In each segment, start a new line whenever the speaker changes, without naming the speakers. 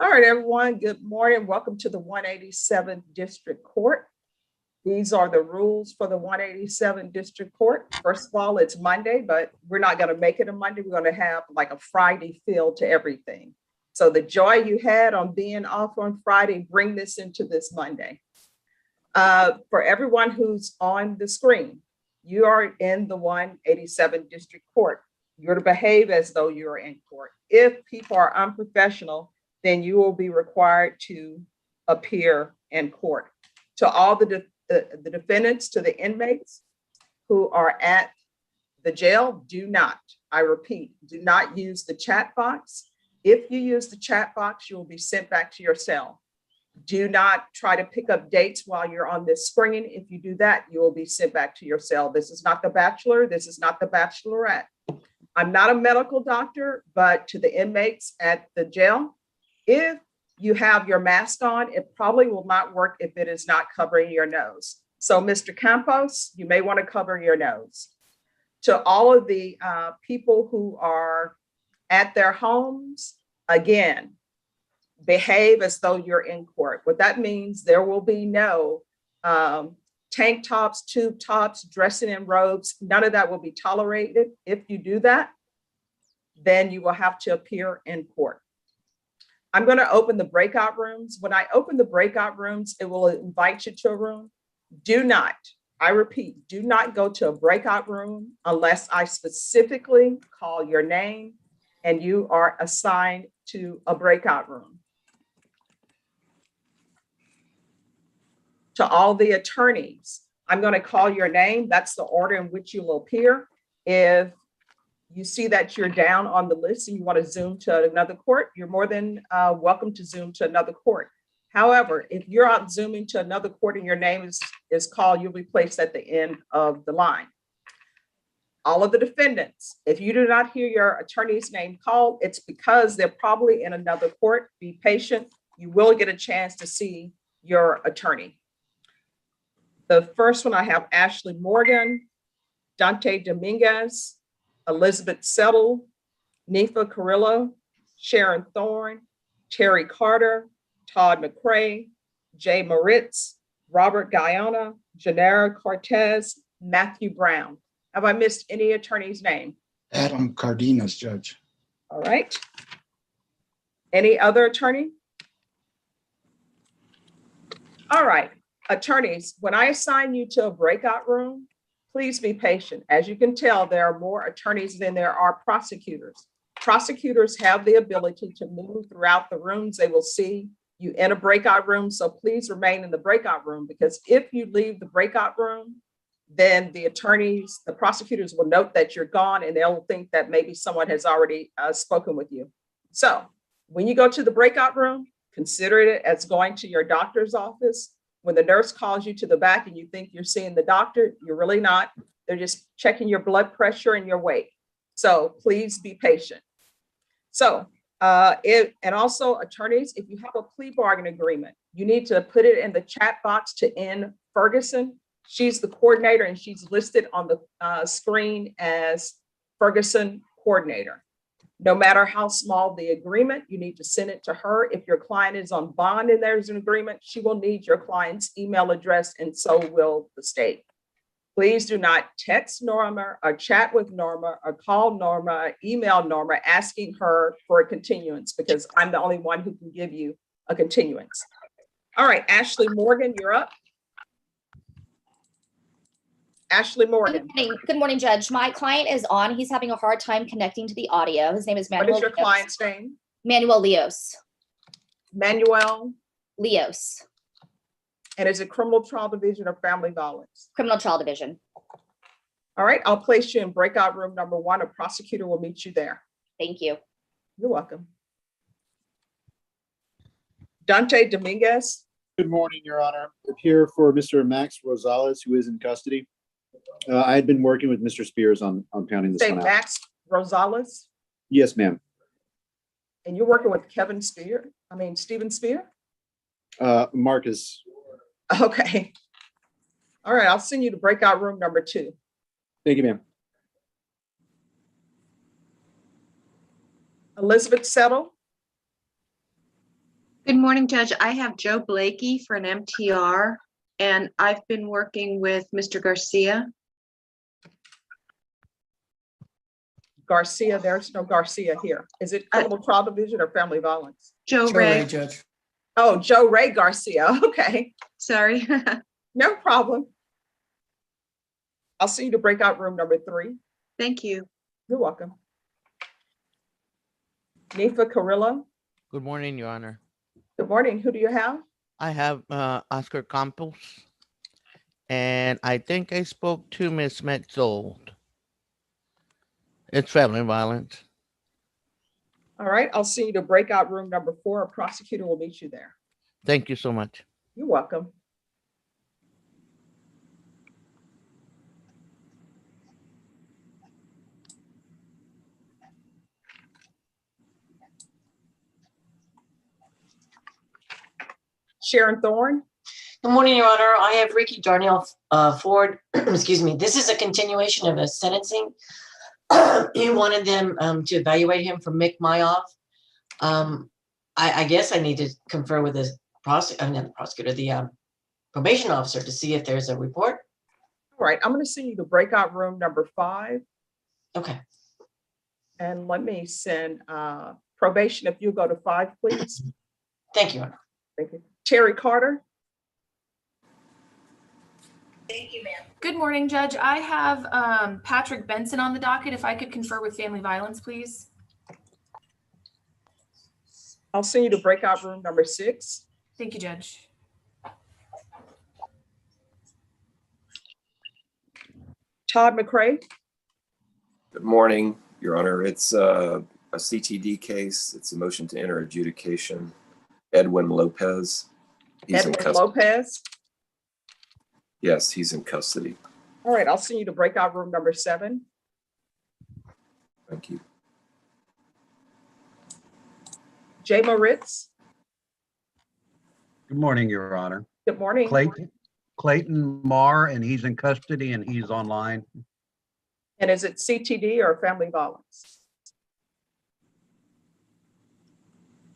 All right, everyone, good morning. Welcome to the 187th District Court. These are the rules for the 187th District Court. First of all, it's Monday, but we're not going to make it a Monday. We're going to have like a Friday feel to everything. So the joy you had on being off on Friday, bring this into this Monday. For everyone who's on the screen, you are in the 187th District Court. You're to behave as though you're in court. If people are unprofessional, then you will be required to appear in court. To all the defendants, to the inmates who are at the jail, do not, I repeat, do not use the chat box. If you use the chat box, you will be sent back to your cell. Do not try to pick up dates while you're on this screen. If you do that, you will be sent back to your cell. This is not The Bachelor. This is not The Bachelorette. I'm not a medical doctor, but to the inmates at the jail, if you have your mask on, it probably will not work if it is not covering your nose. So, Mr. Campos, you may want to cover your nose. To all of the people who are at their homes, again, behave as though you're in court. What that means, there will be no tank tops, tube tops, dressing in robes. None of that will be tolerated. If you do that, then you will have to appear in court. I'm going to open the breakout rooms. When I open the breakout rooms, it will invite you to a room. Do not, I repeat, do not go to a breakout room unless I specifically call your name and you are assigned to a breakout room. To all the attorneys, I'm going to call your name. That's the order in which you will appear. If you see that you're down on the list and you want to zoom to another court, you're more than welcome to zoom to another court. However, if you're out zooming to another court and your name is called, you'll be placed at the end of the line. All of the defendants, if you do not hear your attorney's name called, it's because they're probably in another court. Be patient. You will get a chance to see your attorney. The first one, I have Ashley Morgan, Dante Dominguez, Elizabeth Settle, Nifa Carrillo, Sharon Thorne, Terry Carter, Todd McCrae, Jay Moritz, Robert Guyana, Janera Cortez, Matthew Brown. Have I missed any attorney's name?
Adam Cardenas, Judge.
All right. Any other attorney? All right. Attorneys, when I assign you to a breakout room, please be patient. As you can tell, there are more attorneys than there are prosecutors. Prosecutors have the ability to move throughout the rooms. They will see you in a breakout room. So please remain in the breakout room, because if you leave the breakout room, then the attorneys, the prosecutors will note that you're gone and they'll think that maybe someone has already spoken with you. So when you go to the breakout room, consider it as going to your doctor's office. When the nurse calls you to the back and you think you're seeing the doctor, you're really not. They're just checking your blood pressure and your weight. So please be patient. So, and also attorneys, if you have a plea bargain agreement, you need to put it in the chat box to N. Ferguson. She's the coordinator and she's listed on the screen as Ferguson coordinator. No matter how small the agreement, you need to send it to her. If your client is on bond and there's an agreement, she will need your client's email address, and so will the state. Please do not text Norma or chat with Norma or call Norma or email Norma asking her for a continuance, because I'm the only one who can give you a continuance. All right, Ashley Morgan, you're up. Ashley Morgan.
Good morning, Judge. My client is on. He's having a hard time connecting to the audio. His name is Manuel.
What is your client's name?
Manuel Leos.
Manuel
Leos.
And is it criminal trial division or family violence?
Criminal trial division.
All right, I'll place you in breakout room number 1. A prosecutor will meet you there.
Thank you.
You're welcome. Dante Dominguez.
Good morning, Your Honor. I'm here for Mr. Max Rosales, who is in custody. I had been working with Mr. Spears on pounding this one out.
Max Rosales?
Yes, ma'am.
And you're working with Steven Spear?
Marcus.
Okay. All right, I'll send you to breakout room number 2.
Thank you, ma'am.
Elizabeth Settle.
Good morning, Judge. I have Joe Blakey for an MTR, and I've been working with Mr. Garcia.
Garcia, there's no Garcia here. Is it criminal trial division or family violence?
Joe Ray.
Judge.
Oh, Joe Ray Garcia. Okay,
Sorry.
no problem. I'll see you to breakout room number 3.
Thank you.
You're welcome. Nifa Carrillo.
Good morning, Your Honor.
Good morning. Who do you have?
I have Oscar Campos, and I think I spoke to Miss Metzold. It's family violence.
All right, I'll see you to breakout room number 4. A prosecutor will meet you there.
Thank you so much.
You're welcome. Sharon Thorne.
Good morning, Your Honor. I have Ricky Darnell Ford. Excuse me. This is a continuation of a sentencing. You wanted them to evaluate him for Mick Myoff. I guess I need to confer with the prosecutor, the probation officer, to see if there's a report.
All right, I'm going to send you to breakout room number 5.
Okay.
And let me send probation, if you go to 5, please.
Thank you, Your Honor.
Thank you. Terry Carter.
Good morning, Judge. I have Patrick Benson on the docket. If I could confer with family violence, please.
I'll send you to breakout room number 6.
Thank you, Judge.
Todd McCray.
Good morning, Your Honor. It's a CTD case. It's a motion to enter adjudication. Edwin Lopez. He's in
Edwin
custody.
Lopez.
Yes, he's in custody.
All right, I'll send you to breakout room number 7.
Thank you.
Jay Moritz.
Good morning, Your Honor.
Good morning.
Clayton Marr, and he's in custody and he's online.
And is it CTD or family violence?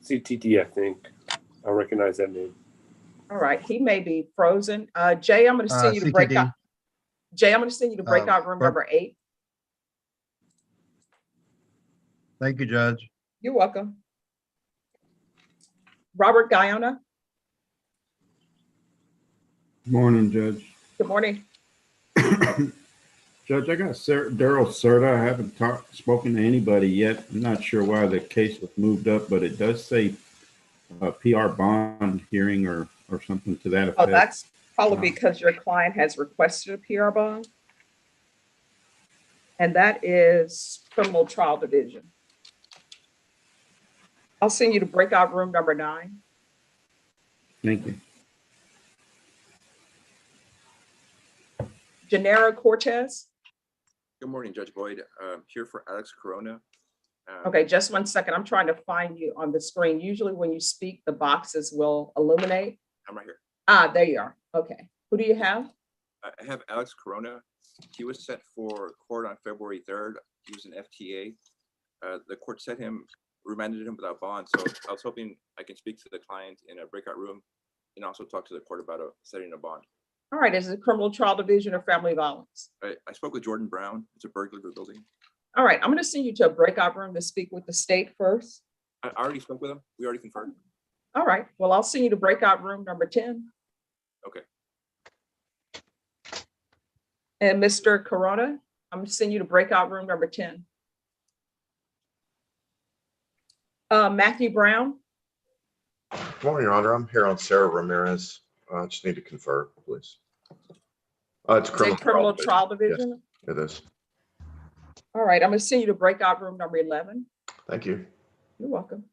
CTD, I think. I recognize that name.
All right, he may be frozen. Jay, I'm going to send you to
CTD.
breakout. Jay, I'm going to send you to breakout room number 8.
Thank you, Judge.
You're welcome. Robert Guyana.
Morning, Judge.
Good morning.
Judge, I got Daryl Serta. I haven't spoken to anybody yet. I'm not sure why the case was moved up, but it does say PR bond hearing or something to that effect.
Oh, that's probably because your client has requested a PR bond. And that is criminal trial division. I'll send you to breakout room number 9.
Thank you.
Genaro Cortez.
Good morning, Judge Boyd. Here for Alex Corona.
Okay, just 1 second. I'm trying to find you on the screen. Usually when you speak, the boxes will illuminate.
I'm right here.
Ah, there you are. Okay. Who do you have?
I have Alex Corona. He was set for court on February 3rd. He was an FTA. The court remanded him without bond. So I was hoping I can speak to the client in a breakout room and also talk to the court about setting a bond.
All right, is it criminal trial division or family violence?
I spoke with Jordan Brown. It's a burglary building.
All right, I'm going to send you to a breakout room to speak with the state first.
I already spoke with him. We already confirmed.
All right, well, I'll send you to breakout room number 10.
Okay.
And Mr. Corona, I'm going to send you to breakout room number 10. Matthew Brown.
Good morning, Your Honor. I'm here on Sarah Ramirez. I just need to confer, please. It's
criminal trial division.
Yes, it is.
All right, I'm going to send you to breakout room number 11.
Thank you.
You're welcome.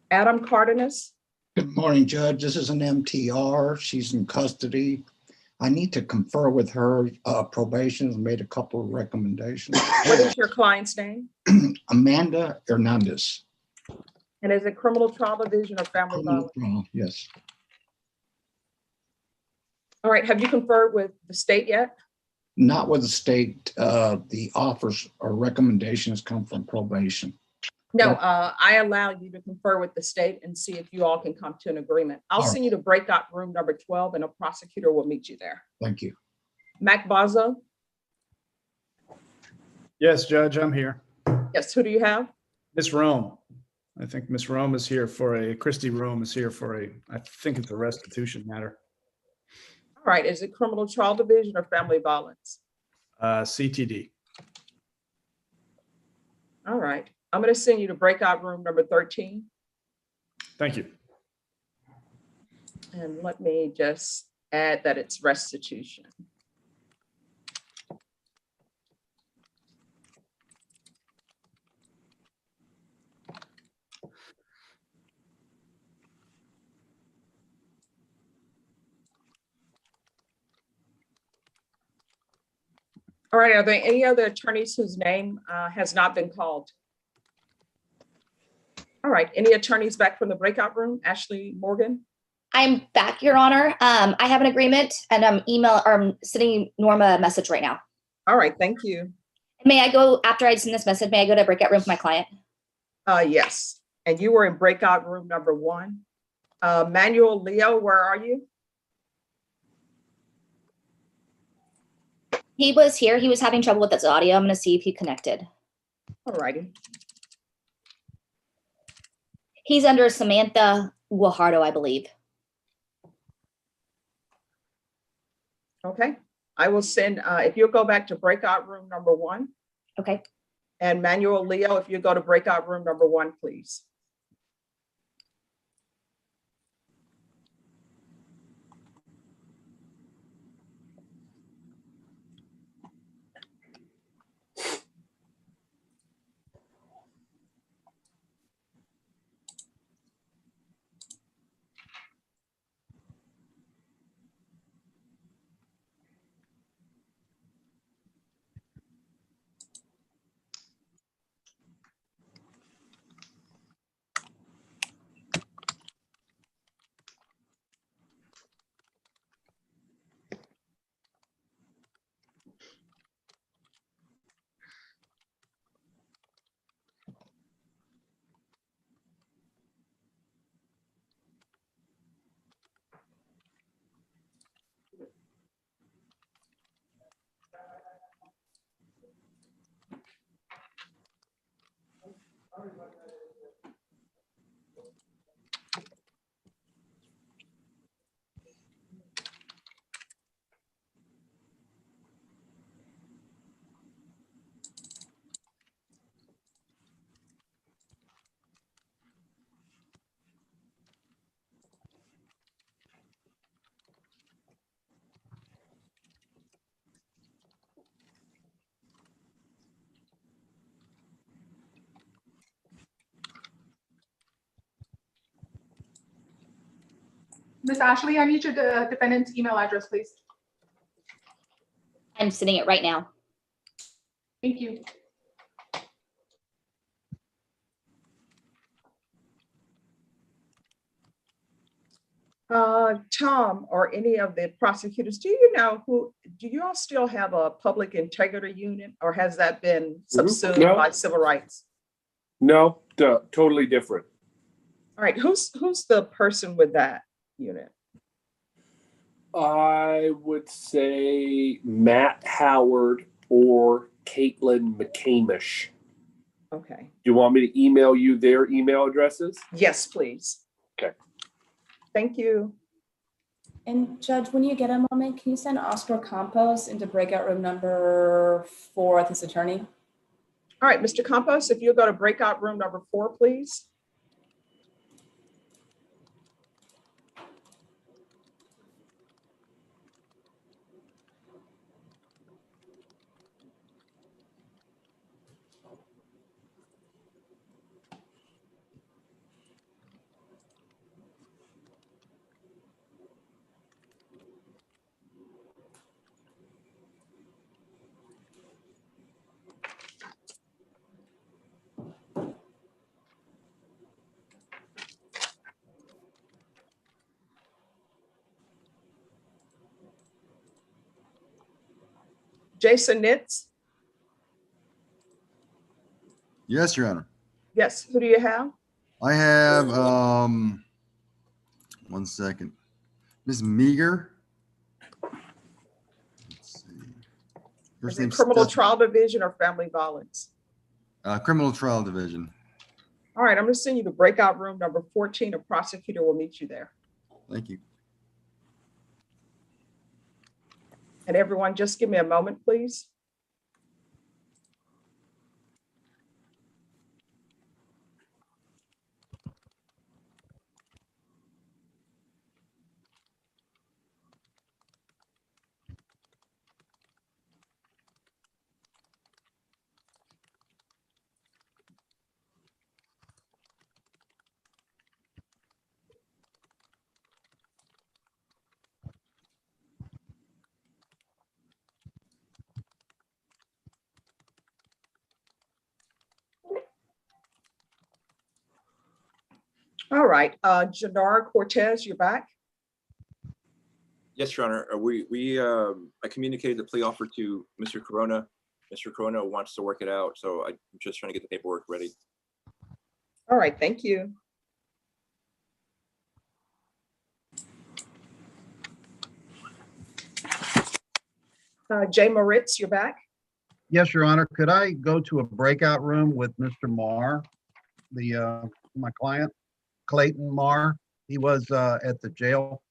Adam Cardenas.
Good morning, Judge. This is an MTR. She's in custody. I need to confer with her. Probation's made a couple of recommendations.
What is your client's name?
Amanda Hernandez.
And is it criminal trial division or family violence?
Yes.
All right, have you conferred with the state yet?
not with the state, the offers or recommendations come from probation.
No, I allow you to confer with the state and see if you all can come to an agreement. I'll
All right.
send you to breakout room number 12 and a prosecutor will meet you there.
Thank you.
Mac Bazo?
Yes, Judge, I'm here.
Yes, who do you have?
Miss Rome. I think Miss Rome is here Christy Rome is here I think it's a restitution matter.
All right, is it criminal trial division or family violence?
CTD.
All right, I'm gonna send you to breakout room number 13.
Thank you.
And let me just add that it's restitution. All right, are there any other attorneys whose name has not been called? All right, any attorneys back from the breakout room? Ashley Morgan?
I'm back, Your Honor. I have an agreement and I'm sending Norma a message right now.
All right, thank you.
May I go, after I send this message, may I go to breakout room for my client?
Yes, and you were in breakout room number 1. Manuel Leo, where are you?
He was here. He was having trouble with his audio. I'm going to see if he connected.
All righty.
He's under Samantha Guajardo, I believe.
Okay, I will send, if you'll go back to breakout room number 1.
Okay.
And Manuel Leo, if you go to breakout room number 1, please.
Miss Ashley, I need your defendant's email address, please.
I'm sending it right now.
Thank you.
Tom or any of the prosecutors, do you all still have a public integrity unit or has that been subsumed
No.
by civil rights?
No, totally different.
All right, who's the person with that unit?
I would say Matt Howard or Caitlin McCamish.
Okay.
Do you want me to email you their email addresses?
Yes, please.
Okay.
Thank you.
And Judge, when you get a moment, can you send Oscar Campos into breakout room number 4 with his attorney?
All right, Mr. Campos, if you'll go to breakout room number 4, please. Jason Nitz?
Yes, Your Honor.
Yes, who do you have?
I have, one second. Ms. Meager. Let's see. First
Is it
name
criminal
Steph-
trial division or family violence?
Criminal Trial Division.
All right, I'm gonna send you to breakout room number 14. A prosecutor will meet you there.
Thank you.
And everyone, just give me a moment, please. All right, Janara Cortez, you're back.
Yes, Your Honor. I communicated the plea offer to Mr. Corona. Mr. Corona wants to work it out, so I'm just trying to get the paperwork ready.
All right, thank you. Jay Moritz, you're back.
Yes, Your Honor. Could I go to a breakout room with Mr. Marr, my client, Clayton Marr? He was at the jail.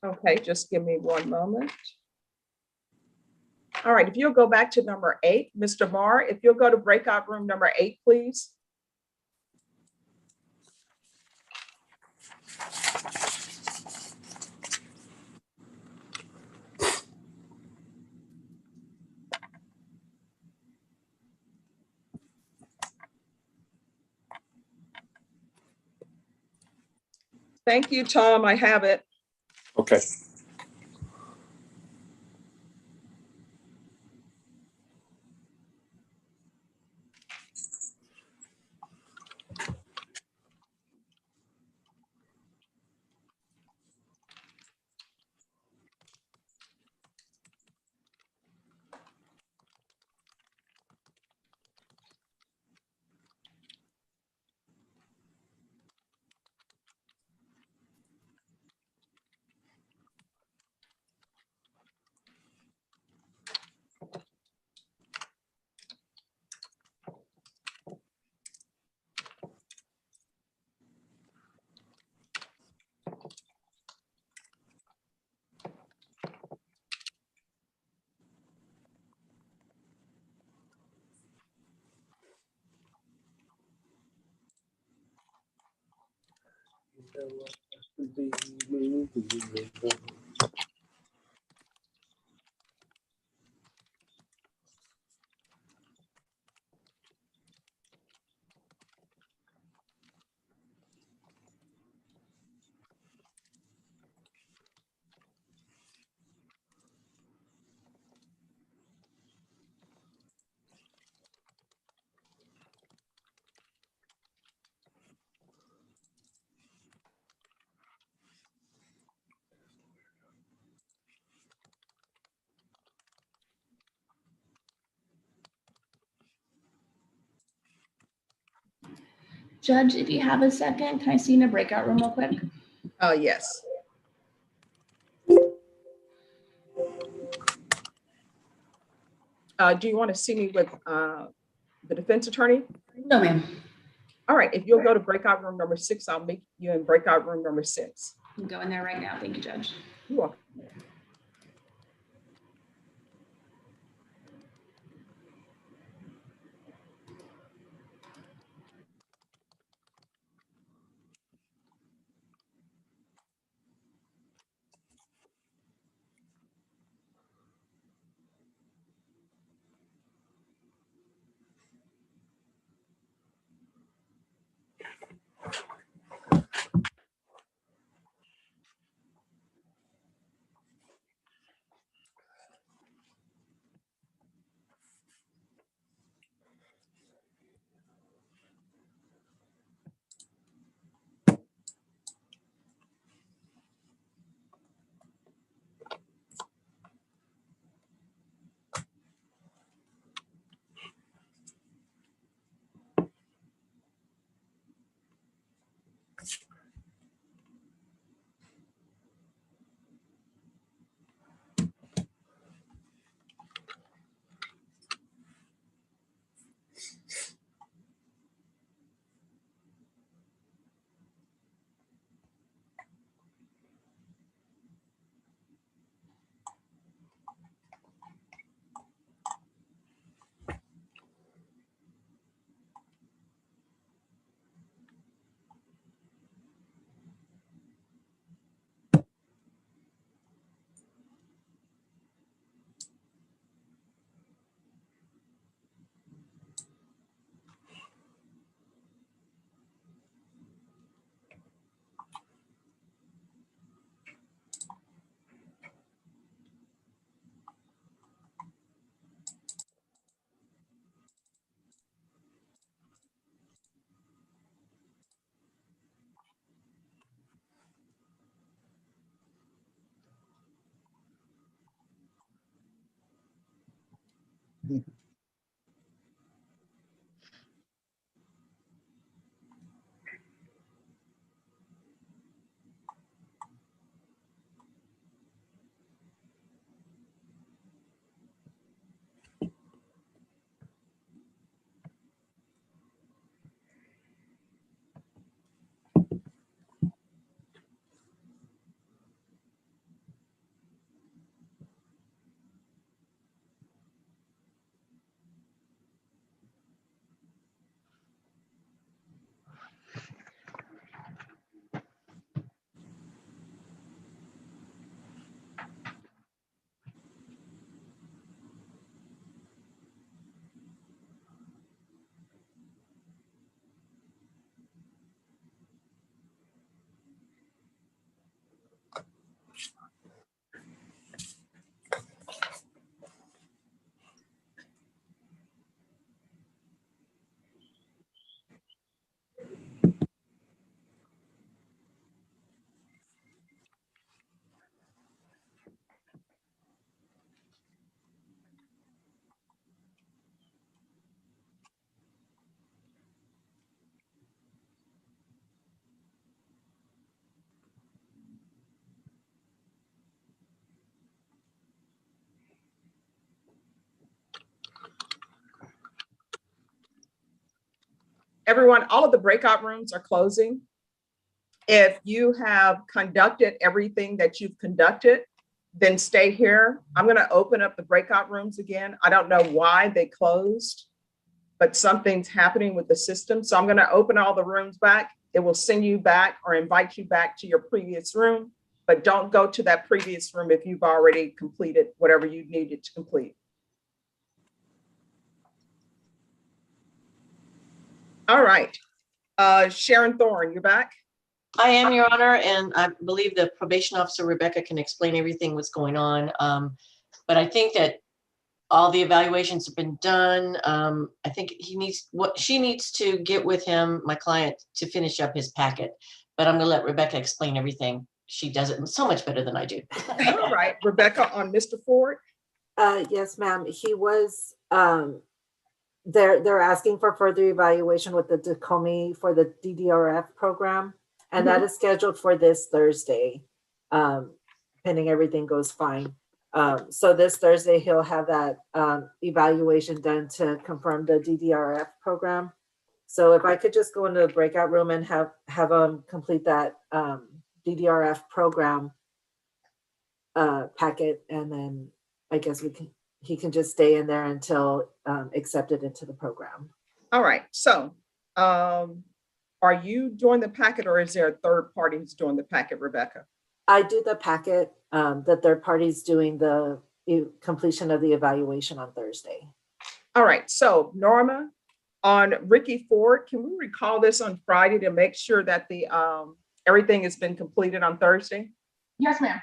Okay, just give me one moment. All right, if you'll go back to number 8, Mr. Marr, if you'll go to breakout room number 8, please. Thank you, Tom. I have it.
Okay.
Judge, if you have a second, can I see you in a breakout room real quick?
Yes. Do you want to see me with the defense attorney?
No, ma'am.
All right, if you'll go to breakout room number 6, I'll meet you in breakout room number 6.
I'm going there right now. Thank you, Judge.
You're welcome. Everyone, all of the breakout rooms are closing. If you have conducted everything that you've conducted, then stay here. I'm going to open up the breakout rooms again. I don't know why they closed, but something's happening with the system. So I'm going to open all the rooms back. It will send you back or invite you back to your previous room, but don't go to that previous room if you've already completed whatever you needed to complete. All right. Sharon Thorne, you're back.
I am, Your Honor, and I believe the probation officer, Rebecca, can explain everything what's going on. But I think that all the evaluations have been done. I think she needs to get with him, my client, to finish up his packet. But I'm gonna let Rebecca explain everything. She does it so much better than I do.
All right, Rebecca, on Mr. Ford.
Yes, ma'am. He was, they're asking for further evaluation with the DECOMI for the DDRF program. And that is scheduled for this Thursday, pending everything goes fine. So this Thursday, he'll have that evaluation done to confirm the DDRF program. So if I could just go into the breakout room and have him complete that DDRF program packet, and then I guess he can just stay in there until accepted into the program.
All right, so are you doing the packet, or is there a third party who's doing the packet, Rebecca?
I do the packet. The third party's doing the completion of the evaluation on Thursday.
All right, so Norma, on Ricky Ford, can we recall this on Friday to make sure that the everything has been completed on Thursday?
Yes, ma'am.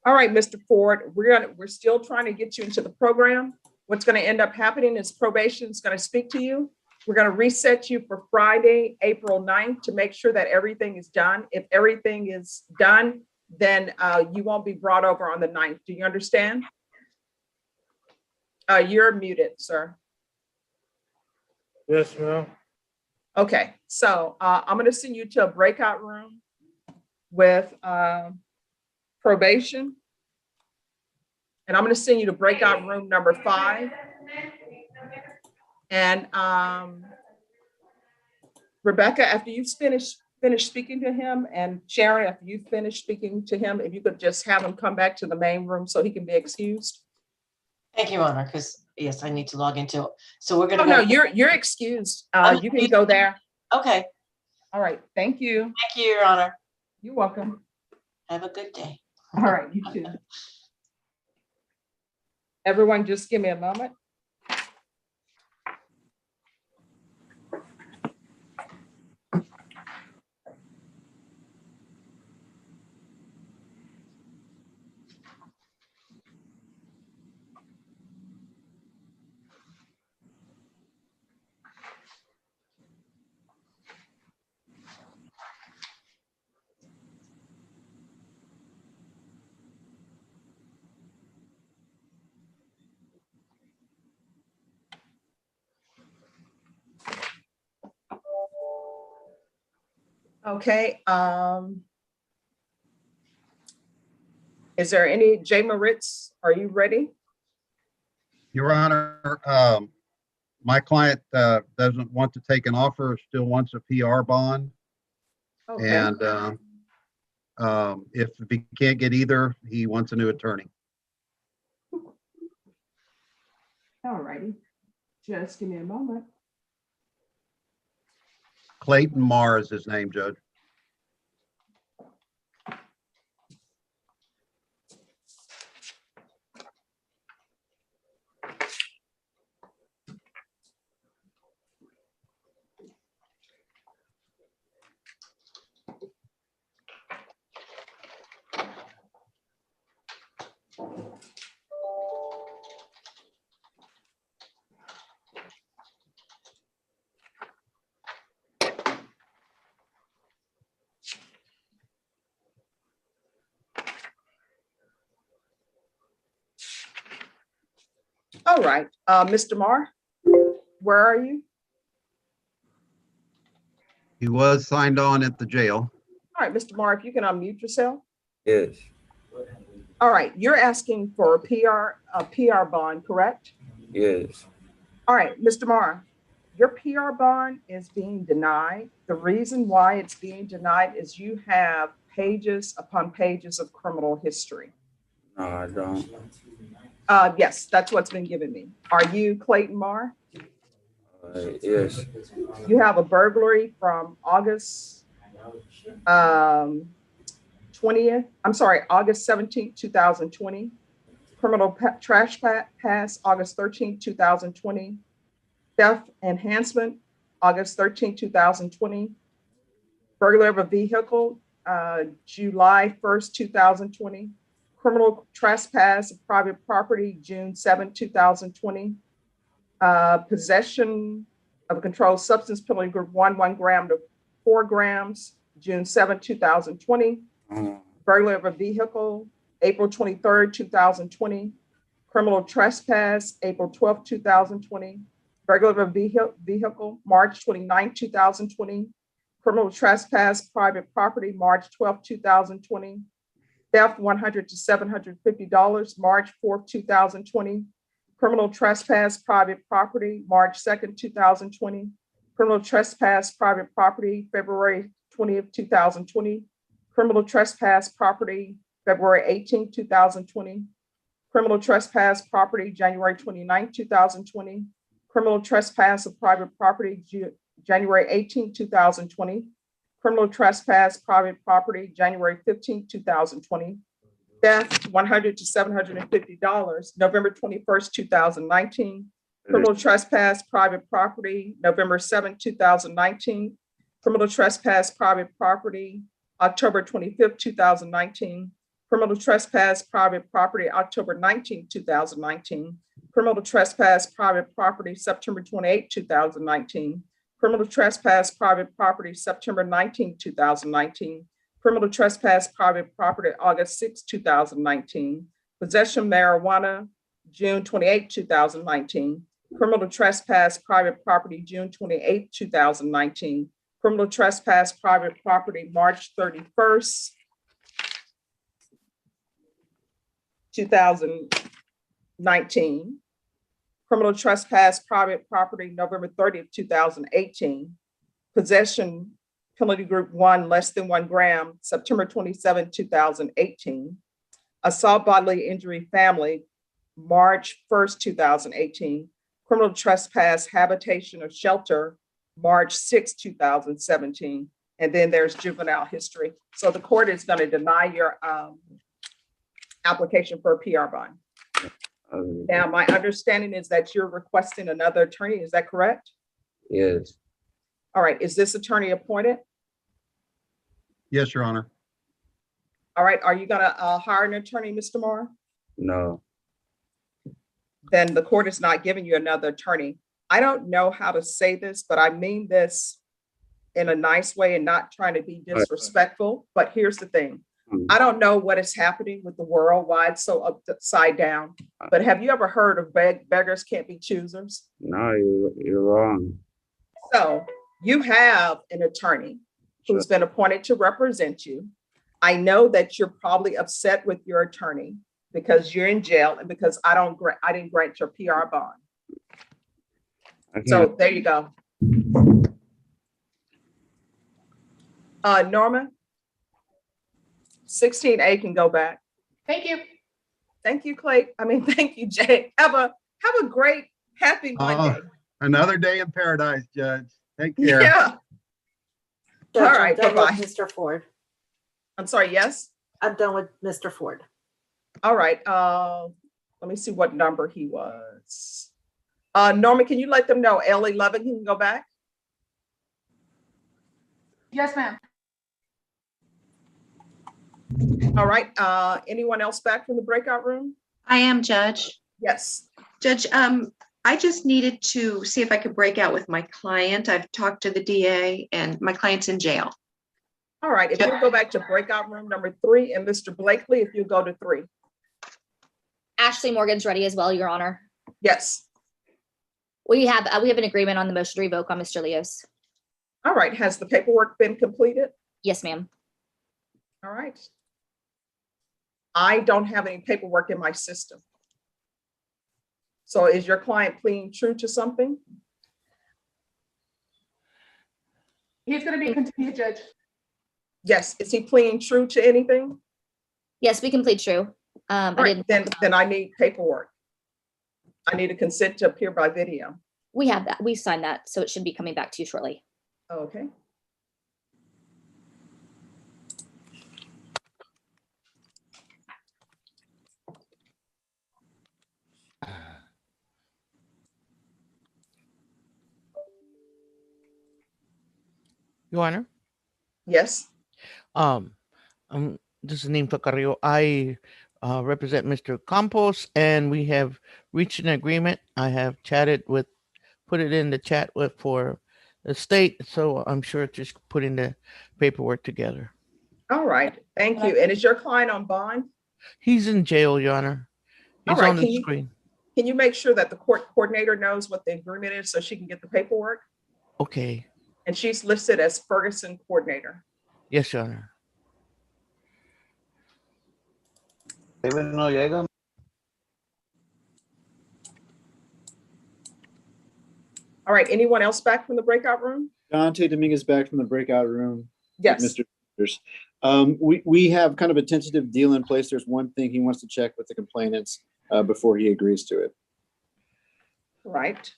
All right, Mr. Ford, we're still trying to get you into the program. What's going to end up happening is probation is going to speak to you. We're going to reset you for Friday, April 9th to make sure that everything is done. If everything is done, then you won't be brought over on the 9th. Do you understand? You're muted, sir.
Yes, ma'am.
Okay, so I'm going to send you to a breakout room with probation. And I'm going to send you to breakout room number 5. And Rebecca, after you've finished speaking to him, and Sharon, after you've finished speaking to him, if you could just have him come back to the main room so he can be excused.
Thank you, Your Honor, because yes, I need to log into it. So we're gonna
Oh, no, you're excused. You can go there.
Okay.
All right. Thank you.
Thank you, Your Honor.
You're welcome.
Have a good day.
All right, you too. Everyone, just give me a moment. Okay, is there any, Jay Moritz, are you ready?
Your Honor, my client doesn't want to take an offer, still wants a PR bond.
Okay,
And if he can't get either, he wants a new attorney.
all righty. Just give me a moment.
Clayton Marr is his name, Judge.
All right, Mr. Marr, where are you?
He was signed on at the jail.
All right, Mr. Marr, if you can unmute yourself.
Yes,
All right, you're asking for a PR bond, correct?
yes.
All right, Mr. Marr, your PR bond is being denied. The reason why it's being denied is you have pages upon pages of criminal history.
No, I don't.
Yes, that's what's been given me. Are you Clayton Marr?
Yes,
You have a burglary from August 20th, I'm sorry, August 17th, 2020. Criminal trash pass, August 13th, 2020. Theft enhancement, August 13th, 2020. Burglary of a vehicle, July 1st, 2020. Criminal trespass of private property, June 7th, 2020. Possession of a controlled substance, penalty group 1 gram to 4 grams, June 7th, 2020. Burglary of a vehicle, April 23rd, 2020. Criminal trespass, April 12th, 2020. Burglary of a vehicle, March 29th, 2020. Criminal trespass, private property, March 12th, 2020. Theft, $100 to $750, March 4th, 2020. Criminal trespass, private property, March 2nd, 2020. Criminal trespass, private property, February 20th, 2020. Criminal trespass, property, February 18th, 2020. Criminal trespass, property, January 29th, 2020. Criminal trespass of private property, January 18th, 2020. Criminal trespass, private property, January 15th, 2020. Theft, $100 to $750, November 21st, 2019. Criminal trespass, private property, November 7th, 2019. Criminal trespass, private property, October 25th, 2019. Criminal trespass, private property, October 19th, 2019. Criminal trespass, private property, September 28th, 2019. Criminal trespass, private property, September 19th, 2019. Criminal trespass, private property, August 6, 2019. Possession of marijuana, June 28, 2019. Criminal trespass, private property, June 28, 2019. Criminal trespass, private property, March 31st, 2019. Criminal trespass, private property, November 30th, 2018. Possession, penalty group 1, less than 1 gram, September 27, 2018. Assault, bodily injury, family, March 1st, 2018. Criminal trespass, habitation or shelter, March 6, 2017. And then there's juvenile history. So the court is going to deny your application for a PR bond. Now, my understanding is that you're requesting another attorney. Is that correct?
Yes,
All right. Is this attorney appointed?
Yes, Your Honor.
All right. Are you going to hire an attorney, Mr. Moore?
no,
Then the court is not giving you another attorney. I don't know how to say this, but I mean this in a nice way and not trying to be disrespectful. But here's the thing. I don't know what is happening with the world, why it's so upside down. But have you ever heard of beggars can't be choosers?
no, you're wrong.
So you have an attorney. who's been appointed to represent you. I know that you're probably upset with your attorney because you're in jail and because I didn't grant your PR bond. So there you go. Norma, 16A can go back.
Thank you.
Thank you, Clay. Thank you, Jay. Have a great, happy Monday.
Another day in paradise, Judge. Take care.
Yeah.
Judge,
All
I'm
right,
done with
bye-bye.
Mr. Ford.
I'm sorry, yes?
I'm done with Mr. Ford.
All right. Let me see what number he was. Norma, can you let them know L11 can go back?
Yes, ma'am.
All right. Anyone else back from the breakout room?
I am, Judge.
Yes.
Judge, I just needed to see if I could break out with my client. I've talked to the DA and my client's in jail.
All right. If you'll go back to breakout room number 3, and Mr. Blakely, if you go to 3.
Ashley Morgan's ready as well, Your Honor.
Yes.
We have an agreement on the motion to revoke on Mr. Leos.
All right. Has the paperwork been completed?
Yes, ma'am.
All right. I don't have any paperwork in my system. So is your client pleading true to something?
He's going to be continued, Judge.
Yes. Is he pleading true to anything?
Yes, we can plead true.
All right, then I need paperwork. I need a consent to appear by video.
We have that. We signed that, so it should be coming back to you shortly.
Okay.
Your Honor.
Yes.
This is Ninfa Carrillo. I represent Mr. Campos, and we have reached an agreement. I have put it in the chat for the state, so I'm sure it's just putting the paperwork together.
All right. Thank you. And is your client on bond?
He's in jail, Your Honor. He's
All right.
on the screen.
Can you make sure that the court coordinator knows what the agreement is so she can get the paperwork?
Okay.
And she's listed as Ferguson coordinator.
Yes, Your Honor.
All right. Anyone else back from the breakout room?
Dante Dominguez back from the breakout room.
Yes.
Mr. Sanders. We have kind of a tentative deal in place. There's one thing he wants to check with the complainants before he agrees to it.
Right.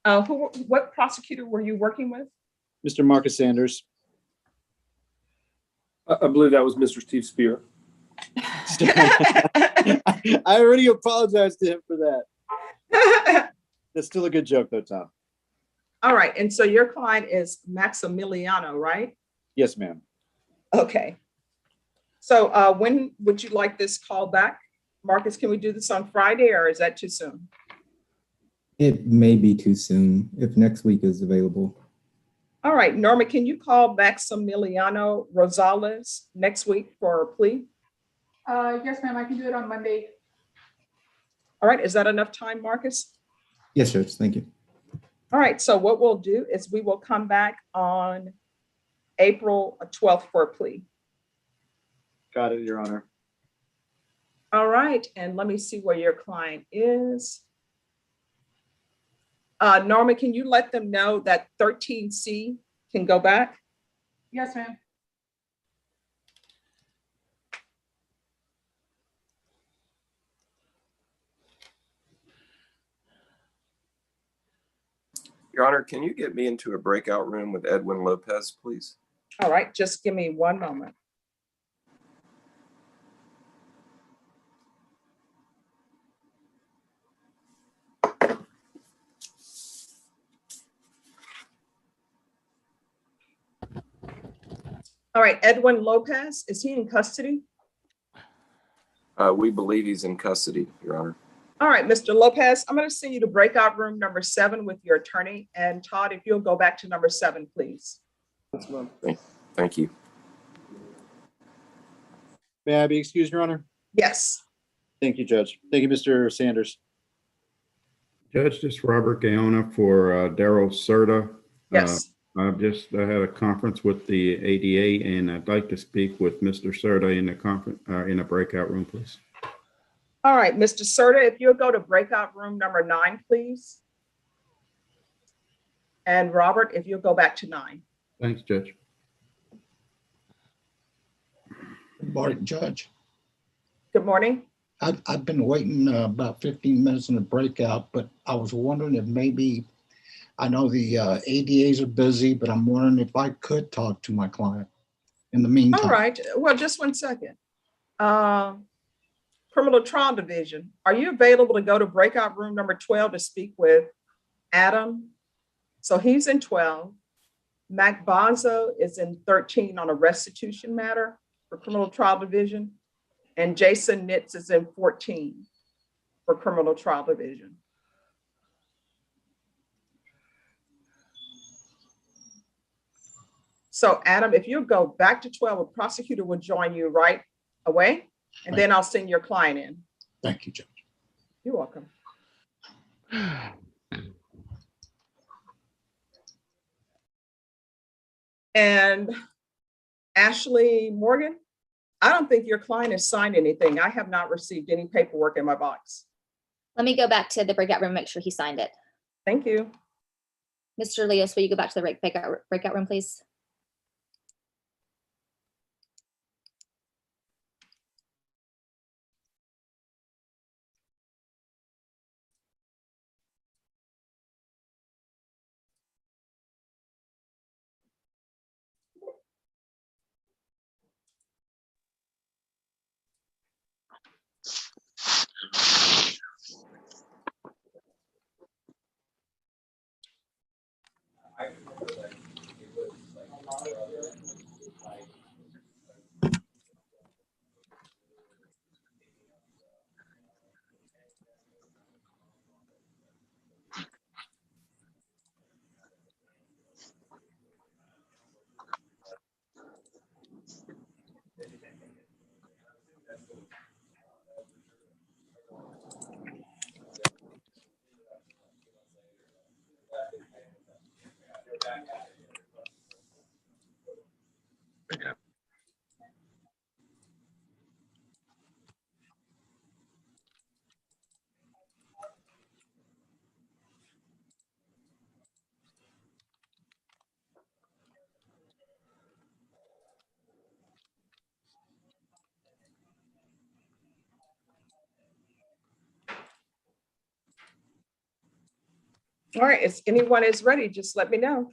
What prosecutor were you working with?
Mr. Marcus Sanders.
I believe that was Mr. Steve Spear.
I already apologized to him for that. That's still a good joke though, Tom.
All right. And so your client is Maximiliano, right?
Yes, ma'am.
Okay. So when would you like this call back? Marcus, can we do this on Friday or is that too soon?
It may be too soon if next week is available.
All right, Norma, can you call Maximiliano Rosales next week for a plea?
Yes, ma'am. I can do it on Monday.
All right, is that enough time, Marcus?
Yes, Judge. Thank you.
All right, so what we'll do is we will come back on April 12th for a plea.
Got it, Your Honor.
All right, and let me see where your client is. Norma, can you let them know that 13C can go back?
Yes, ma'am.
Your Honor, can you get me into a breakout room with Edwin Lopez, please?
All right, just give me one moment. All right, Edwin Lopez, is he in custody?
We believe he's in custody, Your Honor.
All right, Mr. Lopez, I'm going to send you to breakout room number 7 with your attorney. And Todd, if you'll go back to number 7, please.
Thank you.
May I be excused, Your Honor?
Yes.
Thank you, Judge. Thank you, Mr. Sanders.
Judge, this is Robert Gaona for Daryl Serta.
Yes.
I had a conference with the ADA, and I'd like to speak with Mr. Serta in the conference, in a breakout room, please.
All right, Mr. Serta, if you'll go to breakout room number 9, please. And Robert, if you'll go back to 9.
Thanks, Judge.
Good morning, Judge.
Good morning.
I've been waiting about 15 minutes in the breakout, but I was wondering if maybe, I know the ADAs are busy, but I'm wondering if I could talk to my client in the meantime.
All right, well, just one second. Criminal Trial Division, are you available to go to breakout room number 12 to speak with Adam? So he's in 12. Mac Bonzo is in 13 on a restitution matter for Criminal Trial Division. And Jason Nitz is in 14 for Criminal Trial Division. So Adam, if you go back to 12, a prosecutor will join you right away, and then I'll send your client in.
Thank you, Judge.
You're welcome. And Ashley Morgan, I don't think your client has signed anything. I have not received any paperwork in my box.
Let me go back to the breakout room, make sure he signed it.
Thank you.
Mr. Leos, will you go back to the breakout room, please?
All right, if anyone is ready, just let me know.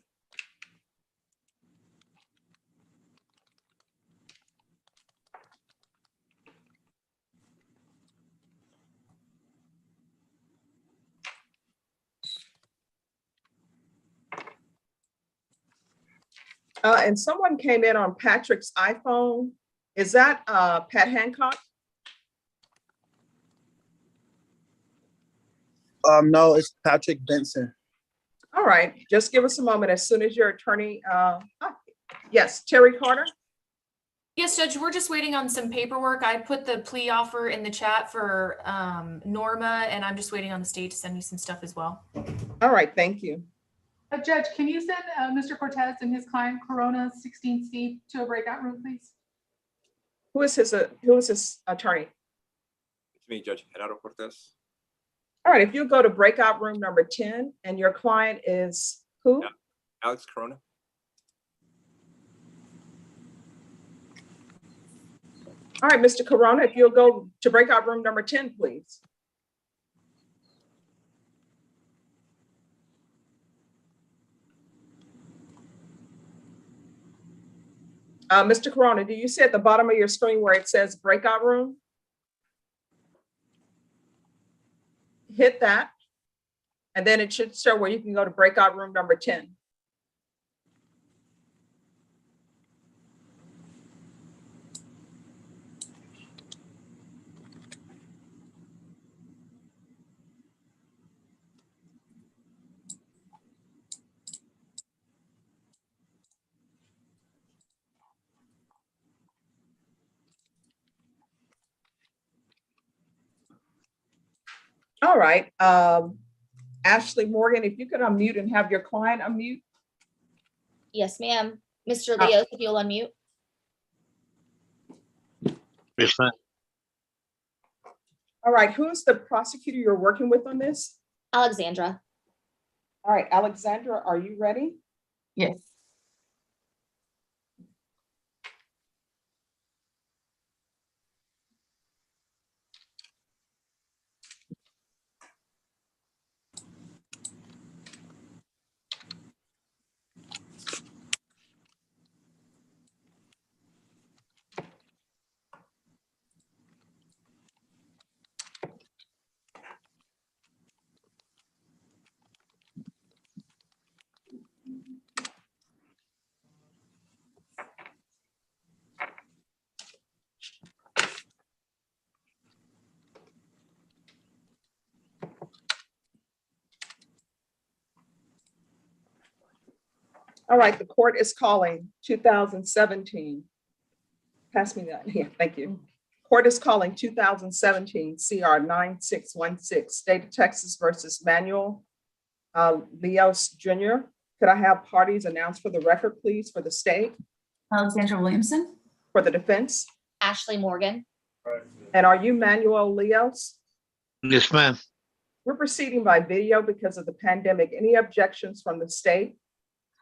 And someone came in on Patrick's iPhone. Is that Pat Hancock?
No, it's Patrick Benson.
All right, just give us a moment. As soon as your attorney, yes, Terry Carter.
Yes, Judge, we're just waiting on some paperwork. I put the plea offer in the chat for Norma, and I'm just waiting on the state to send me some stuff as well.
All right, thank you.
Judge, can you send Mr. Cortez and his client Corona 16C to a breakout room, please?
Who is his attorney?
It's me, Judge Gerardo Cortez.
All right, if you go to breakout room number 10 and your client is who?
Yeah. Alex Corona.
All right, Mr. Corona, if you'll go to breakout room number 10, please. Mr. Corona, do you see at the bottom of your screen where it says breakout room? Hit that, and then it should show where you can go to breakout room number 10. All right, Ashley Morgan, if you could unmute and have your client unmute.
Yes, ma'am. Mr. Leos, if you'll unmute.
Yes, ma'am.
All right, who's the prosecutor you're working with on this?
Alexandra.
All right, Alexandra, are you ready?
Yes.
All right, the court is calling 2017. Pass me that. Yeah, thank you. Court is calling 2017 CR 9616, State of Texas versus Manuel Leos Jr. Could I have parties announced for the record, please, for the state,
Alexandra Williamson.
for the defense?
Ashley Morgan.
And are you Manuel Leos?
Yes, ma'am.
We're proceeding by video because of the pandemic. Any objections from the state?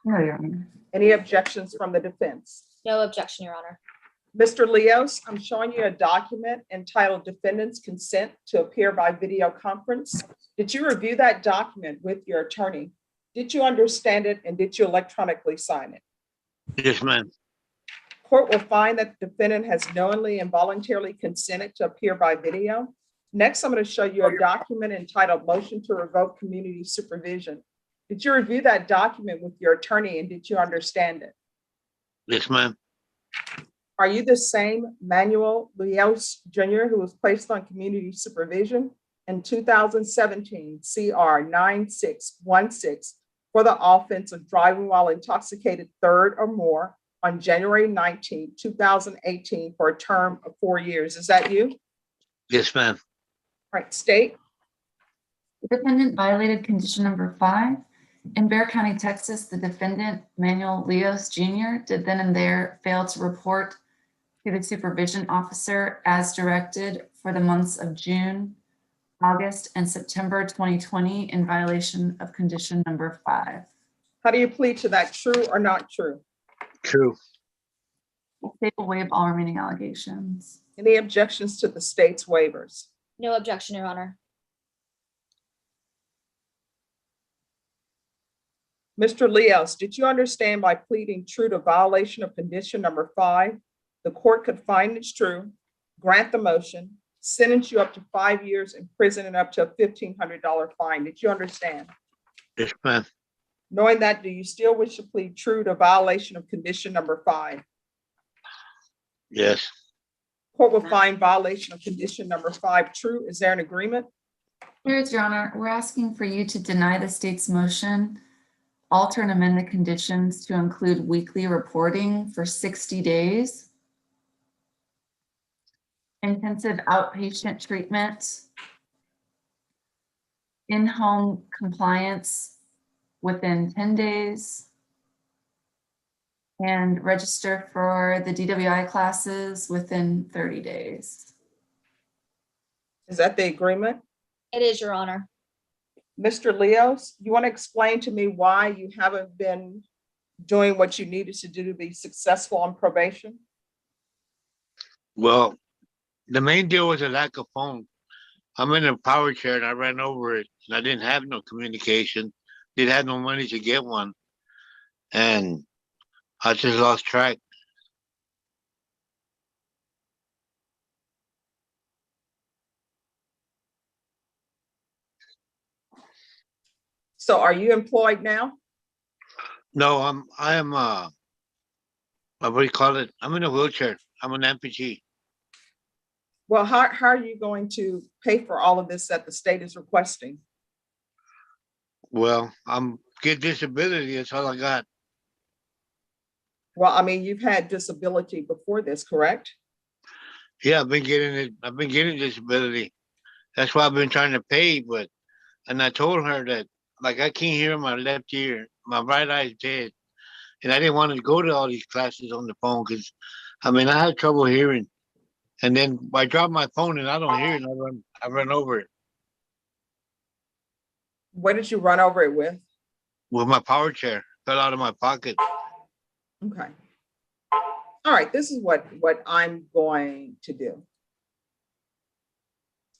No, Your Honor.
Any objections from the defense?
No objection, Your Honor.
Mr. Leos, I'm showing you a document entitled Defendant's Consent to Appear by Video Conference. Did you review that document with your attorney? Did you understand it and did you electronically sign it?
Yes, ma'am.
Court will find that the defendant has knowingly and voluntarily consented to appear by video. Next, I'm going to show you a document entitled Motion to Revoke Community Supervision. Did you review that document with your attorney and did you understand it?
Yes, ma'am.
Are you the same Manuel Leos Jr. who was placed on community supervision in 2017 CR 9616 for the offense of driving while intoxicated third or more on January 19, 2018 for a term of 4 years? Is that you?
Yes, ma'am.
All right, state.
The defendant violated condition number 5. In Bexar County, Texas, the defendant, Manuel Leos Jr., did then and there fail to report to the supervision officer as directed for the months of June, August, and September 2020 in violation of condition number 5.
How do you plead to that, true or not true?
True.
The state will waive all remaining allegations.
Any objections to the state's waivers?
No objection, Your Honor.
Mr. Leos, did you understand by pleading true to violation of condition number 5, the court could find it's true, grant the motion, sentence you up to 5 years in prison and up to a $1,500 fine? Did you understand?
Yes, ma'am.
Knowing that, do you still wish to plead true to violation of condition number 5?
Yes.
Court will find violation of condition number 5 true. Is there an agreement?
Here is, Your Honor, we're asking for you to deny the state's motion, alter and amend the conditions to include weekly reporting for 60 days, intensive outpatient treatment, in-home compliance within 10 days, and register for the DWI classes within 30 days.
Is that the agreement?
It is, Your Honor.
Mr. Leos, you want to explain to me why you haven't been doing what you needed to do to be successful on probation?
Well, the main deal was a lack of phone. I'm in a power chair and I ran over it and I didn't have no communication. Didn't have no money to get one. And I just lost track.
So are you employed now?
No, what do you call it? I'm in a wheelchair. I'm an amputee.
Well, how are you going to pay for all of this that the state is requesting?
Well, I'm get disability. That's all I got.
Well, I mean, you've had disability before this, correct?
Yeah, I've been getting it. I've been getting disability. That's why I've been trying to pay. And I told her that, like, I can't hear my left ear. My right eye is dead. And I didn't want to go to all these classes on the phone because, I mean, I had trouble hearing. And then I drop my phone and I don't hear it. And I run over it
What did you run over it with?
with my power chair. Fell out of my pocket.
Okay. All right, this is what I'm going to do.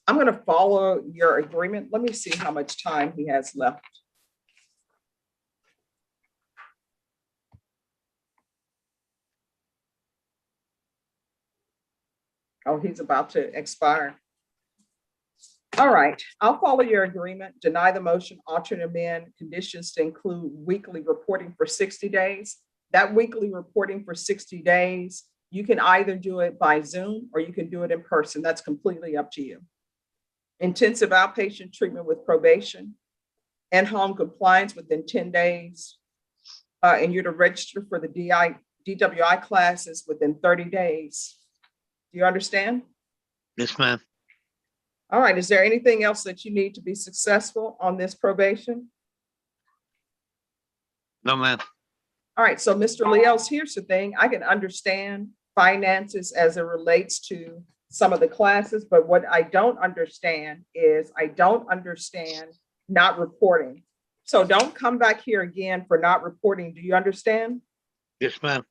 I'm going to follow your agreement. Let me see how much time he has left. Oh, he's about to expire. All right, I'll follow your agreement, deny the motion, alternate amend, conditions to include weekly reporting for 60 days. That weekly reporting for 60 days, you can either do it by Zoom or you can do it in person. That's completely up to you. Intensive outpatient treatment with probation and home compliance within 10 days. And you're to register for the DWI classes within 30 days. Do you understand?
Yes, ma'am.
All right, is there anything else that you need to be successful on this probation?
No, ma'am.
All right, so Mr. Leos, here's the thing. I can understand finances as it relates to some of the classes, but what I don't understand is not reporting. So don't come back here again for not reporting. Do you understand?
Yes, ma'am.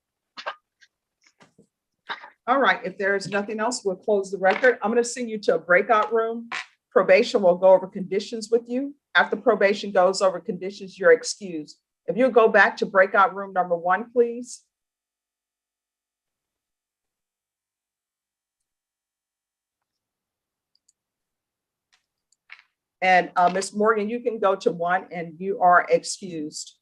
All right, if there is nothing else, we'll close the record. I'm going to send you to a breakout room. Probation will go over conditions with you. After probation goes over conditions, you're excused. If you go back to breakout room number 1, please. And Ms. Morgan, you can go to 1 and you are excused.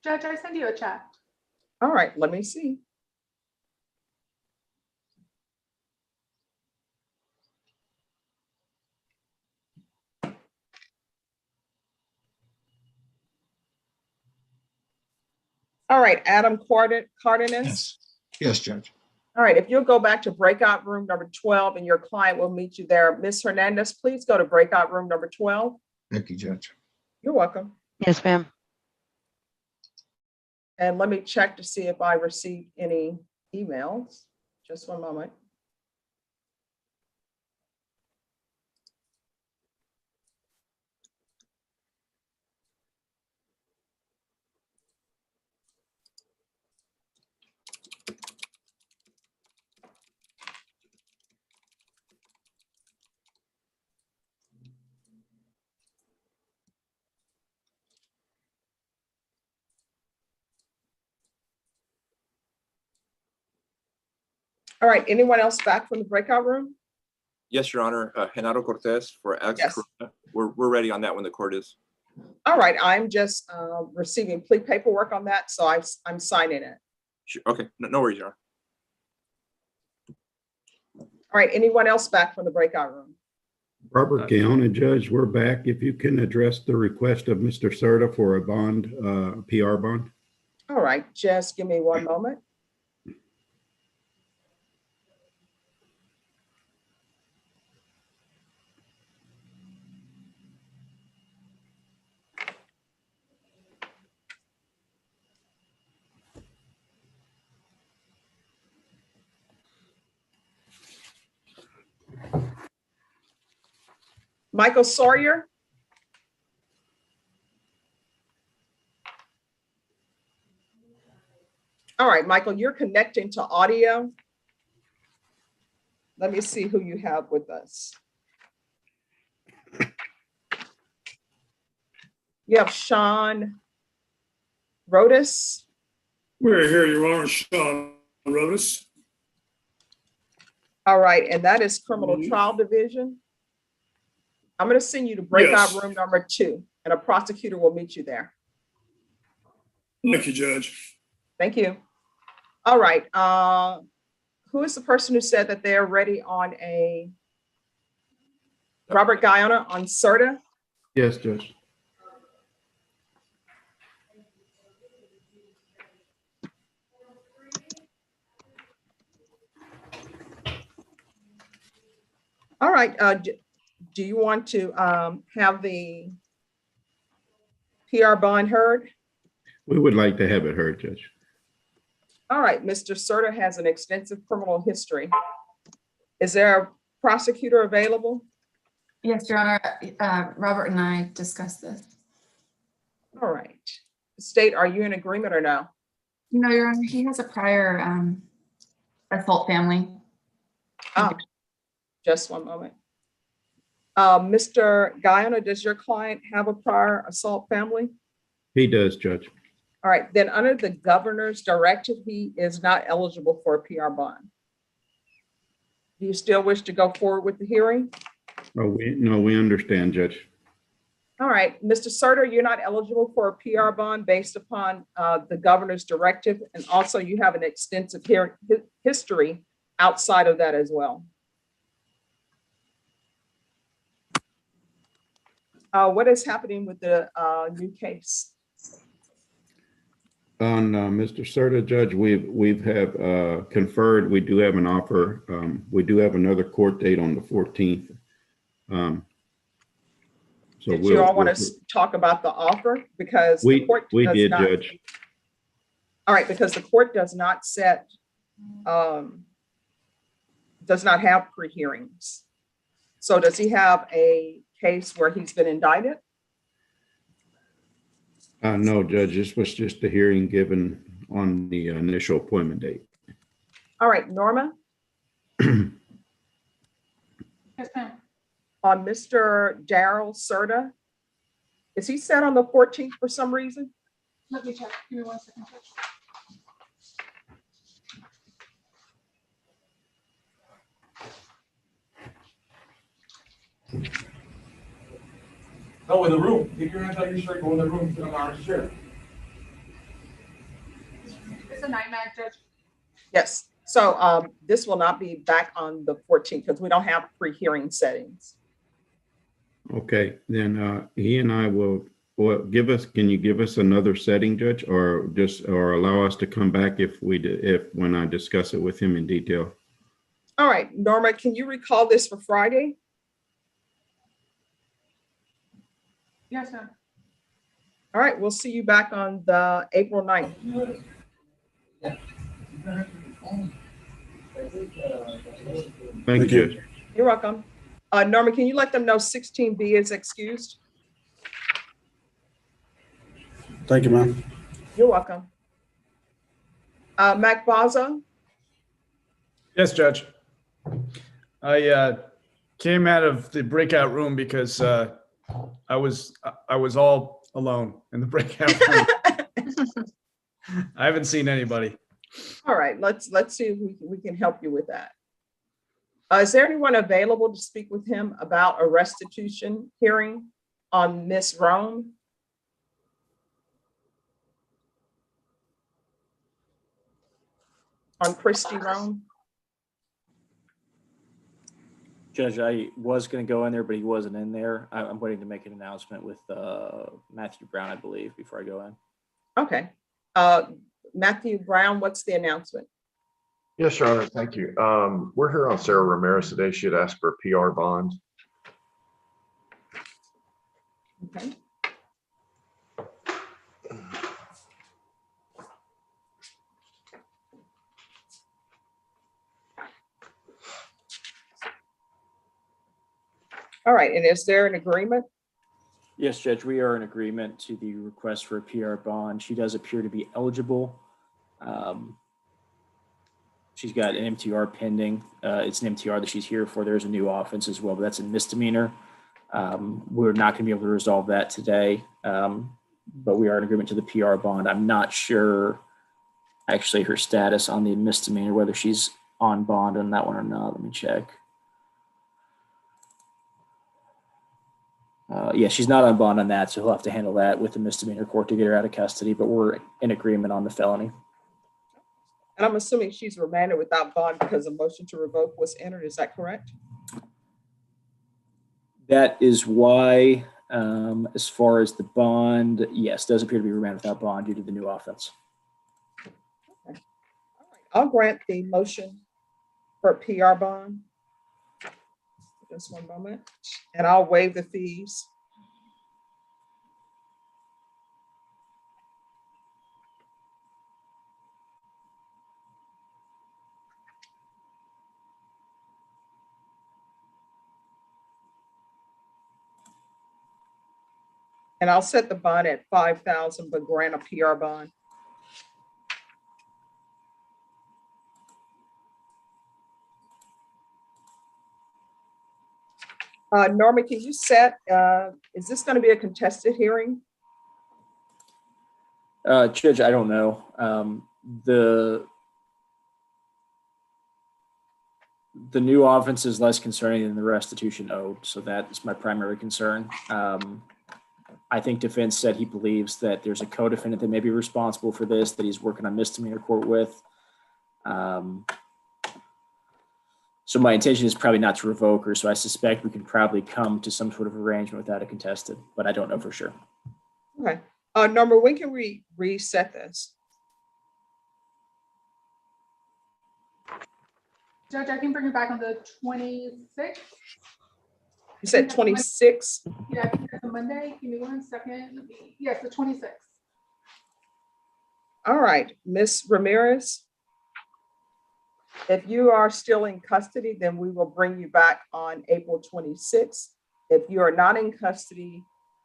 Judge, I send you a chat.
All right, let me see. All right, Adam Cardenas.
Yes, Judge.
All right, if you'll go back to breakout room number 12 and your client will meet you there. Ms. Hernandez, please go to breakout room number 12.
Thank you, Judge.
You're welcome.
Yes, ma'am.
And let me check to see if I received any emails. Just one moment. All right, anyone else back from the breakout room?
Yes, Your Honor. Genaro Cortez for Alex Corona. We're ready on that when the court is.
All right, I'm just receiving plea paperwork on that, so I'm signing it.
Sure. Okay, no worries, Your Honor.
All right, anyone else back from the breakout room?
Robert Gaona, Judge, we're back. If you can address the request of Mr. Serta for a bond, PR bond.
All right, just give me one moment. Michael Sawyer. All right, Michael, you're connecting to audio. Let me see who you have with us. You have Sean Rodas.
We're here, Your Honor, Sean Rodas.
All right, and that is Criminal Trial Division. I'm going to send you to breakout room number 2, and a prosecutor will meet you there.
Thank you, Judge.
Thank you. All right. Who is the person who said that they're ready on a Robert Guyana on CERTA?
Yes, Judge.
All right. do you want to have the PR bond heard?
We would like to have it heard, Judge.
All right, Mr. Serta has an extensive criminal history. Is there a prosecutor available?
Yes, Your Honor. Robert and I discussed this.
All right. State, are you in agreement or no?
No, Your Honor, he has a prior assault family.
Just one moment. Mr. Guyana, does your client have a prior assault family?
He does, Judge.
All right, then under the governor's directive, he is not eligible for a PR bond. Do you still wish to go forward with the hearing?
Oh, we understand, Judge.
All right, Mr. Serta, you're not eligible for a PR bond based upon the governor's directive, and also you have an extensive history outside of that as well. What is happening with the new case?
On Mr. Serta, Judge, we've have conferred. We do have an offer. We do have another court date on the 14th. So
did you all want to talk about the offer? Because the court
did,
not,
Judge.
All right, because the court does not set, does not have pre-hearings. So does he have a case where he's been indicted?
No, Judge, this was just a hearing given on the initial appointment date.
All right, Norma?
Yes, ma'am.
On Mr. Darrell Serta, is he set on the 14th for some reason?
Let me check. Give me 1 second. Judge.
No, in the room. Take your hands out of your shirt, go in the room, sit on our chair.
It's a nightmare, Judge.
Yes. So this will not be back on the 14th because we don't have pre-hearing settings.
Okay, then he and I will give us. Can you give us another setting, Judge, or allow us to come back when I discuss it with him in detail?
All right, Norma, can you recall this for Friday?
Yes, ma'am.
All right, we'll see you back on the April 9th.
Thank you.
You're welcome. Norma, can you let them know 16B is excused?
Thank you, ma'am.
You're welcome. Mac Baza?
Yes, Judge. I came out of the breakout room because I was all alone in the breakout room. I haven't seen anybody.
All right, let's see if we can help you with that. Is there anyone available to speak with him about a restitution hearing on Miss Rome? On Christy Rome?
Judge, I was going to go in there, but he wasn't in there. I'm waiting to make an announcement with Matthew Brown, I believe, before I go in.
Okay. Matthew Brown, what's the announcement?
Yes, Your Honor, thank you. We're here on Sarah Ramirez today. She had asked for a PR bond.
Okay. All right, and is there an agreement?
Yes, Judge, we are in agreement to the request for a PR bond. She does appear to be eligible. She's got an MTR pending. It's an MTR that she's here for. There's a new offense as well, but that's a misdemeanor. We're not going to be able to resolve that today, but we are in agreement to the PR bond. I'm not sure actually her status on the misdemeanor, whether she's on bond on that one or not. Let me check. Yeah, she's not on bond on that, so he'll have to handle that with the misdemeanor court to get her out of custody, but we're in agreement on the felony.
And I'm assuming she's remanded without bond because a motion to revoke was entered. Is that correct?
That is why, as far as the bond, yes, does appear to be remanded without bond due to the new offense.
Okay. All right. I'll grant the motion for PR bond. Just one moment, and I'll waive the fees. And I'll set the bond at 5,000, but grant a PR bond. Norma, can you set, is this going to be a contested hearing?
Judge, I don't know. The new offense is less concerning than the restitution owed, so that is my primary concern. I think defense said he believes that there's a co-defendant that may be responsible for this, that he's working on misdemeanor court with. So my intention is probably not to revoke her, so I suspect we can probably come to some sort of arrangement without a contested, but I don't know for sure.
Okay. Norma, when can we reset this?
Judge, I can bring it back on the 26th.
You said 26?
Yeah, I think that's a Monday. Give me 1 second. Yes, the 26th.
All right, Ms. Ramirez. If you are still in custody, then we will bring you back on April 26th. If you are not in custody,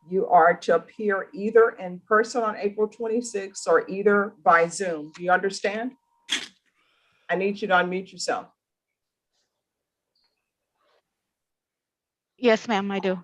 you are to appear either in person on April 26th or either by Zoom. Do you understand? I need you to unmute yourself.
Yes, ma'am, I do.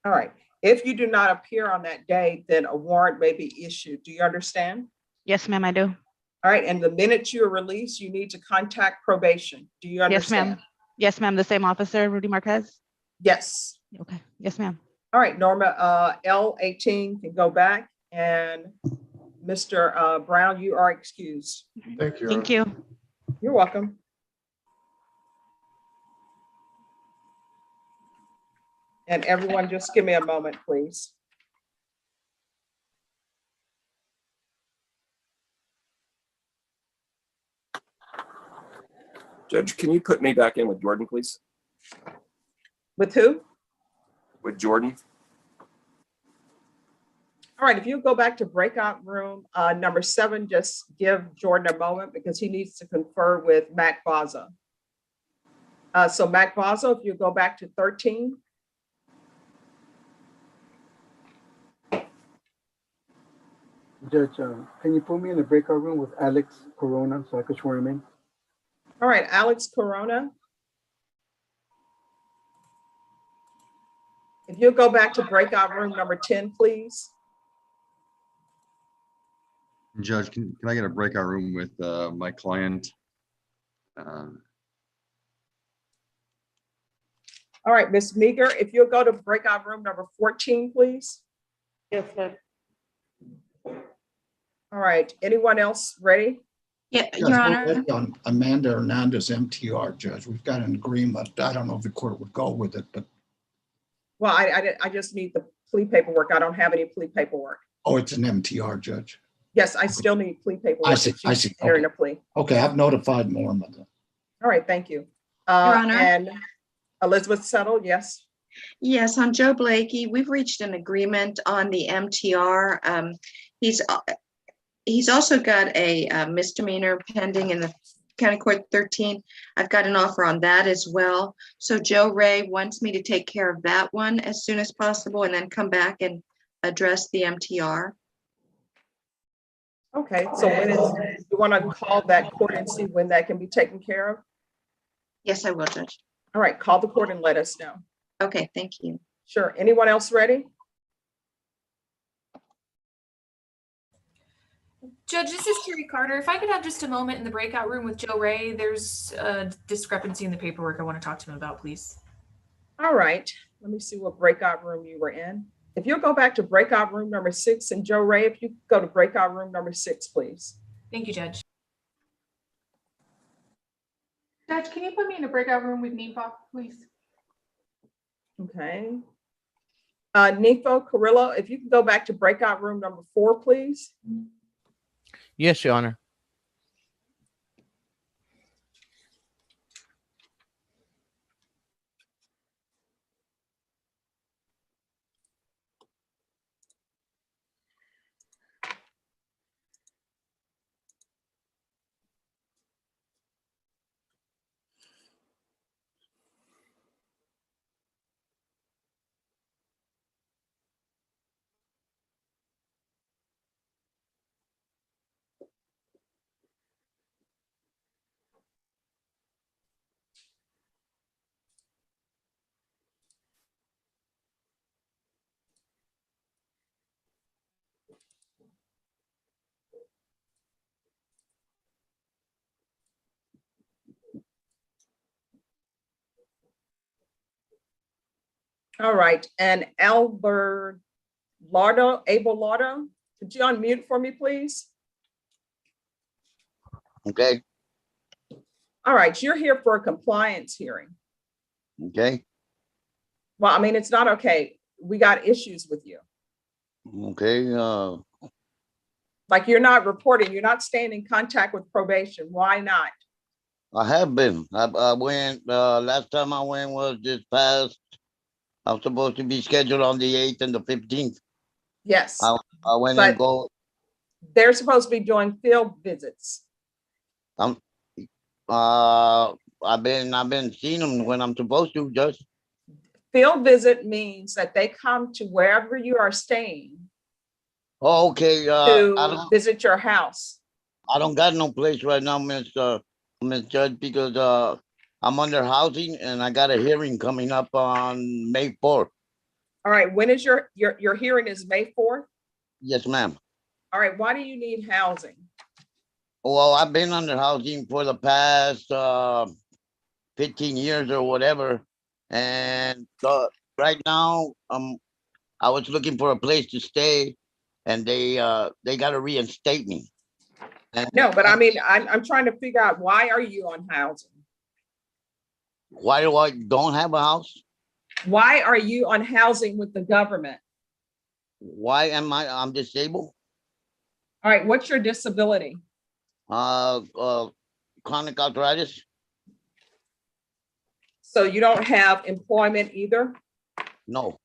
All right. If you do not appear on that day, then a warrant may be issued. Do you understand?
Yes, ma'am, I do.
All right. And the minute you are released, you need to contact probation. Do you understand?
Yes, ma'am. Yes, ma'am. The same officer, Rudy Marquez?
Yes.
Okay. Yes, ma'am.
All right, Norma, L18 can go back, and Mr. Brown, you are excused.
Thank you.
Thank you.
You're welcome. And everyone, just give me a moment, please.
Judge, can you put me back in with Jordan, please?
With who?
With Jordan.
All right, if you go back to breakout room number 7, just give Jordan a moment because he needs to confer with Mac Baza. So Mac Baza, if you go back to 13.
Judge, can you put me in the breakout room with Alex Corona so I could swear him in?
All right, Alex Corona. If you'll go back to breakout room number 10, please.
Judge, can I get a breakout room with my client?
All right, Ms. Meager, if you'll go to breakout room number 14, please.
Yes, sir.
All right, anyone else ready?
Yeah, Your Honor. On Amanda Hernandez MTR, Judge. We've got an agreement. I don't know if the court would go with it, but.
Well, I just need the plea paperwork. I don't have any plea paperwork.
Oh, it's an MTR, Judge.
Yes, I still need plea paperwork.
I see.
Entering a plea.
Okay, I've notified Norma.
All right, thank you.
Your Honor.
And Elizabeth Settle, yes.
Yes, on Joe Blakey, we've reached an agreement on the MTR. He's also got a misdemeanor pending in the County Court 13. I've got an offer on that as well. So Joe Ray wants me to take care of that one as soon as possible and then come back and address the MTR.
Okay, so you want to call that court and see when that can be taken care of?
Yes, I will, Judge.
All right, call the court and let us know.
Okay, thank you.
Sure. Anyone else ready?
Judge, this is Carrie Carter. If I could have just a moment in the breakout room with Joe Ray, there's a discrepancy in the paperwork I want to talk to him about, please.
All right, let me see what breakout room you were in. If you'll go back to breakout room number 6, and Joe Ray, if you go to breakout room number 6, please.
Thank you, Judge.
Judge, can you put me in a breakout room with Nifa, please?
Okay. Nifo Carrillo, if you can go back to breakout room number 4, please.
Yes, Your Honor.
All right, and Albert Lardo, Abel Lardo, could you unmute for me, please?
Okay,
All right, you're here for a compliance hearing.
okay,
Well, I mean, it's not okay. We got issues with you.
okay.
Like you're not reporting, you're not staying in contact with probation. Why not?
I have been. I went, last time I went was this past, I was supposed to be scheduled on the 8th and the 15th.
Yes,
I went
but
and go,
they're supposed to be doing field visits.
I'm, I've been seeing them when I'm supposed to, Judge.
Field visit means that they come to wherever you are staying
Oh, okay,
to visit your house.
I don't got no place right now, Miss Judge, because I'm under housing and I got a hearing coming up on May 4th.
All right, when is your hearing is May 4th?
Yes, ma'am.
All right, why do you need housing?
Well, I've been under housing for the past 15 years or whatever. And right now, I was looking for a place to stay and they got to reinstate me. And
No, but I mean, I'm trying to figure out, why are you on housing?
why do I don't have a house?
Why are you on housing with the government?
Why am I'm disabled?
All right, what's your disability?
Chronic arthritis.
So you don't have employment either?
No.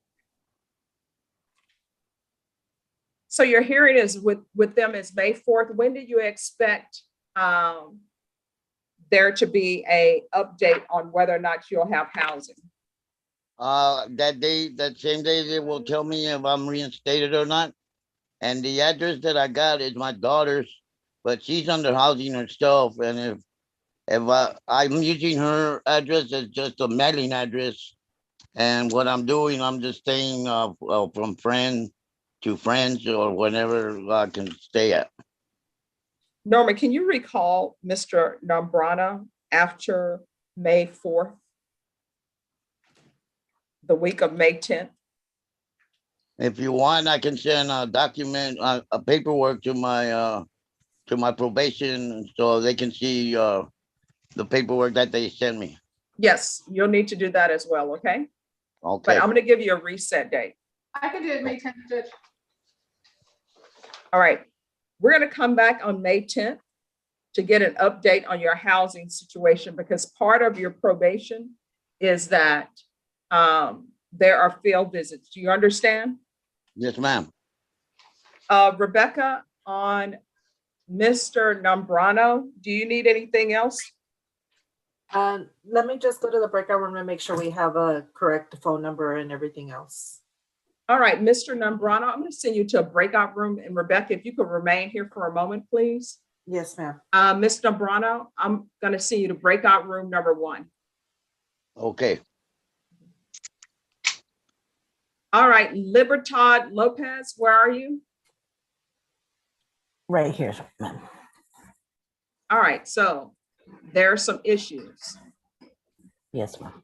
So your hearing is with them is May 4th. When do you expect there to be a update on whether or not you'll have housing?
That same day, they will tell me if I'm reinstated or not. And the address that I got is my daughter's, but she's under housing herself. And if I'm using her address as just a mailing address, and what I'm doing, I'm just staying from friend to friends or whenever I can stay at.
Norma, can you recall Mr. Nambrana after May 4th? The week of May 10th?
If you want, I can send a document, a paperwork to my probation so they can see the paperwork that they send me.
Yes, you'll need to do that as well, okay?
Okay.
But I'm going to give you a reset date.
I can do it May 10th, Judge.
All right, we're going to come back on May 10th to get an update on your housing situation, because part of your probation is that there are field visits. Do you understand?
Yes, ma'am.
Rebecca, on Mr. Nambrano, do you need anything else?
Let me just go to the breakout room and make sure we have a correct phone number and everything else.
All right, Mr. Nambrano, I'm going to send you to a breakout room. And Rebecca, if you could remain here for a moment, please.
Yes, ma'am.
Ms. Nambrano, I'm going to send you to breakout room number 1.
Okay.
All right, Libertad Lopez, where are you?
Right here, ma'am.
All right, so there are some issues.
Yes, ma'am.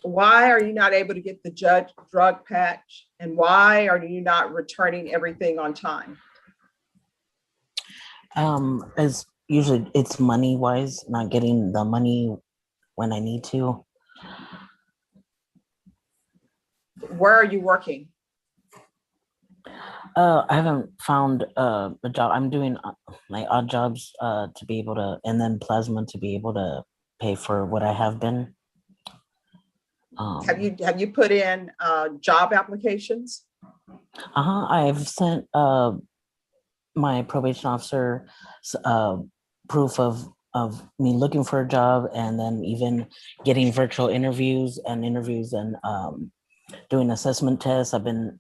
Why are you not able to get the drug patch? And why are you not returning everything on time?
As usually it's money wise, not getting the money when I need to.
Where are you working?
I haven't found a job. I'm doing my odd jobs to be able to, and then plasma to be able to pay for what I have been.
Have you put in job applications?
I've sent my probation officer proof of me looking for a job, and then even getting virtual interviews and doing assessment tests. I've been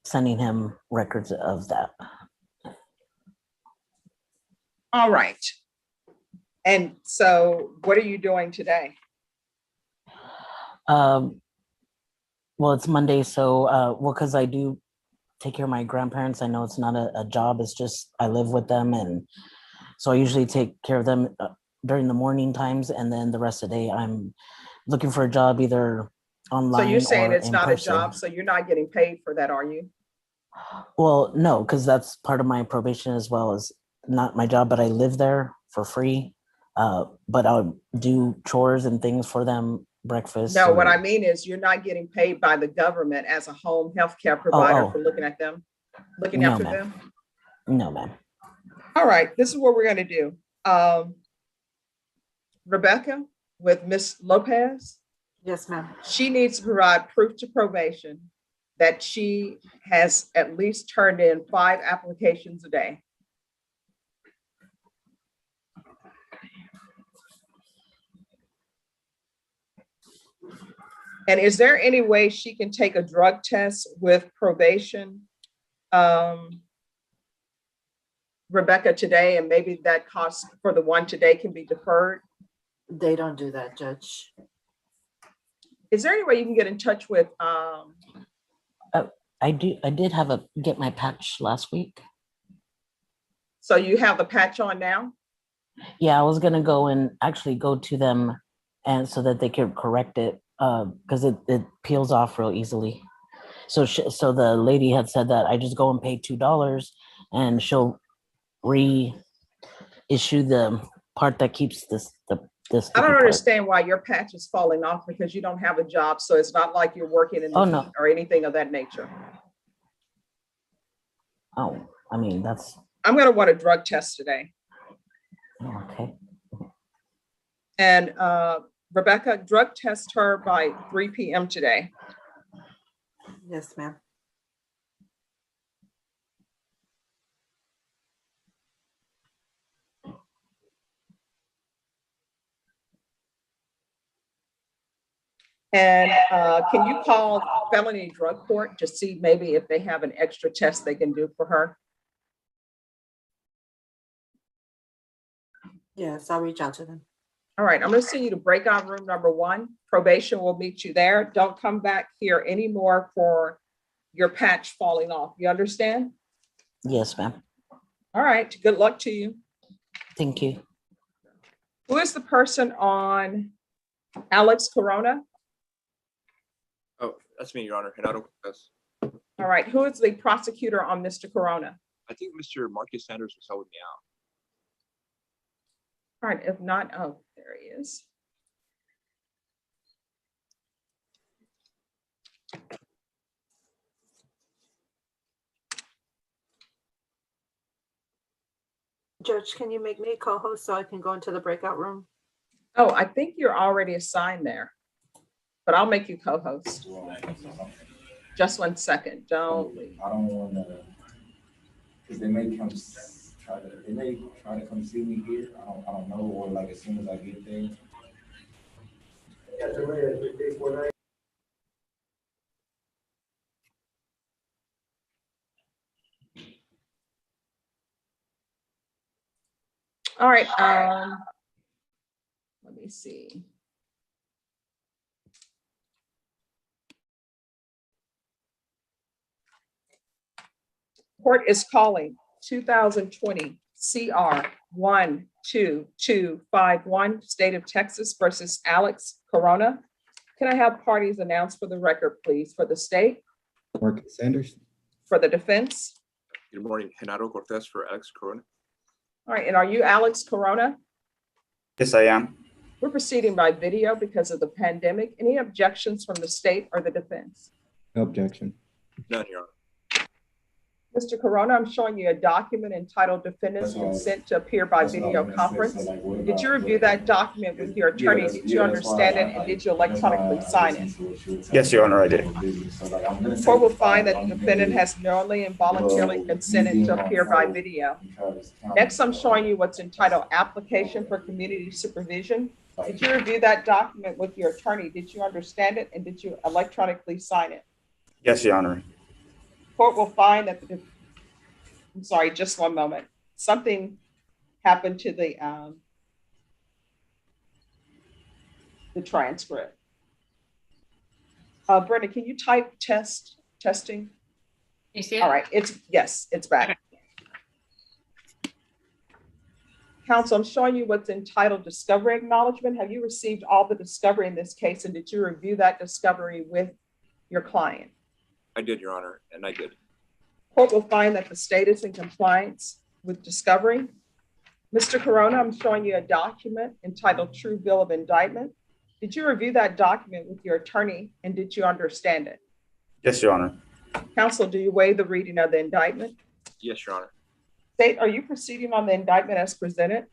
sending him records of that.
All right. And so what are you doing today?
Well, it's Monday, so because I do take care of my grandparents. I know it's not a job, it's just I live with them, and so I usually take care of them during the morning times, and then the rest of the day I'm looking for a job either online.
So you're saying
or
it's
in
not
person.
a job, so you're not getting paid for that, are you?
Well, no, because that's part of my probation as well as not my job, but I live there for free. But I'll do chores and things for them, breakfast.
No, what
or-
I mean is you're not getting paid by the government as a home healthcare provider for looking at them, looking
No,
after
ma'am.
them.
No, ma'am.
All right, this is what we're gonna do. Rebecca with Miss Lopez.
Yes, ma'am.
She needs to provide proof to probation that she has at least turned in 5 applications a day. And is there any way she can take a drug test with probation, Rebecca, today, and maybe that cost for the one today can be deferred?
They don't do that, Judge.
Is there any way you can get in touch with,
I did get my patch last week.
so you have the patch on now?
Yeah, I was gonna go and actually go to them and so that they could correct it, because it peels off real easily. So so the lady had said that I just go and pay $2 and she'll reissue the part that keeps this
I
sticky
don't
part.
understand why your patch is falling off because you don't have a job. So it's not like you're working in the
Oh, no.
heat or anything of that nature.
Oh, I mean, that's
I'm gonna want a drug test today.
okay.
And Rebecca, drug test her by 3 p.m. today.
Yes, ma'am.
And can you call felony drug court to see maybe if they have an extra test they can do for her?
Yes, I'll reach out to them.
All right, I'm gonna send you to breakout room number 1. Probation will meet you there. Don't come back here anymore for your patch falling off. You understand?
Yes, ma'am.
All right, good luck to you.
Thank you.
Who is the person on Alex Corona?
Oh, that's me, Your Honor. Hernandez.
All right, who is the prosecutor on Mr. Corona?
I think Mr. Marcus Sanders was helping me out.
All right, if not, oh, there he is.
Judge, can you make me a co-host so I can go into the breakout room?
Oh, I think you're already assigned there, but I'll make you co-host. Just 1 second, don't leave.
I don't want to, because they may come try to come see me here. I don't know, or like as soon as I get there.
All right, let me see. Court is calling 2020 CR 12251, State of Texas versus Alex Corona. Can I have parties announced for the record, please, for the state,
Marcus Sanders.
for the defense?
Good morning, Genaro Cortez for Alex Corona.
All right, and are you Alex Corona?
Yes, I am.
We're proceeding by video because of the pandemic. Any objections from the state or the defense?
No objection.
None, Your Honor.
Mr. Corona, I'm showing you a document entitled Defendant's Consent to Appear by Video Conference. Did you review that document with your attorney? Did you understand it? And did you electronically sign it?
Yes, Your Honor, I did.
The court will find that the defendant has knowingly and voluntarily consented to appear by video. Next, I'm showing you what's entitled Application for Community Supervision. Did you review that document with your attorney? Did you understand it? And did you electronically sign it?
Yes, Your Honor.
Court will find that I'm sorry, just one moment. Something happened to the transcript. Brenda, can you type testing?
You see it?
All right, yes, it's back. Counsel, I'm showing you what's entitled discovery acknowledgement. Have you received all the discovery in this case, and did you review that discovery with your client?
I did, Your Honor, and I did.
Court will find that the state is in compliance with discovery. Mr. Corona, I'm showing you a document entitled True Bill of Indictment. Did you review that document with your attorney, and did you understand it?
Yes, Your Honor.
Counsel, do you waive the reading of the indictment?
Yes, Your Honor.
State, are you proceeding on the indictment as presented?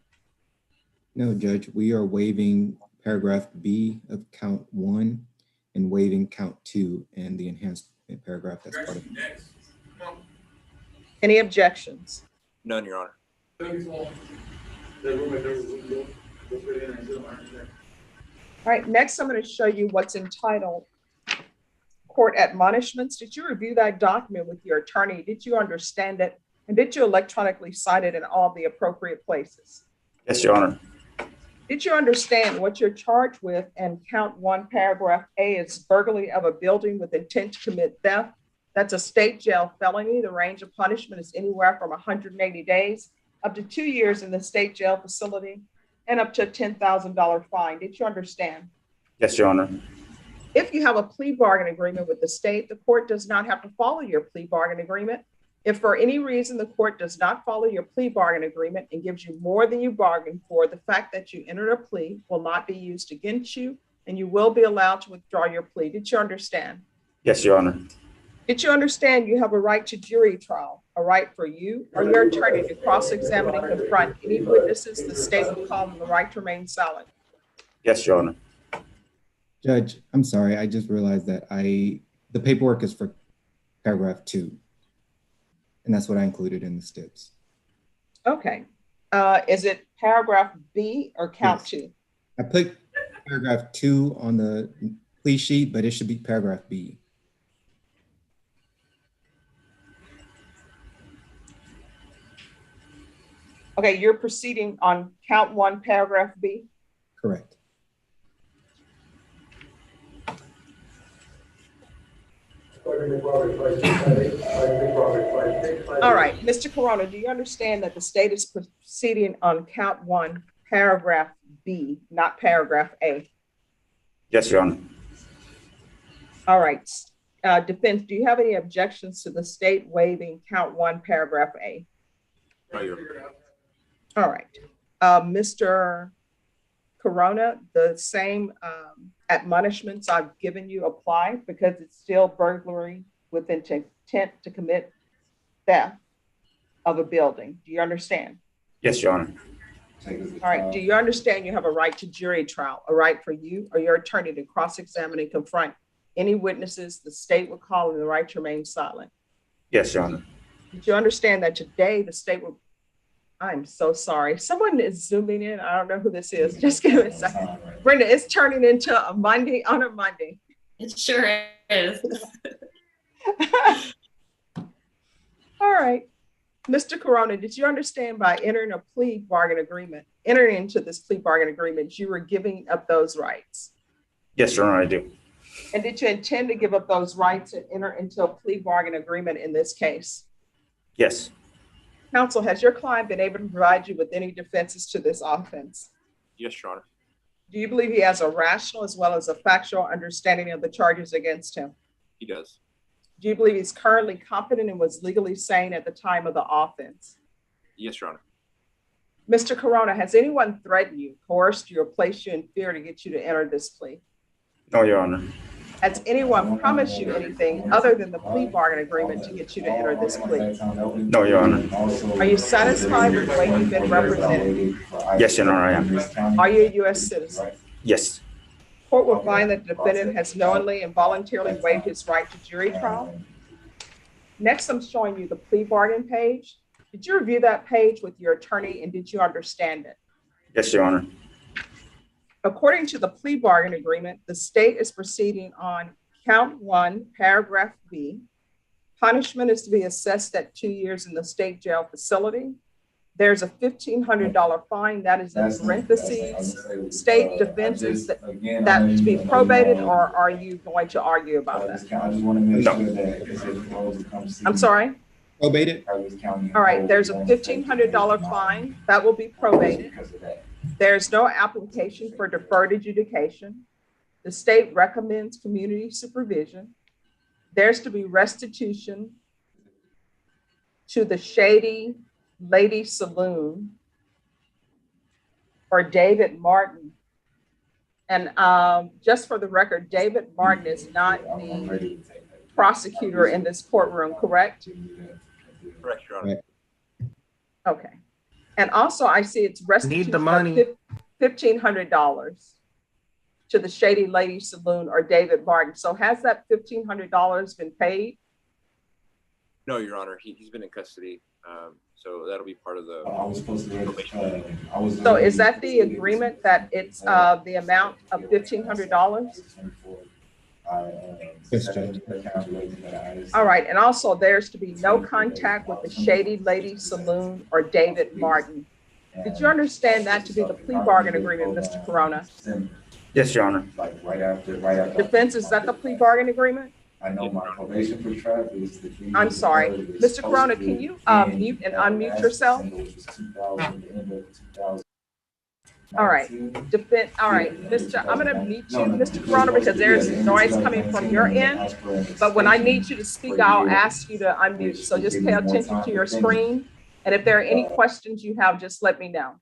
No, Judge, we are waiving paragraph B of count 1 and waiving count 2 and the enhanced paragraph that's part of it.
Any objections?
None, Your Honor.
All right, next I'm going to show you what's entitled Court Admonishments. Did you review that document with your attorney? Did you understand it? And did you electronically sign it in all the appropriate places?
Yes, Your Honor.
Did you understand what you're charged with? And count 1, paragraph A is burglary of a building with intent to commit theft. That's a state jail felony. The range of punishment is anywhere from 180 days up to 2 years in the state jail facility and up to a $10,000 fine. Did you understand?
Yes, Your Honor.
If you have a plea bargain agreement with the state, the court does not have to follow your plea bargain agreement. If for any reason the court does not follow your plea bargain agreement and gives you more than you bargained for, the fact that you entered a plea will not be used against you, and you will be allowed to withdraw your plea. Did you understand?
Yes, Your Honor.
Did you understand you have a right to jury trial, a right for you or your attorney to cross-examine and confront any witnesses the state will call them the right to remain silent?
Yes, Your Honor.
Judge, I'm sorry, I just realized that the paperwork is for paragraph 2. And that's what I included in the steps.
Okay. Is it paragraph B or count 2?
I put paragraph 2 on the plea sheet, but it should be paragraph B.
Okay, you're proceeding on count 1, paragraph B?
Correct.
All right, Mr. Corona, do you understand that the state is proceeding on count 1, paragraph B, not paragraph A?
Yes, Your Honor.
All right. Defense, do you have any objections to the state waiving count 1, paragraph A?
No, Your Honor.
All right. Mr. Corona, the same admonishments I've given you apply because it's still burglary with intent to commit theft of a building. Do you understand?
Yes, Your Honor.
All right. Do you understand you have a right to jury trial, a right for you or your attorney to cross-examine and confront any witnesses the state would call them the right to remain silent?
Yes, Your Honor.
Did you understand that today the state will, I'm so sorry. Someone is zooming in. I don't know who this is. Just give me a second. Brenda, it's turning into a Monday on a Monday.
It sure is.
All right. Mr. Corona, did you understand by entering a plea bargain agreement, entering into this plea bargain agreement, you were giving up those rights?
Yes, Your Honor, I do.
And did you intend to give up those rights and enter into a plea bargain agreement in this case?
Yes.
Counsel, has your client been able to provide you with any defenses to this offense?
Yes, Your Honor.
Do you believe he has a rational as well as a factual understanding of the charges against him?
He does.
Do you believe he's currently competent and was legally sane at the time of the offense?
Yes, Your Honor.
Mr. Corona, has anyone threatened you, coerced you, or placed you in fear to get you to enter this plea?
No, Your Honor.
Has anyone promised you anything other than the plea bargain agreement to get you to enter this plea?
No, Your Honor.
Are you satisfied with the way you've been represented?
Yes, Your Honor, I am.
Are you a U.S. citizen?
Yes.
Court will find that the defendant has knowingly and voluntarily waived his right to jury trial. Next, I'm showing you the plea bargain page. Did you review that page with your attorney and did you understand it?
Yes, Your Honor.
According to the plea bargain agreement, the state is proceeding on count 1, paragraph B. Punishment is to be assessed at 2 years in the state jail facility. There's a $1,500 fine that is in parentheses. State defense is that to be probated, or are you going to argue about that?
No.
I'm sorry?
Probated.
All right, there's a $1,500 fine that will be probated. There's no application for deferred adjudication. The state recommends community supervision. There's to be restitution to the Shady Lady Saloon or David Martin. And just for the record, David Martin is not the prosecutor in this courtroom, correct?
Correct, Your Honor.
Okay. And also I see it's restitution of $1,500 to the Shady Lady Saloon or David Martin. So has that $1,500 been paid?
No, Your Honor. He's been in custody. So that'll be part of the.
So is that the agreement that it's the amount of $1,500?
Yes, Judge.
All right, and also there's to be no contact with the Shady Lady Saloon or David Martin. Did you understand that to be the plea bargain agreement, Mr. Corona?
Yes, Your Honor.
Defense, is that the plea bargain agreement?
I know my probation for traffic is the.
I'm sorry, Mr. Corona, can you mute and unmute yourself? All right, defense. All right, I'm going to mute you, Mr. Corona, because there's noise coming from your end. But when I need you to speak, I'll ask you to unmute. So just pay attention to your screen. And if there are any questions you have, just let me know.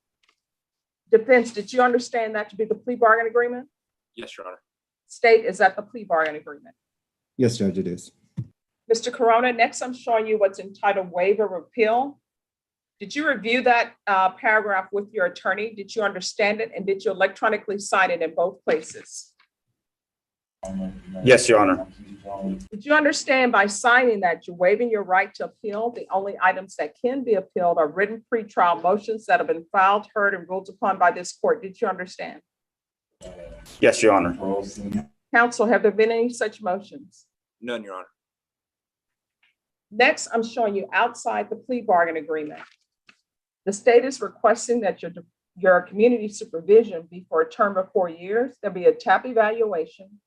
Defense, did you understand that to be the plea bargain agreement?
Yes, Your Honor.
State, is that the plea bargain agreement?
Yes, Judge, it is.
Mr. Corona, next I'm showing you what's entitled waiver of appeal. Did you review that paragraph with your attorney? Did you understand it? And did you electronically sign it in both places?
Yes, Your Honor.
Did you understand by signing that you're waiving your right to appeal? The only items that can be appealed are written pretrial motions that have been filed, heard, and ruled upon by this court. Did you understand?
Yes, Your Honor.
Counsel, have there been any such motions?
None, Your Honor.
Next, I'm showing you outside the plea bargain agreement. The state is requesting that your community supervision be for a term of 4 years. There'll be a TAP evaluation,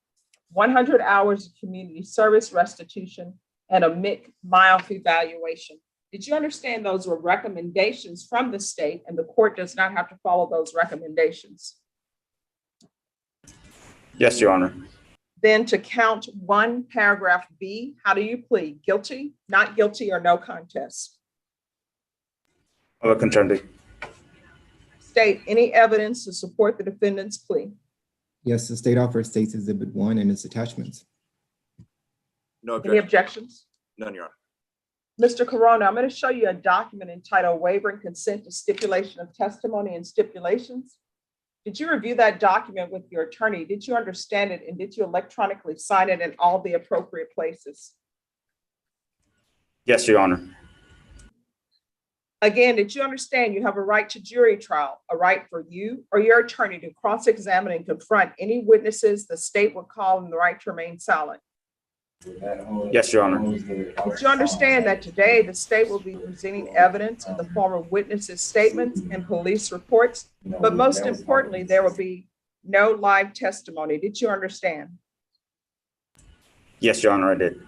100 hours of community service restitution, and a MILF evaluation. Did you understand those were recommendations from the state and the court does not have to follow those recommendations?
Yes, Your Honor.
Then to count 1, paragraph B, how do you plead? Guilty, not guilty, or no contest?
Other contending.
State, any evidence to support the defendant's plea?
Yes, the state offers State's Exhibit 1 and its attachments.
No
Any
objection.
objections?
None, Your Honor.
Mr. Corona, I'm going to show you a document entitled Waiver and Consent to Stipulation of Testimony and Stipulations. Did you review that document with your attorney? Did you understand it? And did you electronically sign it in all the appropriate places?
Yes, Your Honor.
Again, did you understand you have a right to jury trial, a right for you or your attorney to cross-examine and confront any witnesses the state would call and the right to remain silent?
Yes, Your Honor.
Did you understand that today the state will be presenting evidence in the form of witnesses' statements and police reports, but most importantly, there will be no live testimony? Did you understand?
Yes, Your Honor, I did.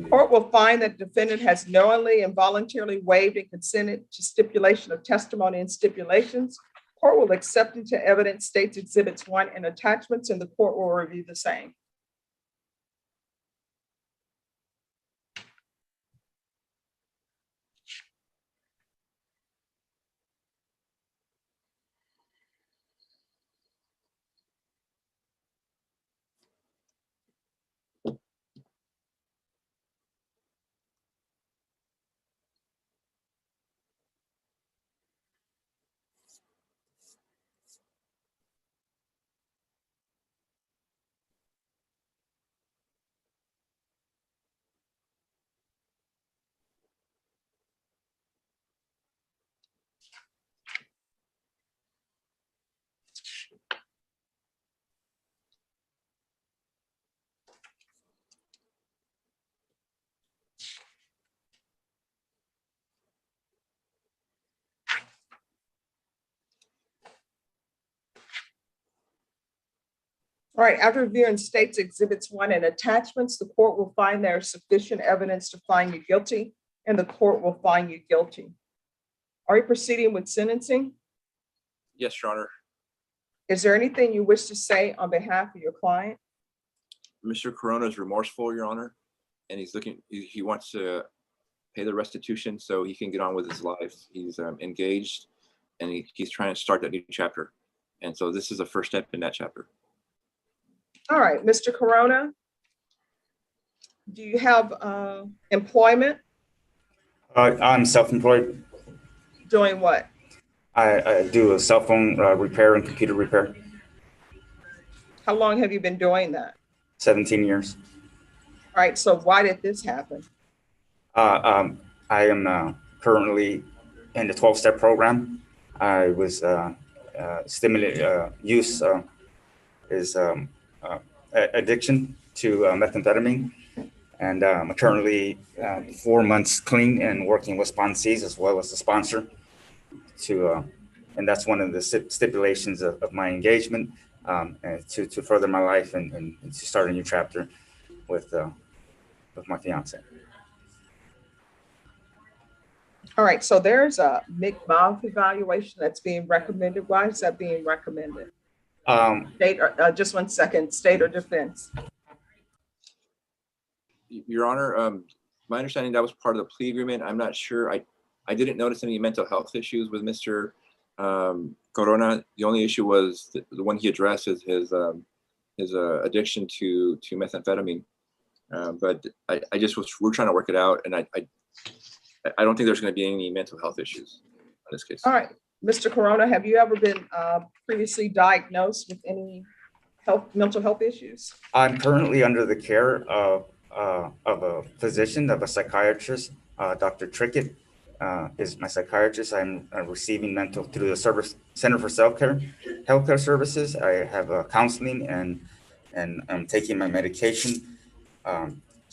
Court will find that the defendant has knowingly and voluntarily waived and consented to stipulation of testimony and stipulations. Court will accept into evidence State's Exhibits 1 and attachments, and the court will review the same. All right, after reviewing State's Exhibits 1 and attachments, the court will find there is sufficient evidence to find you guilty and the court will find you guilty. Are you proceeding with sentencing?
Yes, Your Honor.
Is there anything you wish to say on behalf of your client?
Mr. Corona is remorseful, Your Honor, and he wants to pay the restitution so he can get on with his life. He's engaged, and he's trying to start that new chapter. And so this is the first step in that chapter.
All right, Mr. Corona, do you have employment?
I'm self-employed.
Doing what?
I do a cell phone repair and computer repair.
How long have you been doing that?
17 years.
All right, so why did this happen?
I am currently in the 12-step program. I was stimulated use is addiction to methamphetamine, and I'm currently 4 months clean and working with sponsees as well as the sponsor to, and that's one of the stipulations of my engagement, and to further my life and to start a new chapter with my fiance.
All right, so there's a mouth evaluation that's being recommended. Why is that being recommended? State or just 1 second, state or defense?
Your Honor, my understanding that was part of the plea agreement. I'm not sure. I didn't notice any mental health issues with Mr. Corona. The only issue was the one he addressed is his addiction to methamphetamine. But we're trying to work it out, and I don't think there's going to be any mental health issues in this case.
All right, Mr. Corona, have you ever been previously diagnosed with any mental health issues?
I'm currently under the care of a physician, of a psychiatrist. Dr. Trickett is my psychiatrist. I'm receiving mental through the Center for Healthcare Services. I have counseling and I'm taking my medication.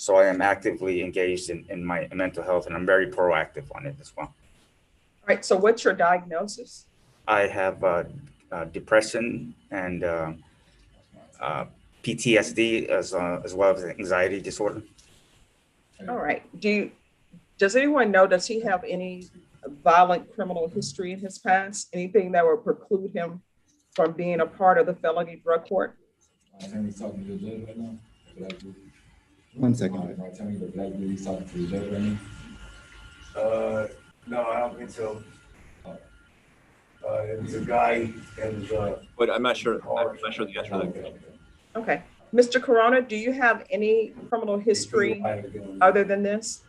So I am actively engaged in my mental health, and I'm very proactive on it as well.
All right, so what's your diagnosis?
I have depression and PTSD as well as anxiety disorder.
All right, does anyone know, does he have any violent criminal history in his past? Anything that would preclude him from being a part of the felony drug court?
1 second.
No, I don't think so. It was a guy and
But I'm not sure. I'm not sure the answer to that.
Okay, Mr. Corona, do you have any criminal history other than this?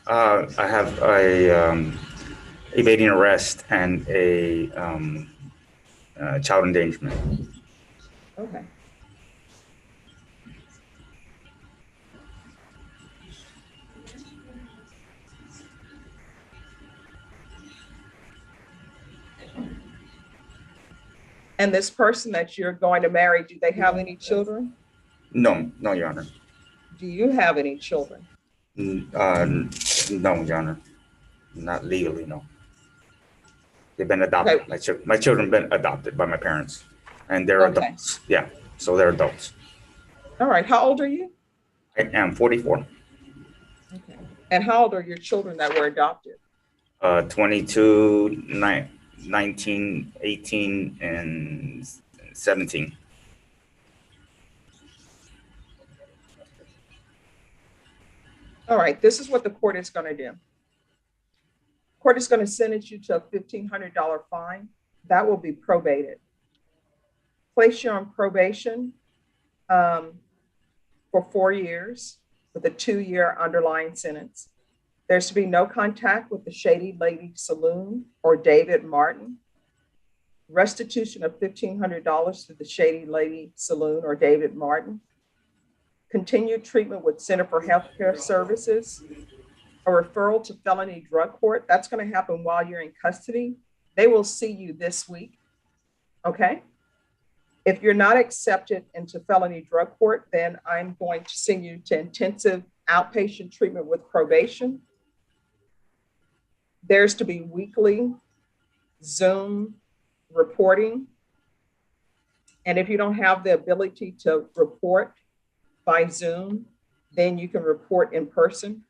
I have a evading arrest and a child endangerment.
Okay. And this person that you're going to marry, do they have any children?
No, Your Honor.
Do you have any children?
No, Your Honor. Not legally, no. They've been adopted. Okay. My children have been adopted by my parents, and they're adults. Yeah, so they're adults.
All right, how old are you?
I am 44.
Okay. And how old are your children that were adopted?
22, 19, 18, and 17.
All right, this is what the court is going to do. Court is going to sentence you to a $1,500 fine. That will be probated. Place you on probation for 4 years with a 2-year underlying sentence. There's to be no contact with the Shady Lady Saloon or David Martin. Restitution of $1,500 to the Shady Lady Saloon or David Martin. Continued treatment with Center for Healthcare Services. A referral to felony drug court. That's going to happen while you're in custody. They will see you this week. Okay. If you're not accepted into felony drug court, then I'm going to send you to intensive outpatient treatment with probation. There's to be weekly Zoom reporting. And if you don't have the ability to report by Zoom, then you can report in person.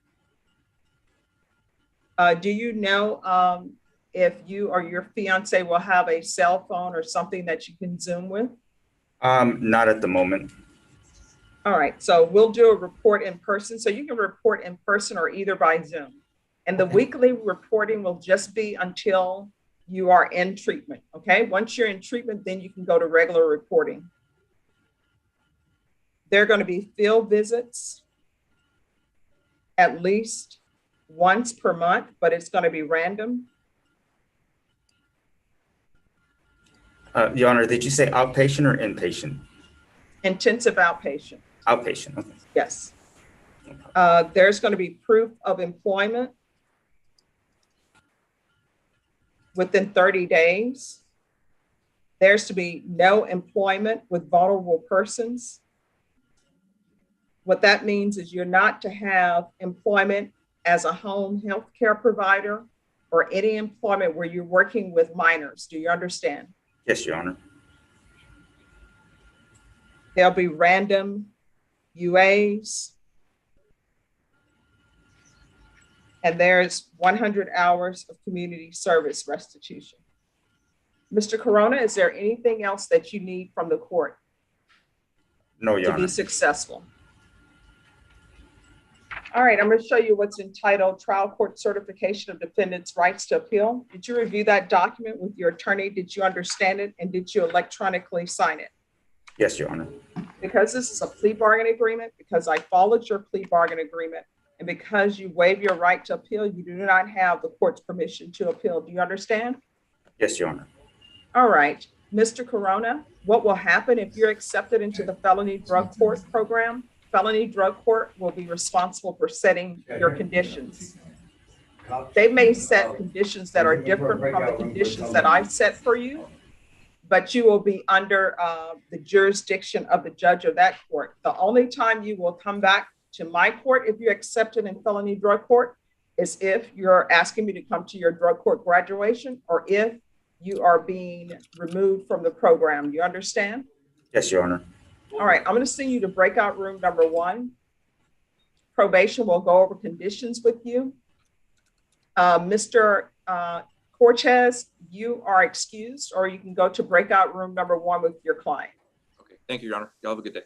Do you know if you or your fiance will have a cell phone or something that you can Zoom with?
Not at the moment.
All right, so we'll do a report in person. So you can report in person or either by Zoom. And the weekly reporting will just be until you are in treatment, okay? Once you're in treatment, then you can go to regular reporting. There are going to be field visits at least once per month, but it's going to be random.
Your Honor, did you say outpatient or inpatient?
Intensive outpatient.
Outpatient, okay.
Yes. There's going to be proof of employment within 30 days. There's to be no employment with vulnerable persons. What that means is you're not to have employment as a home health care provider or any employment where you're working with minors. Do you understand?
Yes, Your Honor.
There'll be random UAs. And there's 100 hours of community service restitution. Mr. Corona, is there anything else that you need from the court
No, Your
to
Honor.
be successful? All right, I'm going to show you what's entitled Trial Court Certification of Defendant's Rights to Appeal. Did you review that document with your attorney? Did you understand it? And did you electronically sign it?
Yes, Your Honor.
Because this is a plea bargain agreement, because I followed your plea bargain agreement, and because you waive your right to appeal, you do not have the court's permission to appeal. Do you understand?
Yes, Your Honor.
All right, Mr. Corona, what will happen if you're accepted into the felony drug court program? Felony drug court will be responsible for setting your conditions. They may set conditions that are different from the conditions that I set for you, but you will be under the jurisdiction of the judge of that court. The only time you will come back to my court if you're accepted in felony drug court is if you're asking me to come to your drug court graduation or if you are being removed from the program. You understand?
Yes, Your Honor.
All right, I'm going to send you to breakout room number 1. Probation will go over conditions with you. Mr. Cortez, you are excused, or you can go to breakout room number 1 with your client.
Okay, thank you, Your Honor. Y'all have a good day.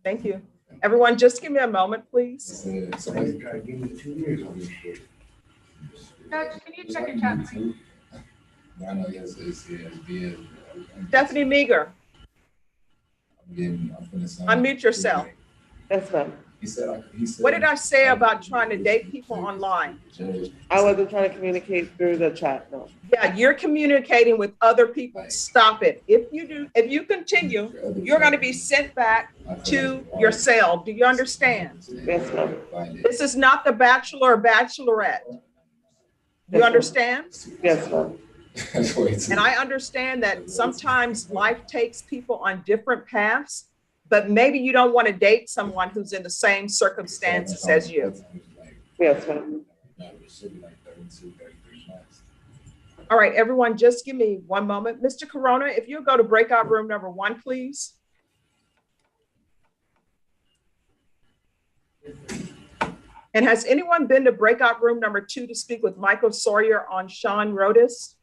Thank you. Everyone, just give me a moment, please.
Judge, can you check your chat, please?
Stephanie Meager, unmute yourself.
Yes, ma'am.
What did I say about trying to date people online?
I wasn't trying to communicate through the chat, no.
Yeah, you're communicating with other people. Stop it. If you continue, you're going to be sent back to your cell. Do you understand?
Yes, ma'am.
This is not the bachelor or bachelorette. You understand?
Yes, ma'am.
And I understand that sometimes life takes people on different paths, but maybe you don't want to date someone who's in the same circumstances as you.
Yes, ma'am.
All right, everyone, just give me one moment. Mr. Corona, if you go to breakout room number 1, please. And has anyone been to breakout room number 2 to speak with Michael Sawyer on Sean Rodas?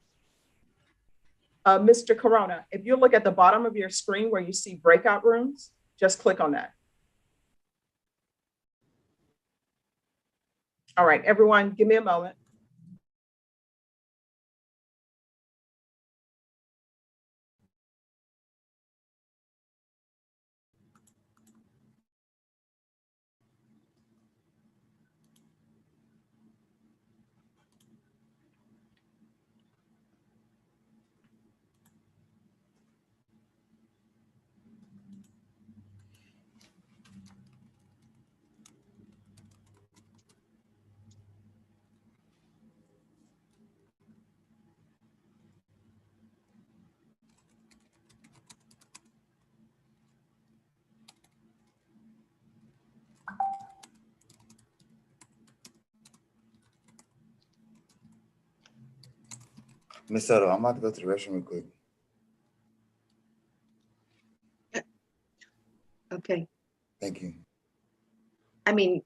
Mr. Corona, if you look at the bottom of your screen where you see breakout rooms, just click on that. All right, everyone, give me a moment.
Miss Soto, I'm about to go to the restroom real quick.
Okay.
Thank you.
I mean,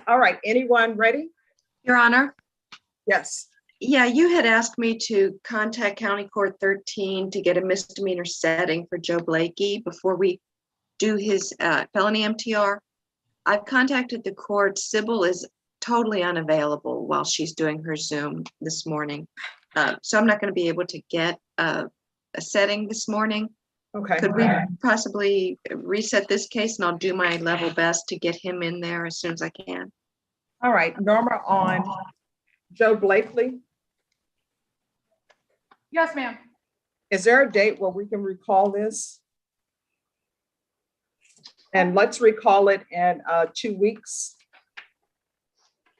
All right, anyone ready?
Your Honor,
Yes.
yeah, you had asked me to contact County Court 13 to get a misdemeanor setting for Joe Blakey before we do his felony MTR. I've contacted the court. Sybil is totally unavailable while she's doing her Zoom this morning. So I'm not going to be able to get a setting this morning.
Okay.
Could we possibly reset this case, and I'll do my level best to get him in there as soon as I can?
All right, Norma, on Joe Blakely,
Yes, ma'am.
is there a date where we can recall this? And let's recall it in 2 weeks.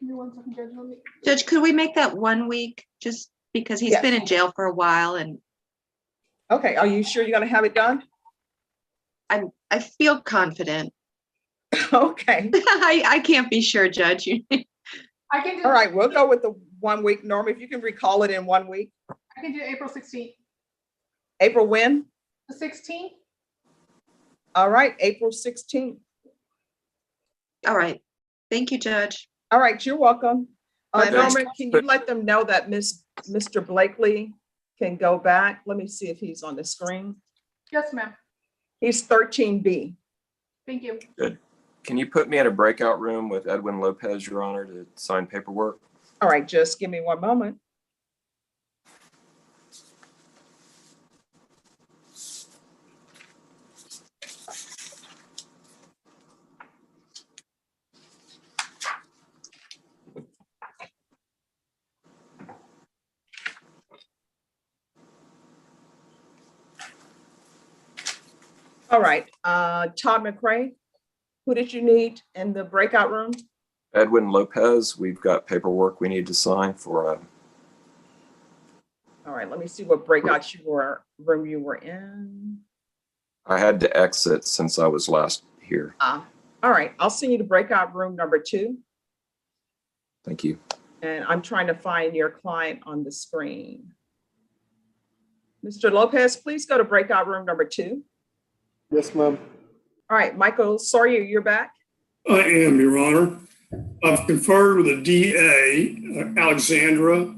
Give me 1 second, Judge. Let me-
Judge, could we make that 1 week, just because he's
Yes.
been in jail for a while, and
Okay, are you sure you're gonna have it done?
I feel confident.
Okay,
I can't be sure, Judge.
I can do.
all right, we'll go with the 1 week. Norma, if you can recall it in 1 week.
I can do April 16th.
April when?
The 16th.
All right, April 16th.
All right. Thank you, Judge.
All right, you're welcome.
Bye, bye.
Norma, can you let them know that Mr. Blakely can go back? Let me see if he's on the screen.
Yes, ma'am.
He's 13B.
Thank you.
Good. Can you put me in a breakout room with Edwin Lopez, Your Honor, to sign paperwork?
All right, just give me 1 moment. All right, Todd McCray, who did you need in the breakout room?
Edwin Lopez, we've got paperwork we need to sign for
All right, let me see what breakout room you were in.
I had to exit since I was last here.
All right, I'll send you to breakout room number 2.
Thank you.
And I'm trying to find your client on the screen. Mr. Lopez, please go to breakout room number 2.
Yes, ma'am.
All right, Michael Sawyer, you're back.
I am, Your Honor. I've conferred with the DA, Alexandra.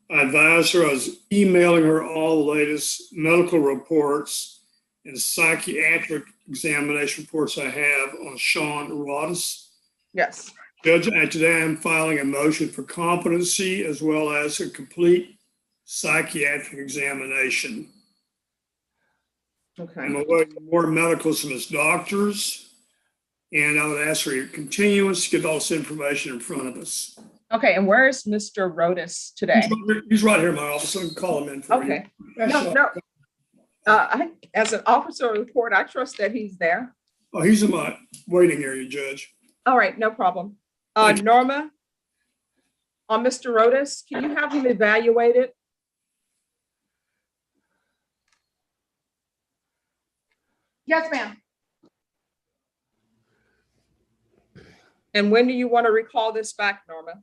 I advised her I was emailing her all the latest medical reports and psychiatric examination reports I have on Sean Rodis.
Yes.
Judge, today I'm filing a motion for competency as well as a complete psychiatric examination.
Okay.
I'm awaiting more medicals from his doctors, and I would ask for your continuance to get all this information in front of us.
Okay, and where is Mr. Rodis today?
He's right here in my office. I can call him in for you.
Okay. No. As an officer of the court, I trust that he's there.
Oh, he's in my waiting area, Judge.
All right, no problem. Norma, on Mr. Rodis, can you have him evaluated?
Yes, ma'am.
And when do you want to recall this back, Norma?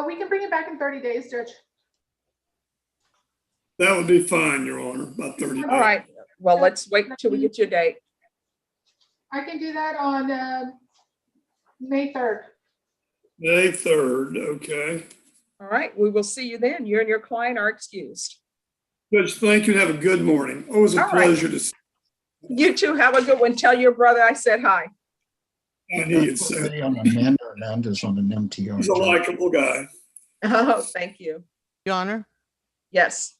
We can bring it back in 30 days, Judge.
That would be fine, Your Honor, about 30 days.
All right, well, let's wait until we get your date.
I can do that on May 3rd.
May 3rd, okay.
All right, we will see you then. You and your client are excused.
Judge, thank you and have a good morning. Always a
All right.
pleasure to see
You too, have a good one. Tell your brother I said hi.
you. I knew you'd say
Somebody on Amanda Hernandez on an MTR.
he's a likable guy.
Oh, thank you.
Your Honor,
Yes.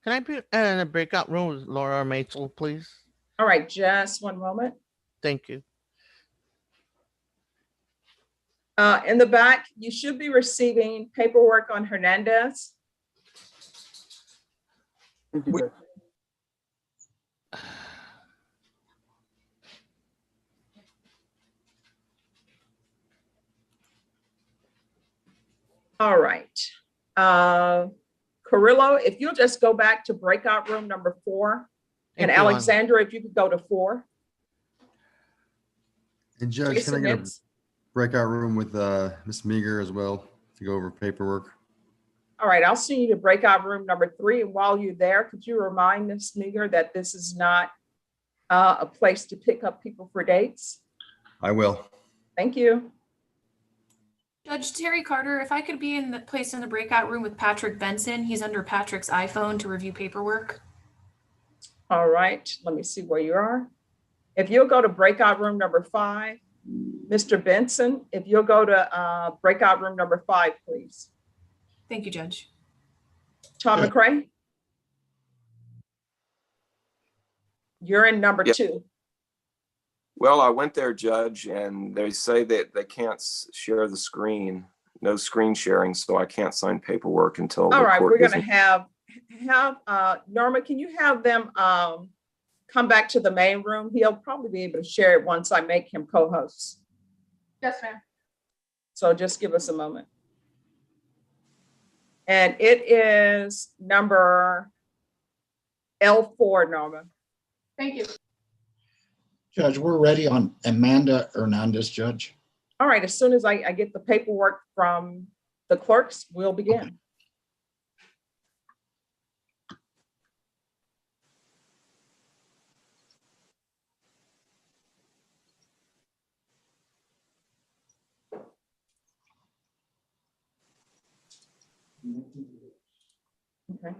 can I be in a breakout room with Laura Maisel, please?
All right, just 1 moment.
Thank you.
In the back, you should be receiving paperwork on Hernandez.
Thank you, Judge.
All right. Carrillo, if you'll just go back to breakout room number 4. And
Thank you, Honor.
Alexandra, if you could go to 4.
And Judge,
Jason
can I get a
Nitz.
breakout room with Ms. Meager as well to go over paperwork?
All right, I'll see you to breakout room number 3. And while you're there, could you remind Ms. Meager that this is not a place to pick up people for dates?
I will.
Thank you.
Judge Terry Carter, if I could be placed in the breakout room with Patrick Benson, he's under Patrick's iPhone to review paperwork.
All right, let me see where you are. If you'll go to breakout room number 5, Mr. Benson, if you'll go to breakout room number 5, please.
Thank you, Judge.
Tom
Good.
McCray? You're in number
Yep.
2.
Well, I went there, Judge, and they say that they can't share the screen, no screen sharing, so I can't sign paperwork until
All
the
right,
court
we're
gives
gonna
me-
have Norma, can you have them come back to the main room? He'll probably be able to share it once I make him co-host.
Yes, ma'am.
So just give us a moment. And it is number L4, Norma.
Thank you.
Judge, we're ready on Amanda Hernandez, Judge.
All right, as soon as I get the paperwork from the clerks, we'll begin. Okay.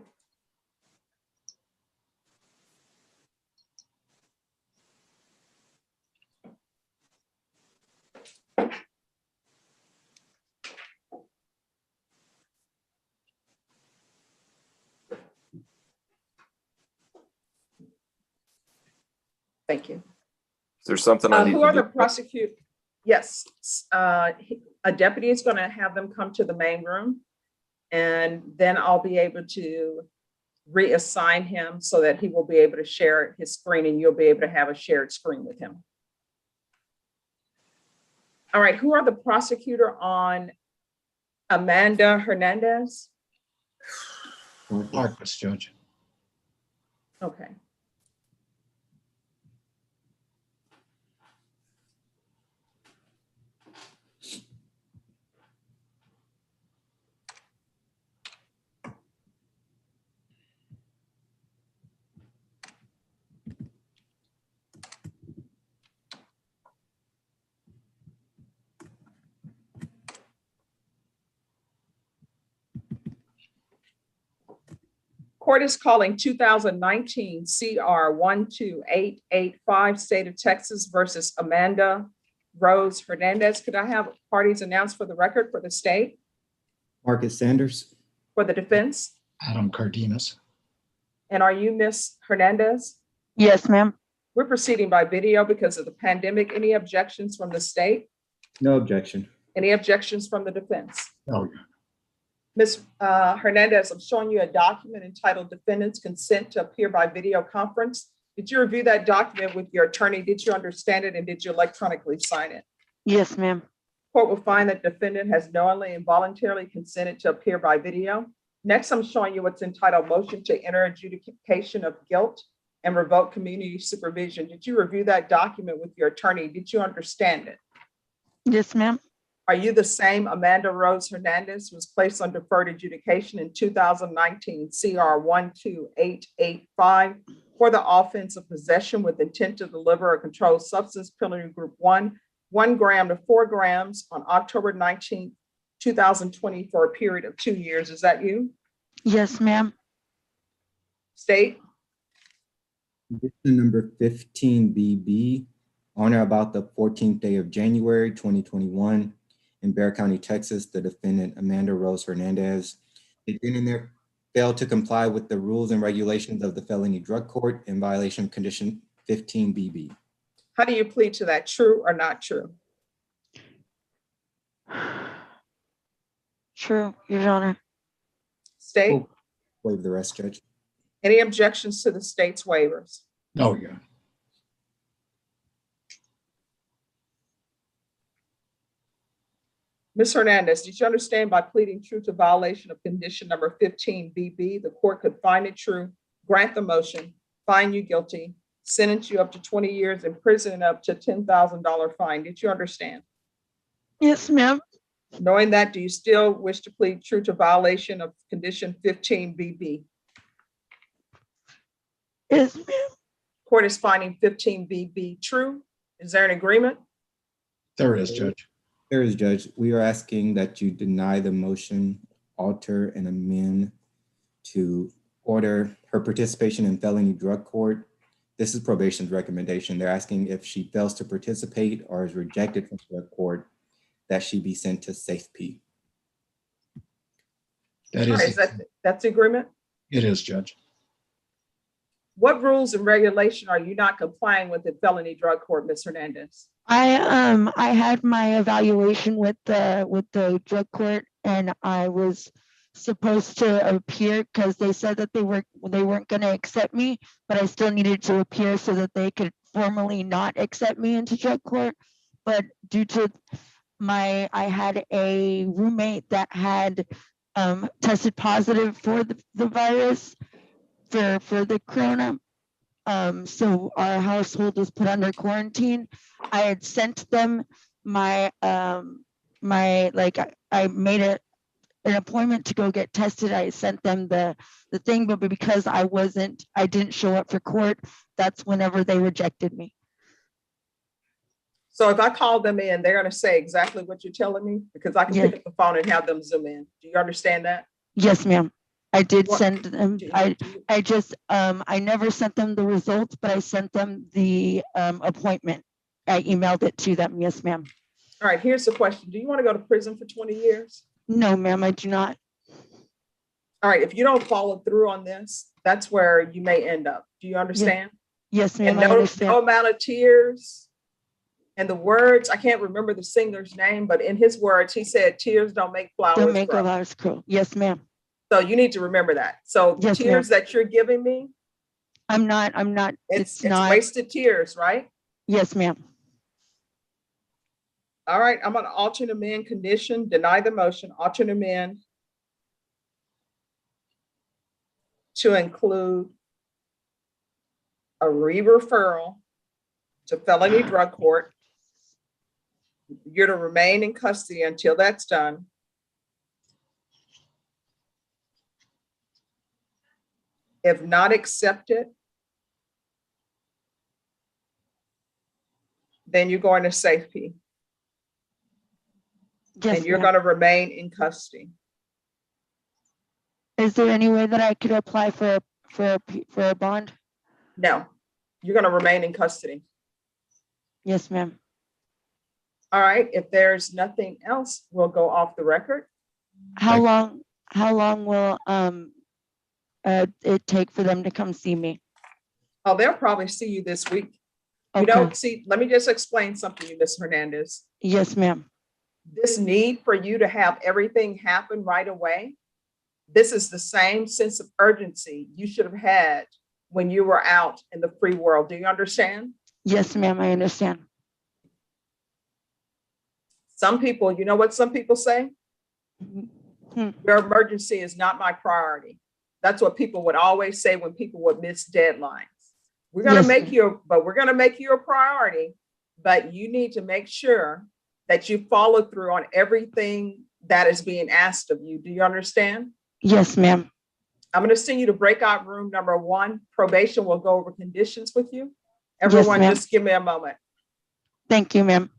Thank you.
Is there something I need
Who are
to
the
do?
prosecute? Yes, a deputy is going to have them come to the main room, and then I'll be able to reassign him so that he will be able to share his screen, and you'll be able to have a shared screen with him. All right, who are the prosecutor on Amanda Hernandez?
Marcus, Judge.
Okay. Court is calling 2019 CR 12885, State of Texas versus Amanda Rose Hernandez. Could I have parties announced for the record for the state?
Marcus Sanders.
For the defense?
Adam Cardenas.
And are you Miss Hernandez?
Yes, ma'am.
We're proceeding by video because of the pandemic. Any objections from the state?
No objection.
Any objections from the defense?
No.
Ms. Hernandez, I'm showing you a document entitled Defendant's Consent to Appear by Video Conference. Did you review that document with your attorney? Did you understand it, and did you electronically sign it?
Yes, ma'am.
Court will find that defendant has knowingly and voluntarily consented to appear by video. Next, I'm showing you what's entitled Motion to Enter Adjudication of Guilt and Revoke Community Supervision. Did you review that document with your attorney? Did you understand it?
Yes, ma'am.
Are you the same Amanda Rose Hernandez who was placed on deferred adjudication in 2019 CR 12885 for the offense of possession with intent to deliver a controlled substance, penalty group 1 gram to 4 grams on October 19, 2020 for a period of 2 years? Is that you?
Yes, ma'am.
State?
Conviction number 15BB, on or about the 14th day of January, 2021, in Bexar County, Texas, the defendant, Amanda Rose Hernandez, did then and there fail to comply with the rules and regulations of the felony drug court in violation of condition 15BB.
How do you plead to that? True or not true?
True, Your Honor.
State?
Waive the rest, Judge.
Any objections to the state's waivers?
No, yeah.
Ms. Hernandez, did you understand by pleading true to violation of condition number 15BB, the court could find it true, grant the motion, find you guilty, sentence you up to 20 years in prison and up to $10,000 fine? Did you understand?
Yes, ma'am.
Knowing that, do you still wish to plead true to violation of condition 15BB?
Yes, ma'am.
Court is finding 15BB true. Is there an agreement?
There is, Judge.
There is, Judge. We are asking that you deny the motion, alter and amend to order her participation in felony drug court. This is probation's recommendation. They're asking if she fails to participate or is rejected from drug court, that she be sent to safety.
That
All right,
is,
that's the agreement?
it is, Judge.
What rules and regulation are you not complying with in felony drug court, Ms. Hernandez?
I had my evaluation with the drug court, and I was supposed to appear because they said that they weren't going to accept me, but I still needed to appear so that they could formally not accept me into drug court. But due to I had a roommate that had tested positive for the virus for the corona. So our household was put under quarantine. I had sent them my I made an appointment to go get tested. I sent them the thing, but because I didn't show up for court, that's whenever they rejected me.
So if I call them in, they're going to say exactly what you're telling me, because I can pick up the phone and have them zoom in. Do you understand that?
Yes, ma'am. I did send them. I never sent them the results, but I sent them the appointment. I emailed it to them. Yes, ma'am.
All right, here's the question. Do you want to go to prison for 20 years?
No, ma'am, I do not.
All right, if you don't follow through on this, that's where you may end up. Do you understand?
Yes, ma'am,
And
I understand.
no amount of tears. And the words, I can't remember the singer's name, but in his words, he said, tears don't make flowers
Don't make
grow.
flowers grow. Yes, ma'am.
So you need to remember that. So the
Yes,
tears that you're giving me,
I'm not.
it's
not
wasted tears, right?
Yes, ma'am.
All right, I'm on alternate amend condition, deny the motion, alternate amend to include a re-referral to felony drug court. You're to remain in custody until that's done. If not accepted, then you're going to safety.
Yes,
and you're
ma'am.
going to remain in custody.
Is there any way that I could apply for a bond?
No, you're going to remain in custody.
Yes, ma'am.
All right, if there's nothing else, we'll go off the record.
How long will it take for them to come see me?
Oh, they'll probably see you this week. You know, see, let me just explain something to you, Ms. Hernandez.
Yes, ma'am.
This need for you to have everything happen right away, this is the same sense of urgency you should have had when you were out in the free world. Do you understand?
Yes, ma'am, I understand.
Some people, you know what some people say? Your emergency is not my priority. That's what people would always say when people would miss deadlines. We're going to make you, but we're going to make you a priority, but you need to make sure that you follow through on everything that is being asked of you. Do you understand?
Yes, ma'am.
I'm going to send you to breakout room number 1. Probation will go over conditions with you. Everyone, just give me a moment.
Thank you, ma'am.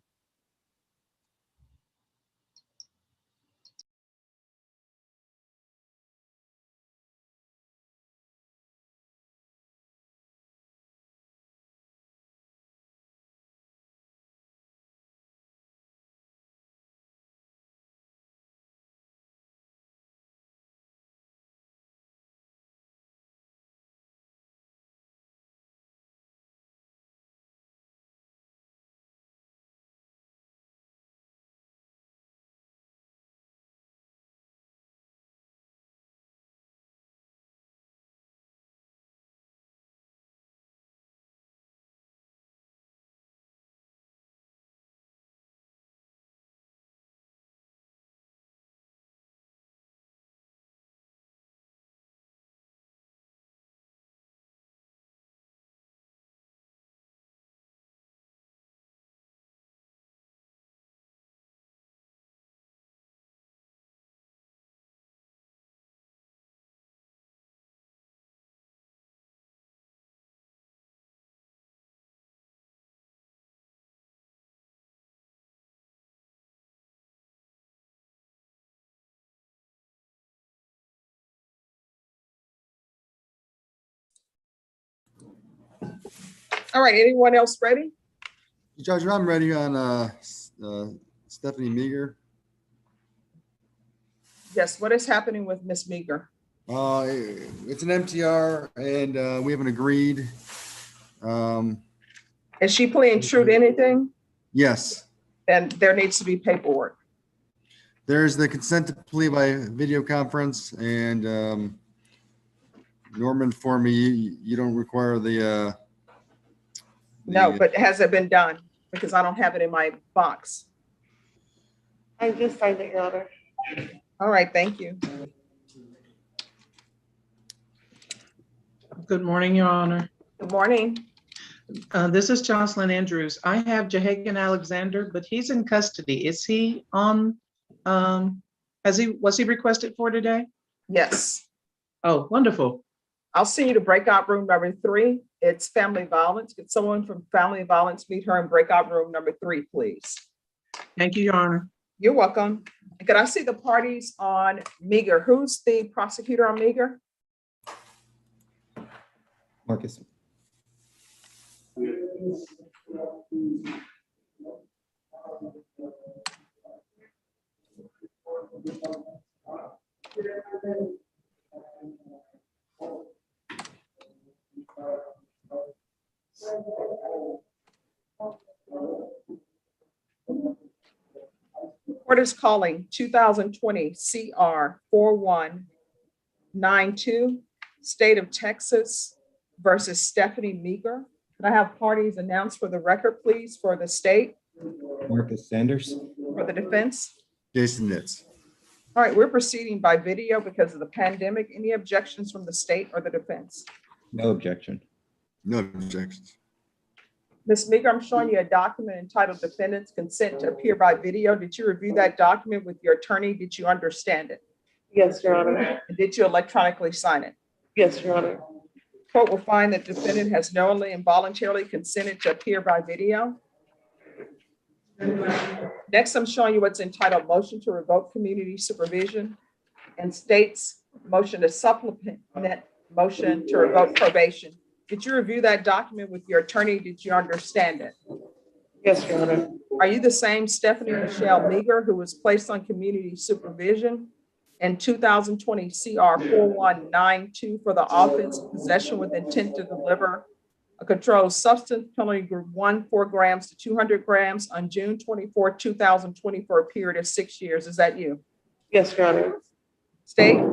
All right, anyone else ready?
Judge, I'm ready on Stephanie Meager.
Yes, what is happening with Miss Meager?
It's an MTR and we haven't agreed.
Is she pleading true to anything?
Yes.
Then there needs to be paperwork.
There's the consent to plea by video conference and Norman for me, you don't require the
No, but has it been done? Because I don't have it in my box.
I just signed it, Your Honor.
All right, thank you.
Good morning, Your Honor.
Good morning.
This is Jocelyn Andrews. I have Jehagan Alexander, but he's in custody. Is he on, was he requested for today?
Yes.
Oh, wonderful.
I'll see you to breakout room number 3. It's family violence. Could someone from family violence meet her in breakout room number 3, please?
Thank you, Your Honor.
You're welcome. Could I see the parties on Meager? Who's the prosecutor on Meager?
Marcus.
Court is calling 2020 CR 4192, State of Texas versus Stephanie Meager. Can I have parties announced for the record, please, for the state?
Marcus Sanders.
For the defense?
Jason Nitz.
All right, we're proceeding by video because of the pandemic. Any objections from the state or the defense?
No objection.
No objections.
Ms. Meager, I'm showing you a document entitled Defendant's Consent to Appear by Video. Did you review that document with your attorney? Did you understand it?
Yes, Your Honor.
And did you electronically sign it?
Yes, Your Honor.
Court will find that defendant has knowingly and voluntarily consented to appear by video. Next, I'm showing you what's entitled Motion to Revoke Community Supervision and states motion to supplement motion to revoke probation. Did you review that document with your attorney? Did you understand it?
Yes, Your Honor.
Are you the same Stephanie Michelle Meager who was placed on community supervision in 2020 CR 4192 for the offense of possession with intent to deliver a controlled substance, penalty group 1, 4 grams to 200 grams on June 24, 2020 for a period of 6 years? Is that you?
Yes, Your Honor.
State?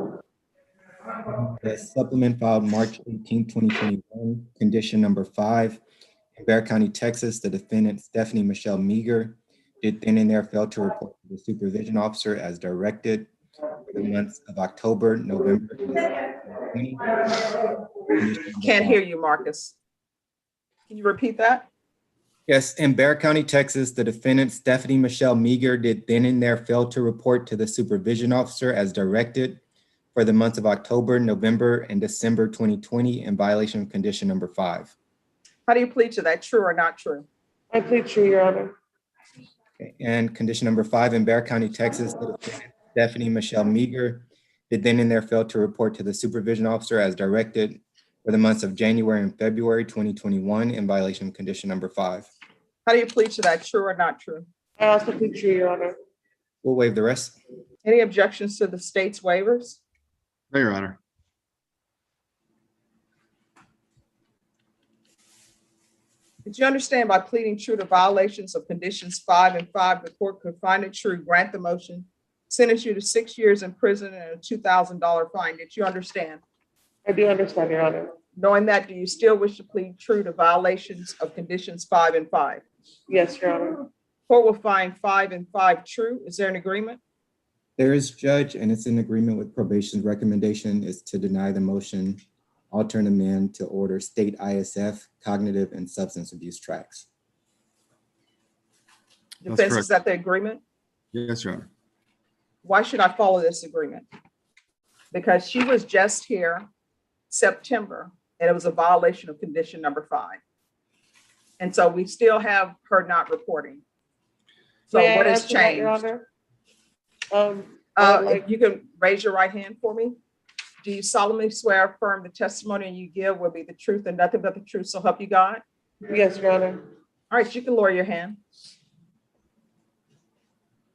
The supplement filed March 18, 2021, condition number 5. In Bexar County, Texas, the defendant Stephanie Michelle Meager did then and there fail to report to the supervision officer as directed for the months of October, November, and December 2020.
Can't hear you, Marcus. Can you repeat that?
Yes, in Bexar County, Texas, the defendant Stephanie Michelle Meager did then and there fail to report to the supervision officer as directed for the months of October, November, and December 2020 in violation of condition number 5.
How do you plead to that? True or not true?
I plead true, Your Honor.
Okay. And condition number 5, in Bexar County, Texas, the defendant Stephanie Michelle Meager did then and there fail to report to the supervision officer as directed for the months of January and February 2021 in violation of condition number 5.
How do you plead to that? True or not true?
I also plead true, Your Honor.
We'll waive the rest.
Any objections to the state's waivers?
No, Your Honor.
Did you understand by pleading true to violations of conditions 5 and 5, the court could find it true, grant the motion, sentence you to 6 years in prison and a $2,000 fine? Did you understand?
I do understand, Your Honor.
Knowing that, do you still wish to plead true to violations of conditions 5 and 5?
Yes, Your Honor.
Court will find 5 and 5 true. Is there an agreement?
There is, Judge, and it's in agreement with probation's recommendation is to deny the motion, alternate amend to order state ISF, cognitive and substance abuse tracks.
Defense, is that the agreement?
Yes, Your Honor.
Why should I follow this agreement? Because she was just here September and it was a violation of condition number 5. And so we still have her not reporting. So
May I
what has
answer that, Your
changed?
Honor?
If you can raise your right hand for me. Do you solemnly swear affirm the testimony you give will be the truth and nothing but the truth, so help you God?
Yes, Your Honor.
All right, you can lower your hand.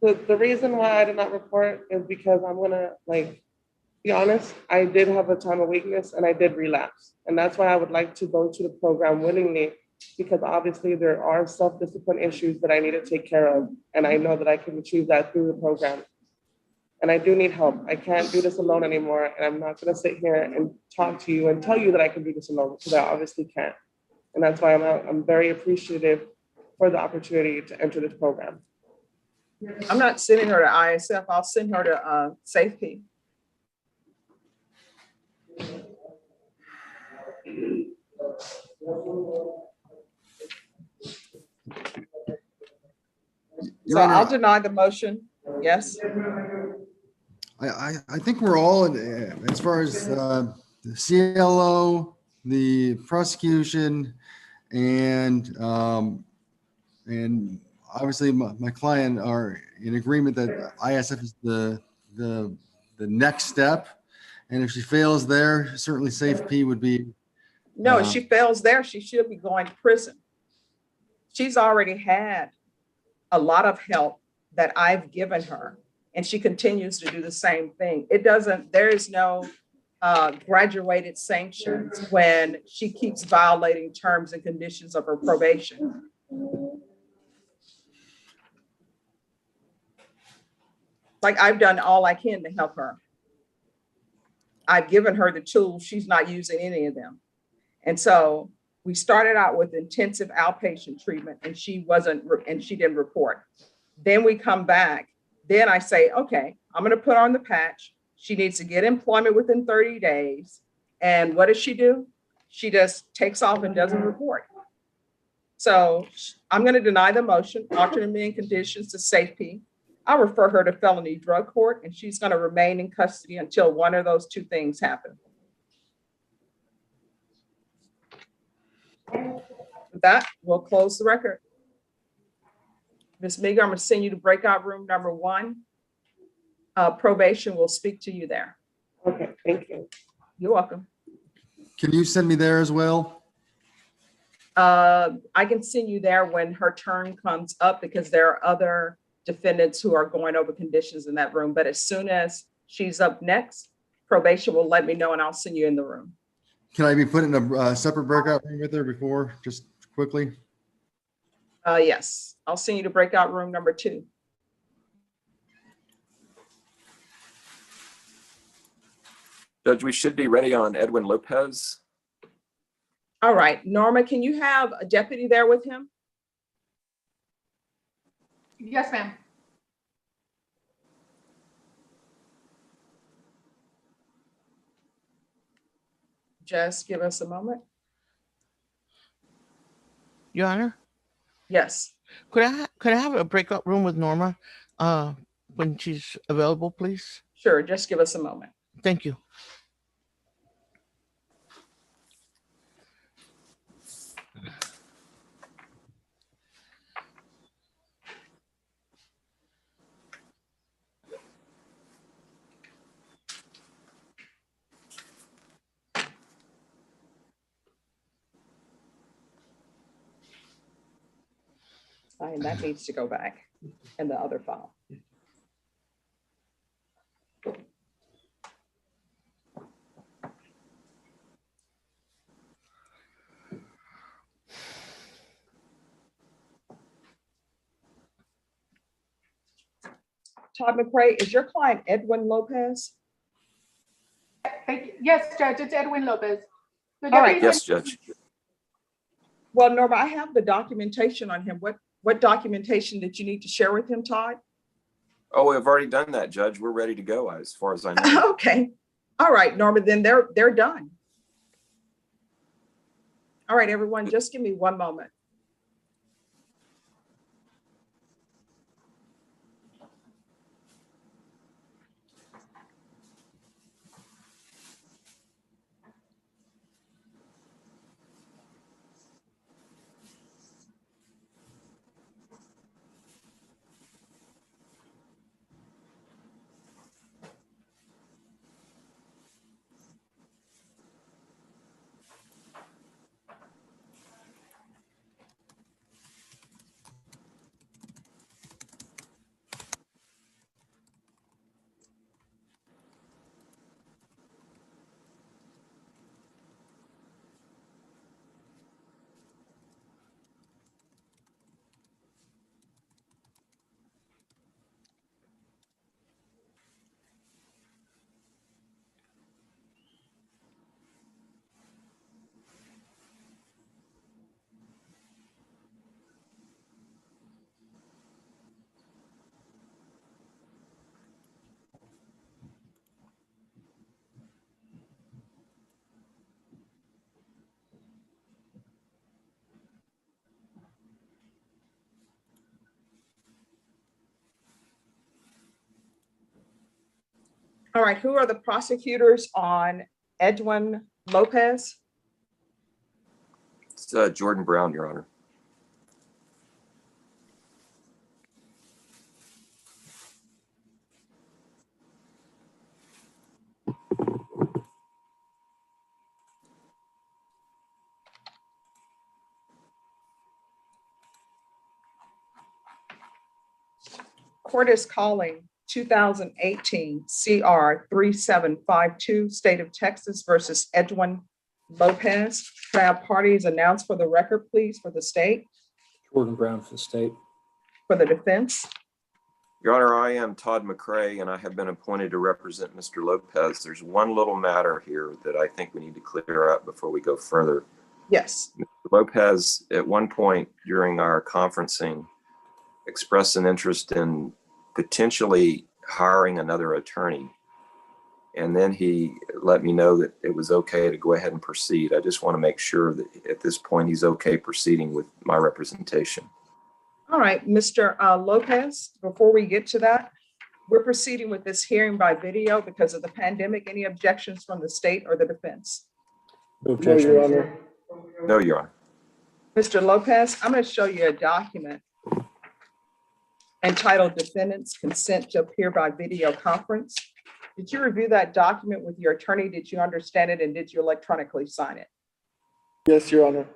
The reason why I did not report is because I'm gonna be honest, I did have a time of weakness and I did relapse. And that's why I would like to go to the program willingly, because obviously there are self-discipline issues that I need to take care of. And I know that I can achieve that through the program. And I do need help. I can't do this alone anymore. And I'm not gonna sit here and talk to you and tell you that I can do this alone, because I obviously can't. And that's why I'm very appreciative for the opportunity to enter this program.
I'm not sending her to ISF. I'll send her to Safety. So I'll deny the motion. Yes.
I think we're all, as far as the CLO, the prosecution, and obviously my client are in agreement that ISF is the next step. And if she fails there, certainly SafeP would be.
No, if she fails there, she should be going to prison. She's already had a lot of help that I've given her, and she continues to do the same thing. There is no graduated sanctions when she keeps violating terms and conditions of her probation. Like, I've done all I can to help her. I've given her the tools. She's not using any of them. And so we started out with intensive outpatient treatment, and she didn't report. Then we come back. Then I say, okay, I'm going to put on the patch. She needs to get employment within 30 days. And what does she do? She just takes off and doesn't report. So I'm going to deny the motion, alternate meeting conditions to SafeP. I'll refer her to felony drug court, and she's going to remain in custody until one of those two things happen. With that, we'll close the record. Ms. Meager, I'm going to send you to breakout room number 1. Probation will speak to you there.
Okay, thank you.
You're welcome.
Can you send me there as well?
I can send you there when her turn comes up, because there are other defendants who are going over conditions in that room. But as soon as she's up next, probation will let me know, and I'll send you in the room.
Can I be put in a separate breakout room with her before, just quickly?
Yes, I'll send you to breakout room number 2.
Judge, we should be ready on Edwin Lopez.
All right, Norma, can you have a deputy there with him?
Yes, ma'am.
Just give us a moment.
Your Honor?
Yes.
Could I have a breakout room with Norma when she's available, please?
Sure, just give us a moment.
Thank you.
And that needs to go back in the other file. Todd McCray, is your client Edwin Lopez?
Yes, Judge, it's Edwin Lopez.
All right.
Yes, Judge.
Well, Norma, I have the documentation on him. What documentation did you need to share with him, Todd?
Oh, we've already done that, Judge. We're ready to go, as far as I know.
Okay. All right, Norma, then they're done. All right, everyone, just give me one moment. All right, who are the prosecutors on Edwin Lopez?
It's Jordan Brown, Your Honor.
Court is calling 2018 CR 3752, State of Texas versus Edwin Lopez. Can I have parties announced for the record, please, for the state,
Jordan Brown for the state.
for the defense?
Your Honor, I am Todd McCray, and I have been appointed to represent Mr. Lopez. There's one little matter here that I think we need to clear up before we go further.
Yes.
Mr. Lopez, at one point during our conferencing, expressed an interest in potentially hiring another attorney. And then he let me know that it was okay to go ahead and proceed. I just want to make sure that at this point he's okay proceeding with my representation.
All right, Mr. Lopez, before we get to that, we're proceeding with this hearing by video because of the pandemic. Any objections from the state or the defense?
No objection.
No, Your Honor.
No, Your Honor.
Mr. Lopez, I'm going to show you a document entitled Defendant's Consent to Appear by Video Conference. Did you review that document with your attorney? Did you understand it, and did you electronically sign it?
Yes, Your Honor.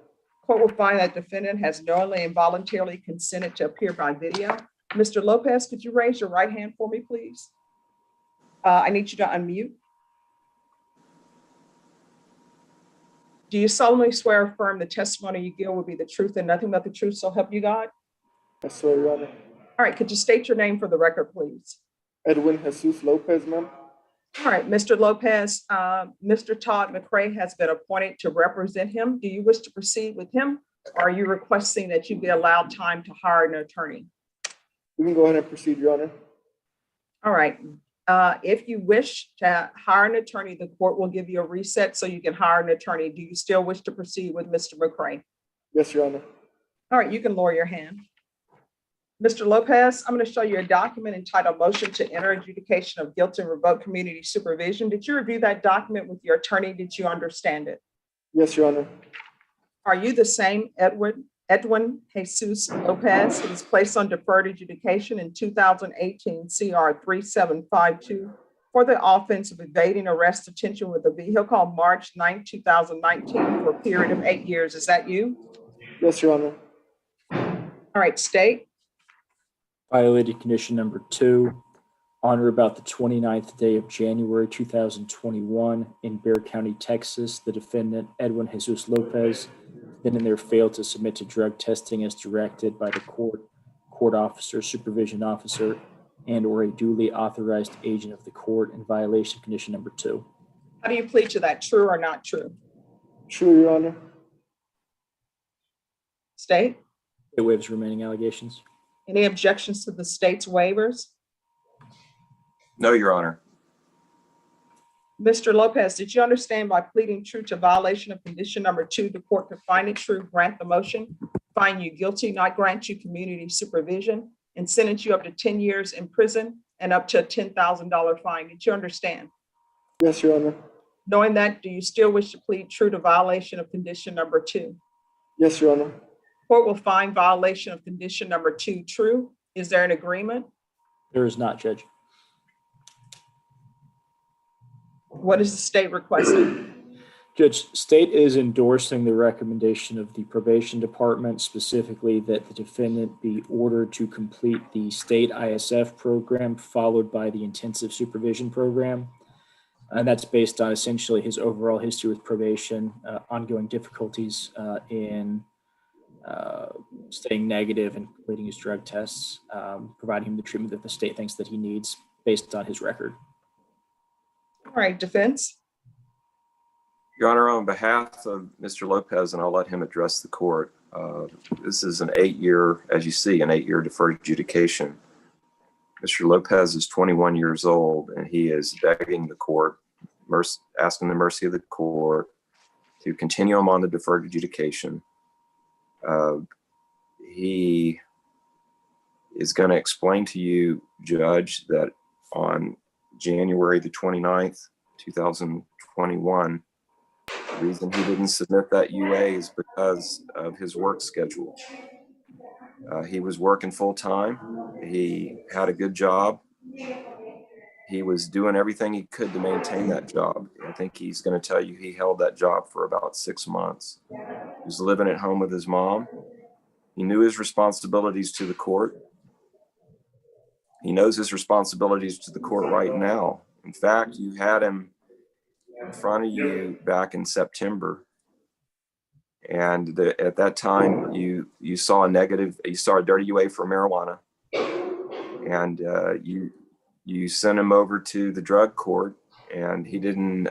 Court will find that defendant has knowingly and voluntarily consented to appear by video. Mr. Lopez, could you raise your right hand for me, please? I need you to unmute. Do you solemnly swear or affirm the testimony you give will be the truth and nothing but the truth, so help you God?
I swear, Your Honor.
All right, could you state your name for the record, please?
Edwin Jesus Lopez, ma'am.
All right, Mr. Lopez, Mr. Todd McCray has been appointed to represent him. Do you wish to proceed with him? Or are you requesting that you be allowed time to hire an attorney?
You can go ahead and proceed, Your Honor.
All right, if you wish to hire an attorney, the court will give you a reset so you can hire an attorney. Do you still wish to proceed with Mr. McCray?
Yes, Your Honor.
All right, you can lower your hand. Mr. Lopez, I'm going to show you a document entitled Motion to Enter Adjudication of Guilt and Revoke Community Supervision. Did you review that document with your attorney? Did you understand it?
Yes, Your Honor.
Are you the same Edwin Jesus Lopez who was placed on deferred adjudication in 2018 CR 3752 for the offense of evading arrest detention with a vehicle on March 9, 2019 for a period of 8 years? Is that you?
Yes, Your Honor.
All right, state.
Violated condition number 2, on or about the 29th day of January 2021 in Bexar County, Texas, the defendant, Edwin Jesus Lopez, then and there failed to submit to drug testing as directed by the court officer, supervision officer, and or a duly authorized agent of the court in violation of condition number 2.
How do you plead to that, true or not true?
True, Your Honor.
State?
It waives remaining allegations.
Any objections to the state's waivers?
No, Your Honor.
Mr. Lopez, did you understand by pleading true to violation of condition number 2, the court could find it true, grant the motion, find you guilty, not grant you community supervision, and sentence you up to 10 years in prison and up to a $10,000 fine? Did you understand?
Yes, Your Honor.
Knowing that, do you still wish to plead true to violation of condition number 2?
Yes, Your Honor.
Court will find violation of condition number 2 true. Is there an agreement?
There is not, Judge.
What is the state requesting?
Judge, state is endorsing the recommendation of the probation department, specifically that the defendant be ordered to complete the state ISF program followed by the intensive supervision program. And that's based on essentially his overall history with probation, ongoing difficulties in staying negative and completing his drug tests, providing him the treatment that the state thinks that he needs based on his record.
All right, defense.
Your Honor, on behalf of Mr. Lopez, and I'll let him address the court, this is an 8-year, as you see, an 8-year deferred adjudication. Mr. Lopez is 21 years old, and he is begging the court, asking the mercy of the court to continue him on the deferred adjudication. He is going to explain to you, Judge, that on January the 29th, 2021. The reason he didn't submit that UA is because of his work schedule. He was working full time. He had a good job. He was doing everything he could to maintain that job. I think he's going to tell you he held that job for about 6 months. He was living at home with his mom. He knew his responsibilities to the court. He knows his responsibilities to the court right now. In fact, you had him in front of you back in September. And at that time, you saw a dirty UA for marijuana. And you sent him over to the drug court, and he didn't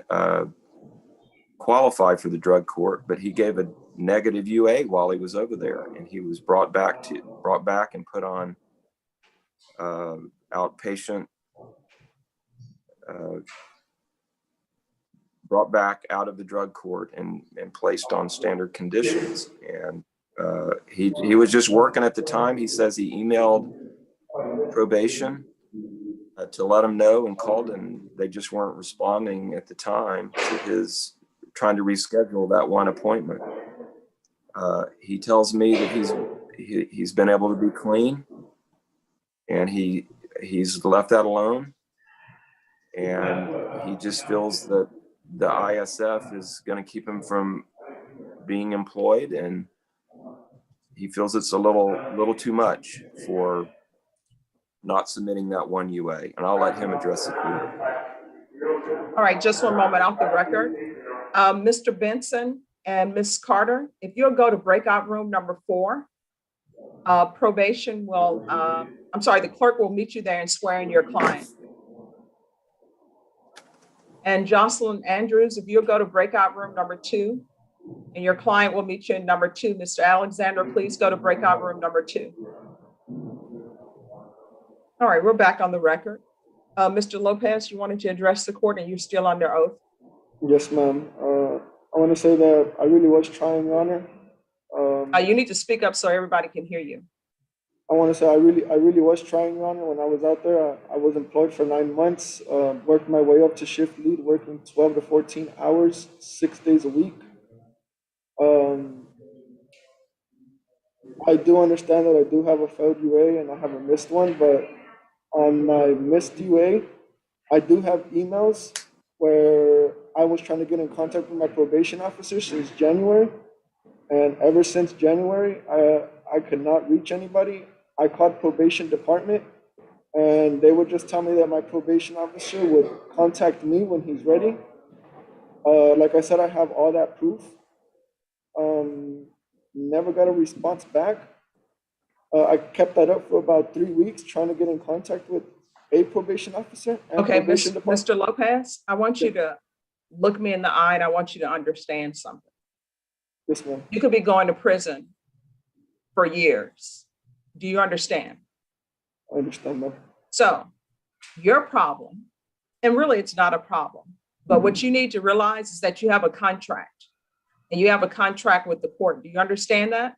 qualify for the drug court, but he gave a negative UA while he was over there, and he was brought back and put on outpatient, brought back out of the drug court and placed on standard conditions. And he was just working at the time. He says he emailed probation to let him know and called, and they just weren't responding at the time to his trying to reschedule that one appointment. He tells me that he's been able to be clean, and he's left that alone, and he just feels that the ISF is going to keep him from being employed, and he feels it's a little too much for not submitting that one UA, and I'll let him address the court.
All right, just one moment off the record. Mr. Benson and Ms. Carter, if you'll go to breakout room number 4, probation will, the clerk will meet you there and swear in your client. And Jocelyn Andrews, if you'll go to breakout room number 2, and your client will meet you in number 2. Mr. Alexander, please go to breakout room number 2. All right, we're back on the record. Mr. Lopez, you wanted to address the court and you're still under oath?
Yes, ma'am. I want to say that I really was trying, Your Honor.
You need to speak up so everybody can hear you.
I want to say I really was trying, Your Honor. When I was out there, I was employed for 9 months, worked my way up to shift lead, working 12 to 14 hours, 6 days a week. I do understand that I do have a failed UA and I have a missed one, but on my missed UA, I do have emails where I was trying to get in contact with my probation officer since January. And ever since January, I could not reach anybody. I called probation department and they would just tell me that my probation officer would contact me when he's ready. Like I said, I have all that proof. Never got a response back. I kept that up for about 3 weeks, trying to get in contact with a probation officer. And
Okay,
probation department.
Mr. Lopez, I want you to look me in the eye and I want you to understand something.
Yes, ma'am.
You could be going to prison for years. Do you understand?
I understand, ma'am.
So your problem, and really it's not a problem, but what you need to realize is that you have a contract and you have a contract with the court. Do you understand that?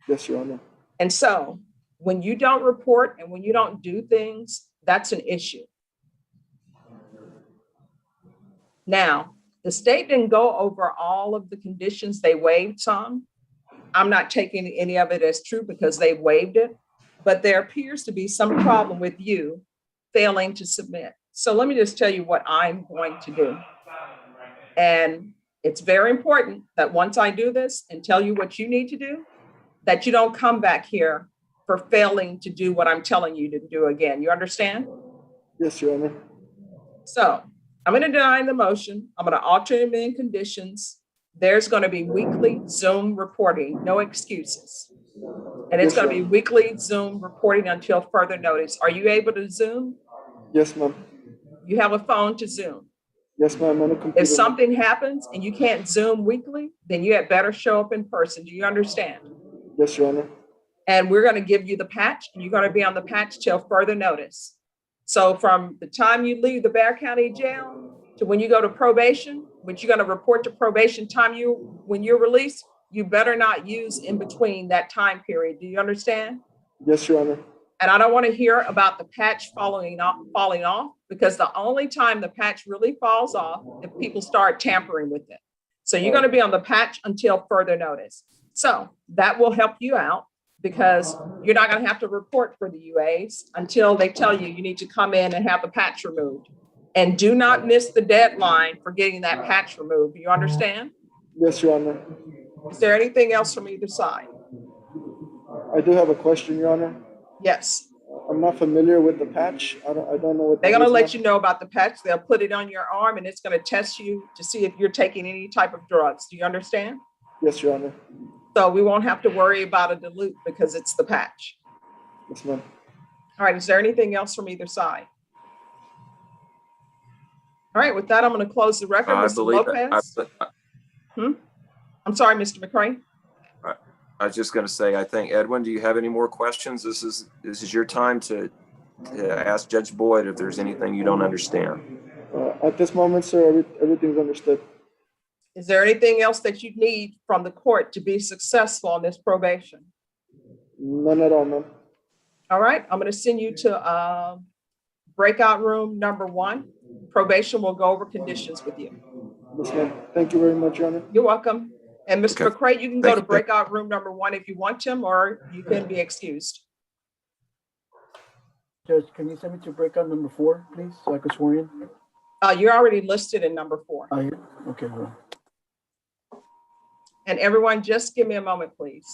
Yes, Your Honor.
And so when you don't report and when you don't do things, that's an issue. Now, the state didn't go over all of the conditions. They waived some. I'm not taking any of it as true because they waived it, but there appears to be some problem with you failing to submit. So let me just tell you what I'm going to do. And it's very important that once I do this and tell you what you need to do, that you don't come back here for failing to do what I'm telling you to do again. You understand?
Yes, Your Honor.
So I'm going to deny the motion. I'm going to alter them in conditions. There's going to be weekly Zoom reporting, no excuses. And it's
Yes,
going to be
ma'am.
weekly Zoom reporting until further notice. Are you able to Zoom?
Yes, ma'am.
You have a phone to Zoom.
Yes, ma'am. On a computer.
If something happens and you can't Zoom weekly, then you had better show up in person. Do you understand?
Yes, Your Honor.
And we're going to give you the patch and you're going to be on the patch till further notice. So from the time you leave the Bexar County Jail to when you go to probation, which you're going to report to probation when you're released, you better not use in between that time period. Do you understand?
Yes, Your Honor.
And I don't want to hear about the patch falling off, because the only time the patch really falls off if people start tampering with it. So you're going to be on the patch until further notice. So that will help you out, because you're not going to have to report for the UAs until they tell you you need to come in and have the patch removed. And do not miss the deadline for getting that patch removed. Do you understand?
Yes, Your Honor.
Is there anything else from either side?
I do have a question, Your Honor.
Yes.
I'm not familiar with the patch. I don't know what
They're
that
going to
is,
let
ma'am.
you know about the patch. They'll put it on your arm and it's going to test you to see if you're taking any type of drugs. Do you understand?
Yes, Your Honor.
So we won't have to worry about a dilute because it's the patch.
Yes, ma'am.
All right. Is there anything else from either side? All right. With that, I'm going to close the record.
I
Mr.
believe
Lopez. I'm sorry, Mr. McCray.
I was just going to say, I think, Edwin, do you have any more questions? This is your time to ask Judge Boyd if there's anything you don't understand.
At this moment, sir, everything's understood.
Is there anything else that you need from the court to be successful on this probation?
None at all, ma'am.
All right. I'm going to send you to breakout room number 1. Probation will go over conditions with you.
Yes, ma'am. Thank you very much, Your Honor.
You're welcome. And Mr.
Okay.
McCray, you can
Thank
go to
you.
breakout room number 1 if you want to, or you can be excused.
Judge, can you send me to breakout number 4, please, so I can swear in?
You're already listed in number 4.
Okay, well.
And everyone, just give me a moment, please.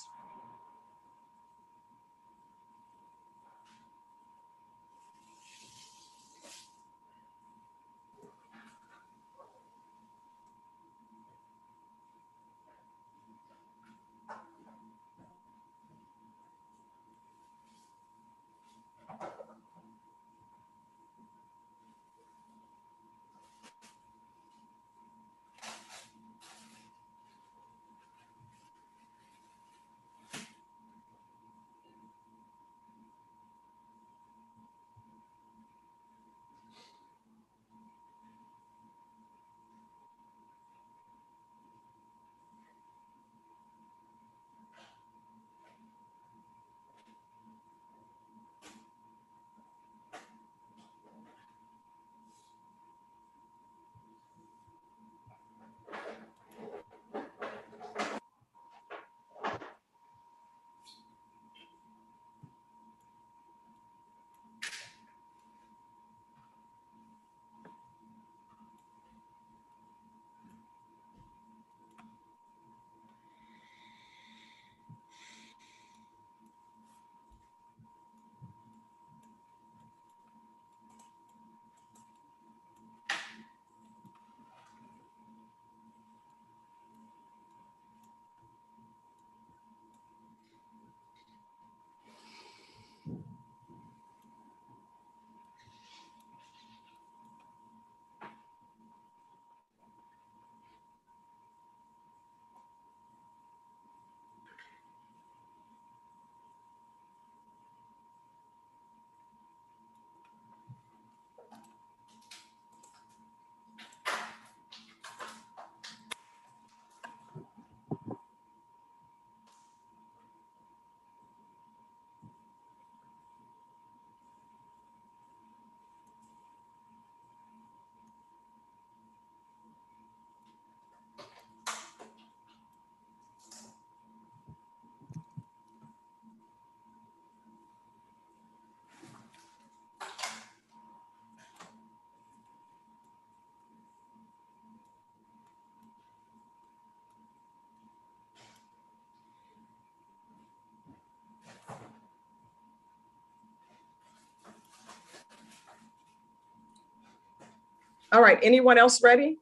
All right. Anyone else ready?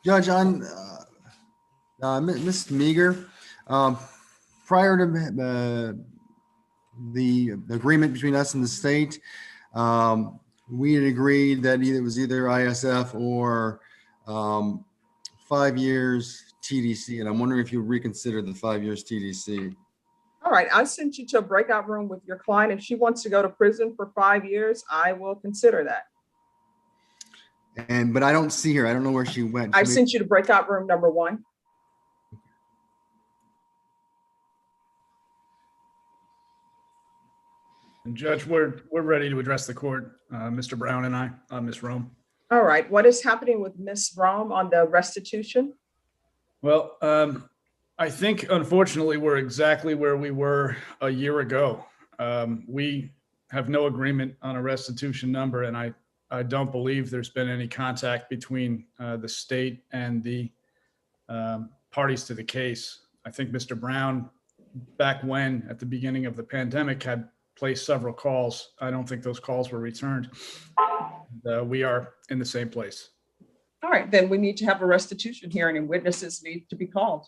Judge, on Ms. Meager, prior to the agreement between us and the state, we had agreed that it was either ISF or 5 years TDC, and I'm wondering if you reconsider the 5 years TDC.
All right. I sent you to a breakout room with your client. If she wants to go to prison for 5 years, I will consider that.
But I don't see her. I don't know where she went.
I sent you to breakout room number 1.
And Judge, we're ready to address the court, Mr. Brown and I, Ms. Rome.
All right, what is happening with Ms. Rome on the restitution?
Well, I think unfortunately we're exactly where we were a year ago. We have no agreement on a restitution number, and I don't believe there's been any contact between the state and the parties to the case. I think Mr. Brown, back when, at the beginning of the pandemic, had placed several calls. I don't think those calls were returned. We are in the same place.
All right, then we need to have a restitution hearing and witnesses need to be called.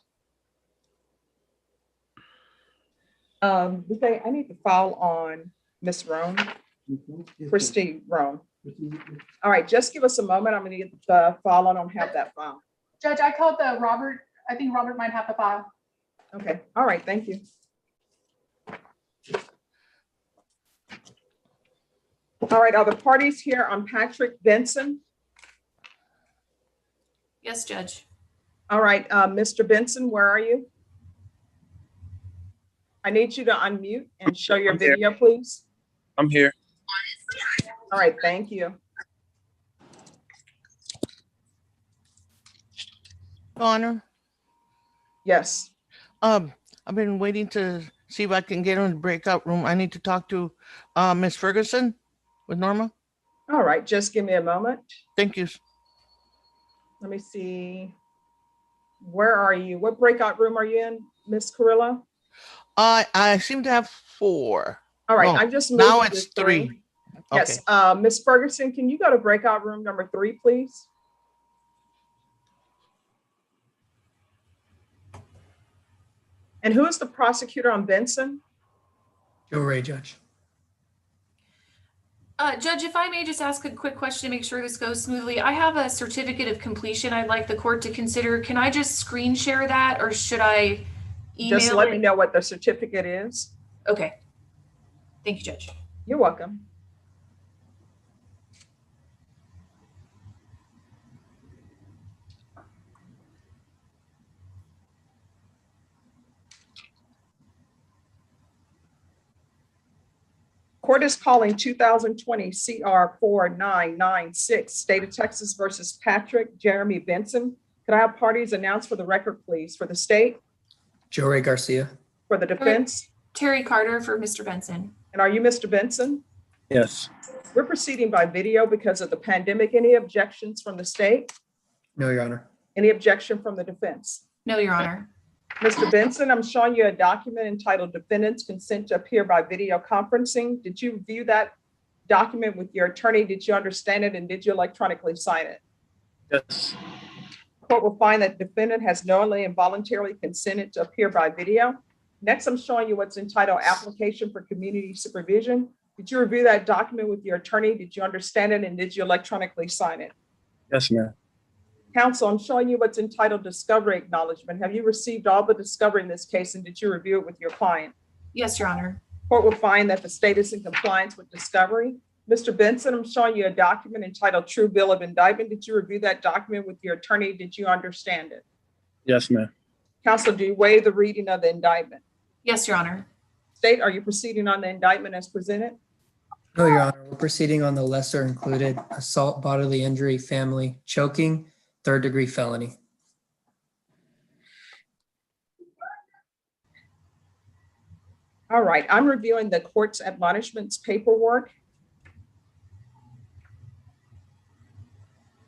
I need to file on Ms. Rome, Christy Rome. All right, just give us a moment. I'm gonna get the file on, I don't have that file.
Judge, I called the Robert. I think Robert might have the file.
Okay, all right, thank you. All right, are the parties here on Patrick Benson?
Yes, Judge.
All right, Mr. Benson, where are you? I need you to unmute and show your video, please.
I'm here.
All right, thank you.
Honor.
Yes.
I've been waiting to see if I can get in the breakout room. I need to talk to Miss Ferguson with Norma.
All right, just give me a moment.
Thank you.
Let me see. Where are you? What breakout room are you in, Miss Carrillo?
I seem to have 4.
All right,
Oh,
I just moved
now
to
it's 3.
Yes,
Okay.
Miss Ferguson, can you go to breakout room number 3, please? And who is the prosecutor on Benson?
Joe Ray, Judge.
Judge, if I may just ask a quick question to make sure this goes smoothly. I have a certificate of completion I'd like the court to consider. Can I just screen share that, or should I email
Just let me
it?
know what the certificate is.
Okay. Thank you, Judge.
You're welcome. Court is calling 2020 CR 4996, State of Texas versus Patrick Jeremy Benson. Could I have parties announced for the record, please? For the state,
Joe Ray Garcia.
for the defense,
Terry Carter for Mr. Benson.
and are you Mr. Benson?
Yes.
We're proceeding by video because of the pandemic. Any objections from the state?
No, Your Honor.
Any objection from the defense?
No, Your Honor.
Mr. Benson, I'm showing you a document entitled Defendant's Consent to Appear by Video Conferencing. Did you view that document with your attorney? Did you understand it, and did you electronically sign it?
Yes.
Court will find that defendant has knowingly and voluntarily consented to appear by video. Next, I'm showing you what's entitled Application for Community Supervision. Did you review that document with your attorney? Did you understand it, and did you electronically sign it?
Yes, ma'am.
Counsel, I'm showing you what's entitled Discovery Acknowledgement. Have you received all the discovery in this case, and did you review it with your client?
Yes, Your Honor.
Court will find that the state is in compliance with discovery. Mr. Benson, I'm showing you a document entitled True Bill of Indictment. Did you review that document with your attorney? Did you understand it?
Yes, ma'am.
Counsel, do you waive the reading of the indictment?
Yes, Your Honor.
State, are you proceeding on the indictment as presented?
No, Your Honor. We're proceeding on the lesser included assault, bodily injury, family, choking, 3rd-degree felony.
All right, I'm reviewing the court's admonishments paperwork.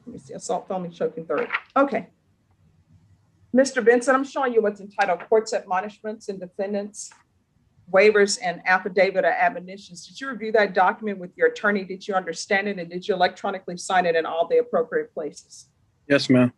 Let me see, assault, felony, choking, 3rd. Okay. Mr. Benson, I'm showing you what's entitled Court's Admonishments and Defendants, Waivers and Affidavit of Admonitions. Did you review that document with your attorney? Did you understand it, and did you electronically sign it in all the appropriate places?
Yes, ma'am.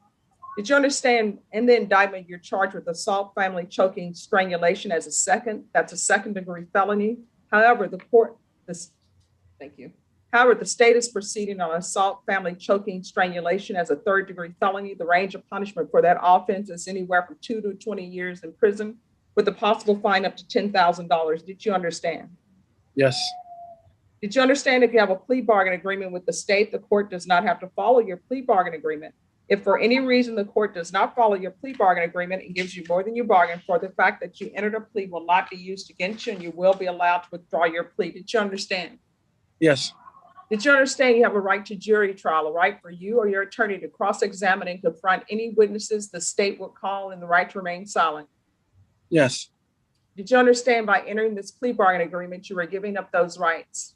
Did you understand in the indictment you're charged with assault, family, choking, strangulation as that's a 2nd-degree felony. However, thank you. However, the state is proceeding on assault, family, choking, strangulation as a 3rd-degree felony. The range of punishment for that offense is anywhere from 2 to 20 years in prison with a possible fine up to $10,000. Did you understand?
Yes.
Did you understand if you have a plea bargain agreement with the state, the court does not have to follow your plea bargain agreement? If for any reason the court does not follow your plea bargain agreement and gives you more than you bargained for, the fact that you entered a plea will not be used against you and you will be allowed to withdraw your plea. Did you understand?
Yes.
Did you understand you have a right to jury trial, a right for you or your attorney to cross-examine and confront any witnesses the state will call, and the right to remain silent?
Yes.
Did you understand by entering this plea bargain agreement, you were giving up those rights?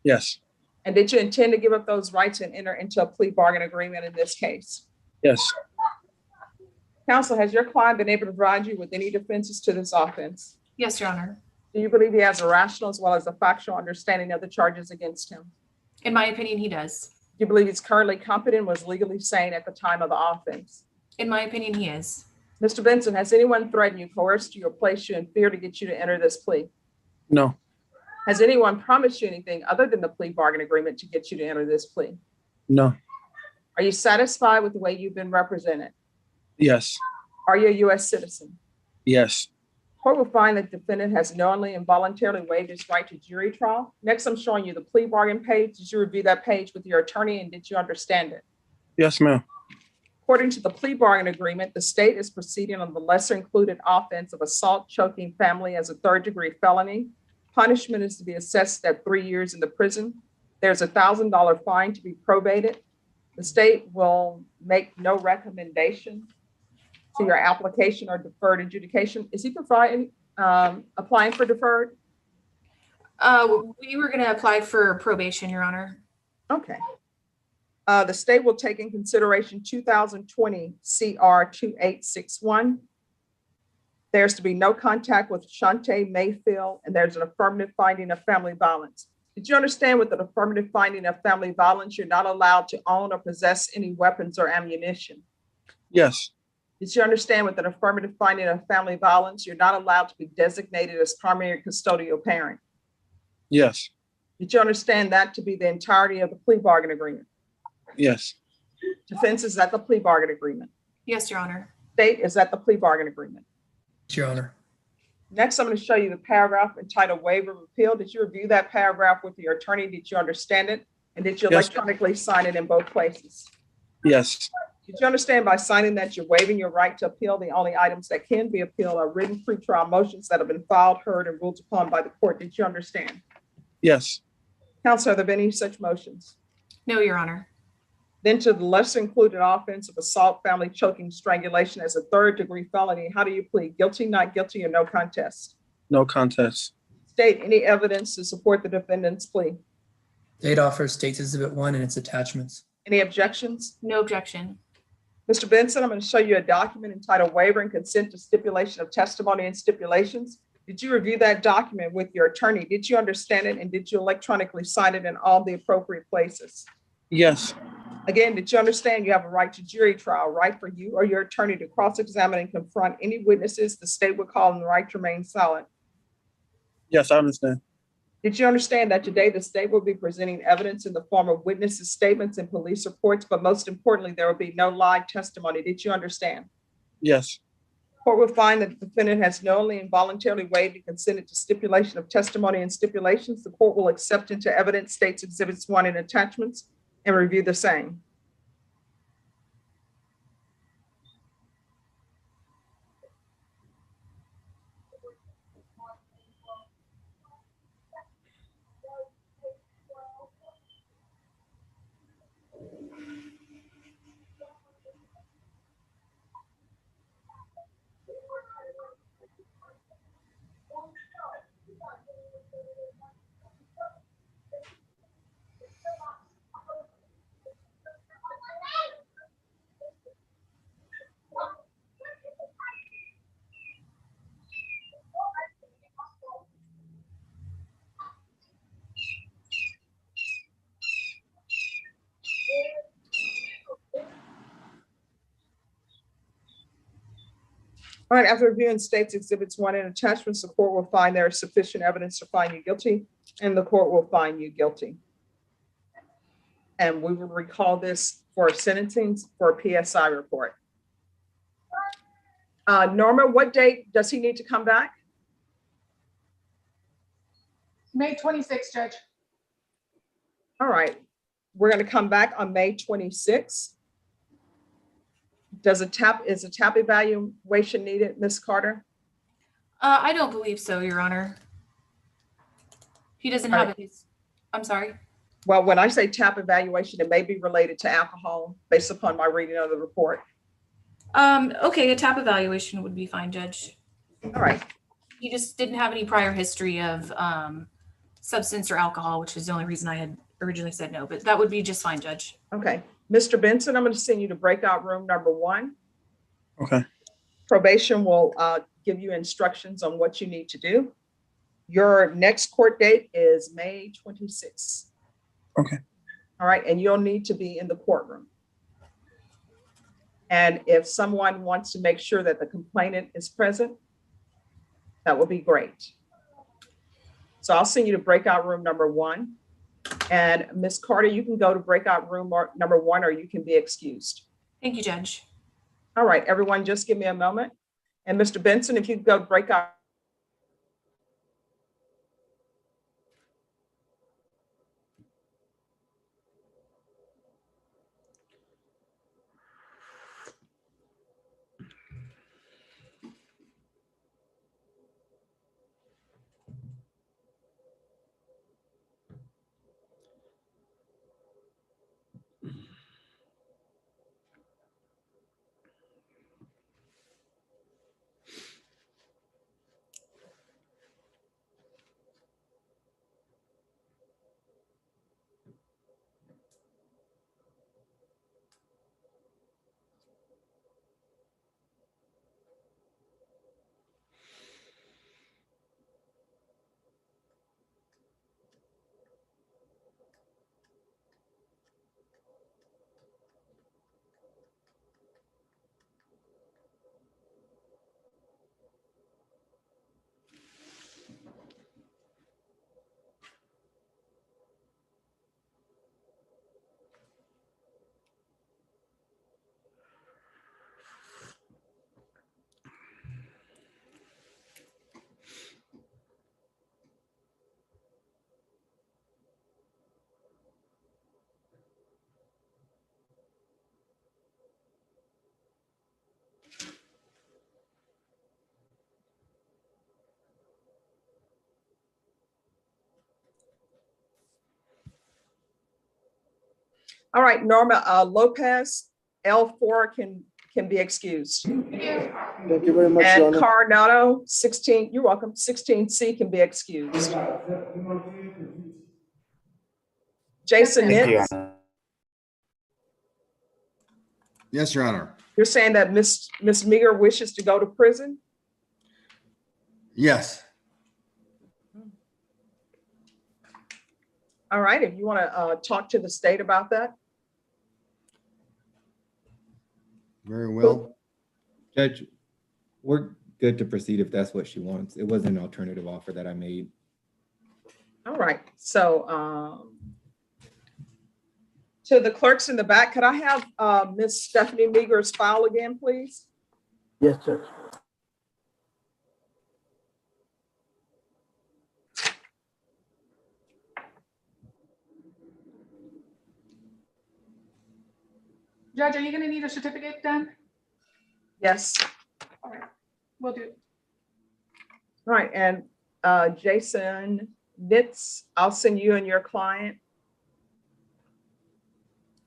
Yes.
And did you intend to give up those rights and enter into a plea bargain agreement in this case?
Yes.
Counsel, has your client been able to provide you with any defenses to this offense?
Yes, Your Honor.
Do you believe he has a rational as well as a factual understanding of the charges against him?
In my opinion, he does.
Do you believe he's currently competent and was legally sane at the time of the offense?
In my opinion, he is.
Mr. Benson, has anyone threatened you, coerced you, or placed you in fear to get you to enter this plea?
No.
Has anyone promised you anything other than the plea bargain agreement to get you to enter this plea?
No.
Are you satisfied with the way you've been represented?
Yes.
Are you a U.S. citizen?
Yes.
Court will find that the defendant has knowingly and voluntarily waived his right to jury trial. Next, I'm showing you the plea bargain page. Did you review that page with your attorney and did you understand it?
Yes, ma'am.
According to the plea bargain agreement, the state is proceeding on the lesser included offense of assault, choking family as a third-degree felony. Punishment is to be assessed at 3 years in the prison. There's a $1,000 fine to be probated. The state will make no recommendation to your application or deferred adjudication. Is he applying for deferred?
We were going to apply for probation, Your Honor.
Okay. The state will take in consideration 2020 CR 2861. There's to be no contact with Shante Mayfield, and there's an affirmative finding of family violence. Did you understand with an affirmative finding of family violence, you're not allowed to own or possess any weapons or ammunition?
Yes.
Did you understand with an affirmative finding of family violence, you're not allowed to be designated as primary custodial parent?
Yes.
Did you understand that to be the entirety of the plea bargain agreement?
Yes.
Defense, is that the plea bargain agreement?
Yes, Your Honor.
State, is that the plea bargain agreement?
Your Honor.
Next, I'm going to show you the paragraph entitled Waiver of Appeal. Did you review that paragraph with your attorney? Did you understand it? And did you
Yes.
electronically sign it in both places?
Yes.
Did you understand by signing that you're waiving your right to appeal? The only items that can be appealed are written pretrial motions that have been filed, heard, and ruled upon by the court. Did you understand?
Yes.
Counsel, have there been any such motions?
No, Your Honor.
Then to the lesser included offense of assault, family, choking, strangulation as a third-degree felony, how do you plead? Guilty, not guilty, or no contest?
No contest.
State any evidence to support the defendant's plea.
State offers State's Exhibit 1 and its attachments.
Any objections?
No objection.
Mr. Benson, I'm going to show you a document entitled Waiver and Consent to Stipulation of Testimony and Stipulations. Did you review that document with your attorney? Did you understand it? And did you electronically sign it in all the appropriate places?
Yes.
Again, did you understand you have a right to jury trial, right for you or your attorney to cross-examine and confront any witnesses the state would call on the right to remain silent?
Yes, I understand.
Did you understand that today the state will be presenting evidence in the form of witnesses' statements and police reports, but most importantly, there will be no live testimony? Did you understand?
Yes.
Court will find that the defendant has knowingly and voluntarily waived and consented to stipulation of testimony and stipulations. The court will accept into evidence State's Exhibits 1 and attachments and review the same. All right, after reviewing State's Exhibits 1 and attachments, the court will find there is sufficient evidence to find you guilty, and the court will find you guilty. And we will recall this for sentencing for a PSI report. Norma, what date does he need to come back?
May 26th, Judge.
All right, we're going to come back on May 26th. is a TAP evaluation needed, Ms. Carter?
I don't believe so, Your Honor. He doesn't have it. I'm sorry.
Well, when I say TAP evaluation, it may be related to alcohol based upon my reading of the report.
Okay, a TAP evaluation would be fine, Judge.
All right.
He just didn't have any prior history of substance or alcohol, which is the only reason I had originally said no, but that would be just fine, Judge.
Okay. Mr. Benson, I'm going to send you to breakout room number 1.
Okay.
Probation will give you instructions on what you need to do. Your next court date is May 26th.
Okay.
All right. And you'll need to be in the courtroom. And if someone wants to make sure that the complainant is present, that would be great. So I'll send you to breakout room number 1. And Ms. Carter, you can go to breakout room number 1, or you can be excused.
Thank you, Judge.
All right, everyone, just give me a moment. And Mr. Benson, if you could go to breakout. All right, Norma Lopez, L4 can be excused.
Thank you very much, Your
And
Honor.
Coronado, 16, you're welcome, 16C can be excused. Jason
Thank you,
Nitz,
Your Honor.
Yes, Your Honor.
you're saying that Miss Meager wishes to go to prison?
Yes.
All right, if you want to talk to the state about that.
Very well.
Judge, we're good to proceed if that's what she wants. It was an alternative offer that I made.
All right, so to the clerks in the back, could I have Miss Stephanie Meager's file again, please?
Yes, Judge.
Judge, are you gonna need a certificate done?
Yes.
All right, we'll do.
All right, and Jason Nitz, I'll send you and your client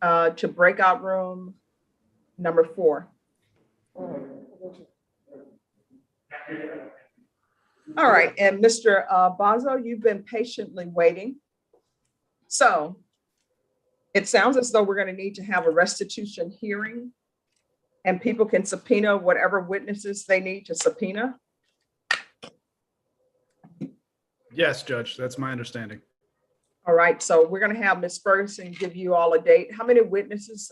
to breakout room number 4. All right, and Mr. Bazo, you've been patiently waiting. So it sounds as though we're going to need to have a restitution hearing, and people can subpoena whatever witnesses they need to subpoena.
Yes, Judge, that's my understanding.
All right, so we're going to have Ms. Ferguson give you all a date. How many witnesses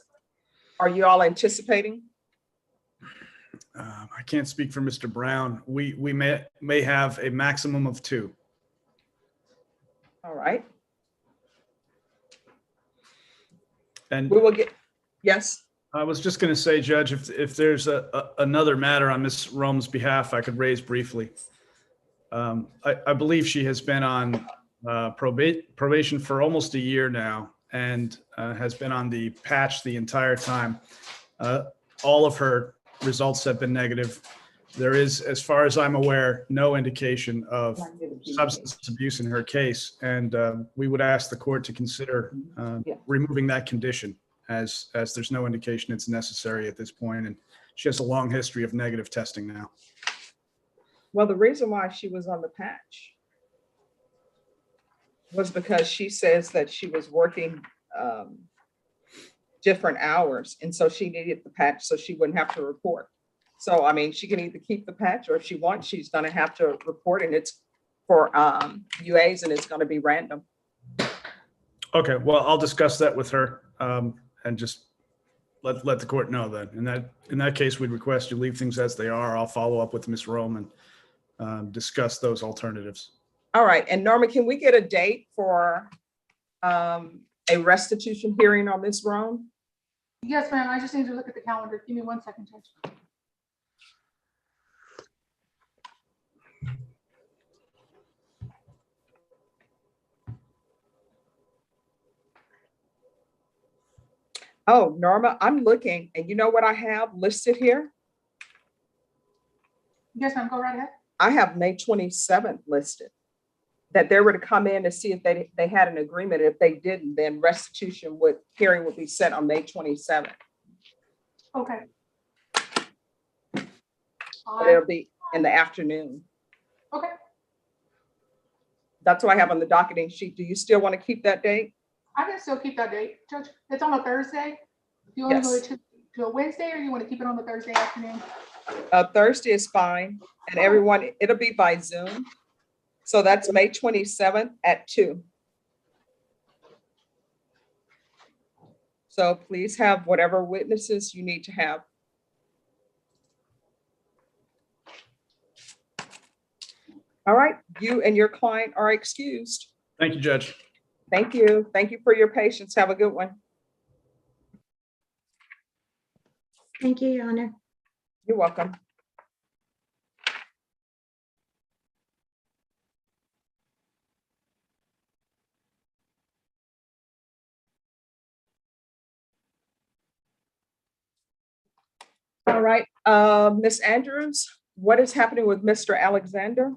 are you all anticipating?
I can't speak for Mr. Brown. We may have a maximum of 2.
All right.
And
we will get, yes.
I was just going to say, Judge, if there's another matter on Ms. Rome's behalf, I could raise briefly. I believe she has been on probation for almost a year now and has been on the patch the entire time. all of her results have been negative. There is, as far as I'm aware, no indication of substance abuse in her case. And we would ask the court to consider removing that condition as there's no indication it's necessary at this point. And she has a long history of negative testing now.
Well, the reason why she was on the patch was because she says that she was working different hours. And so she needed the patch so she wouldn't have to report. So, I mean, she can either keep the patch, or if she wants, she's going to have to report, and it's for UAs, and it's going to be random.
Okay, well, I'll discuss that with her and just let the court know that. In that case, we'd request you leave things as they are. I'll follow up with Ms. Rome and discuss those alternatives.
All right. And Norma, can we get a date for a restitution hearing on Ms. Rome?
Yes, ma'am. I just need to look at the calendar. Give me 1 second, Judge.
Oh, Norma, I'm looking, and you know what I have listed here?
Yes, ma'am. Go right ahead.
I have May 27th listed, that they were to come in to see if they had an agreement. If they didn't, then restitution hearing would be set on May 27th.
Okay.
But it'll be in the afternoon.
Okay.
That's what I have on the docketing sheet. Do you still want to keep that date?
I can still keep that date, Judge. It's on a Thursday. Do you want
Yes.
to go to a Wednesday, or you want to keep it on the Thursday afternoon?
Thursday is fine. And everyone, it'll be by Zoom. So that's May 27th at 2. So please have whatever witnesses you need to have. All right, you and your client are excused.
Thank you, Judge.
Thank you. Thank you for your patience. Have a good one.
Thank you, Your Honor.
You're welcome. All right, Ms. Andrews, what is happening with Mr. Alexander?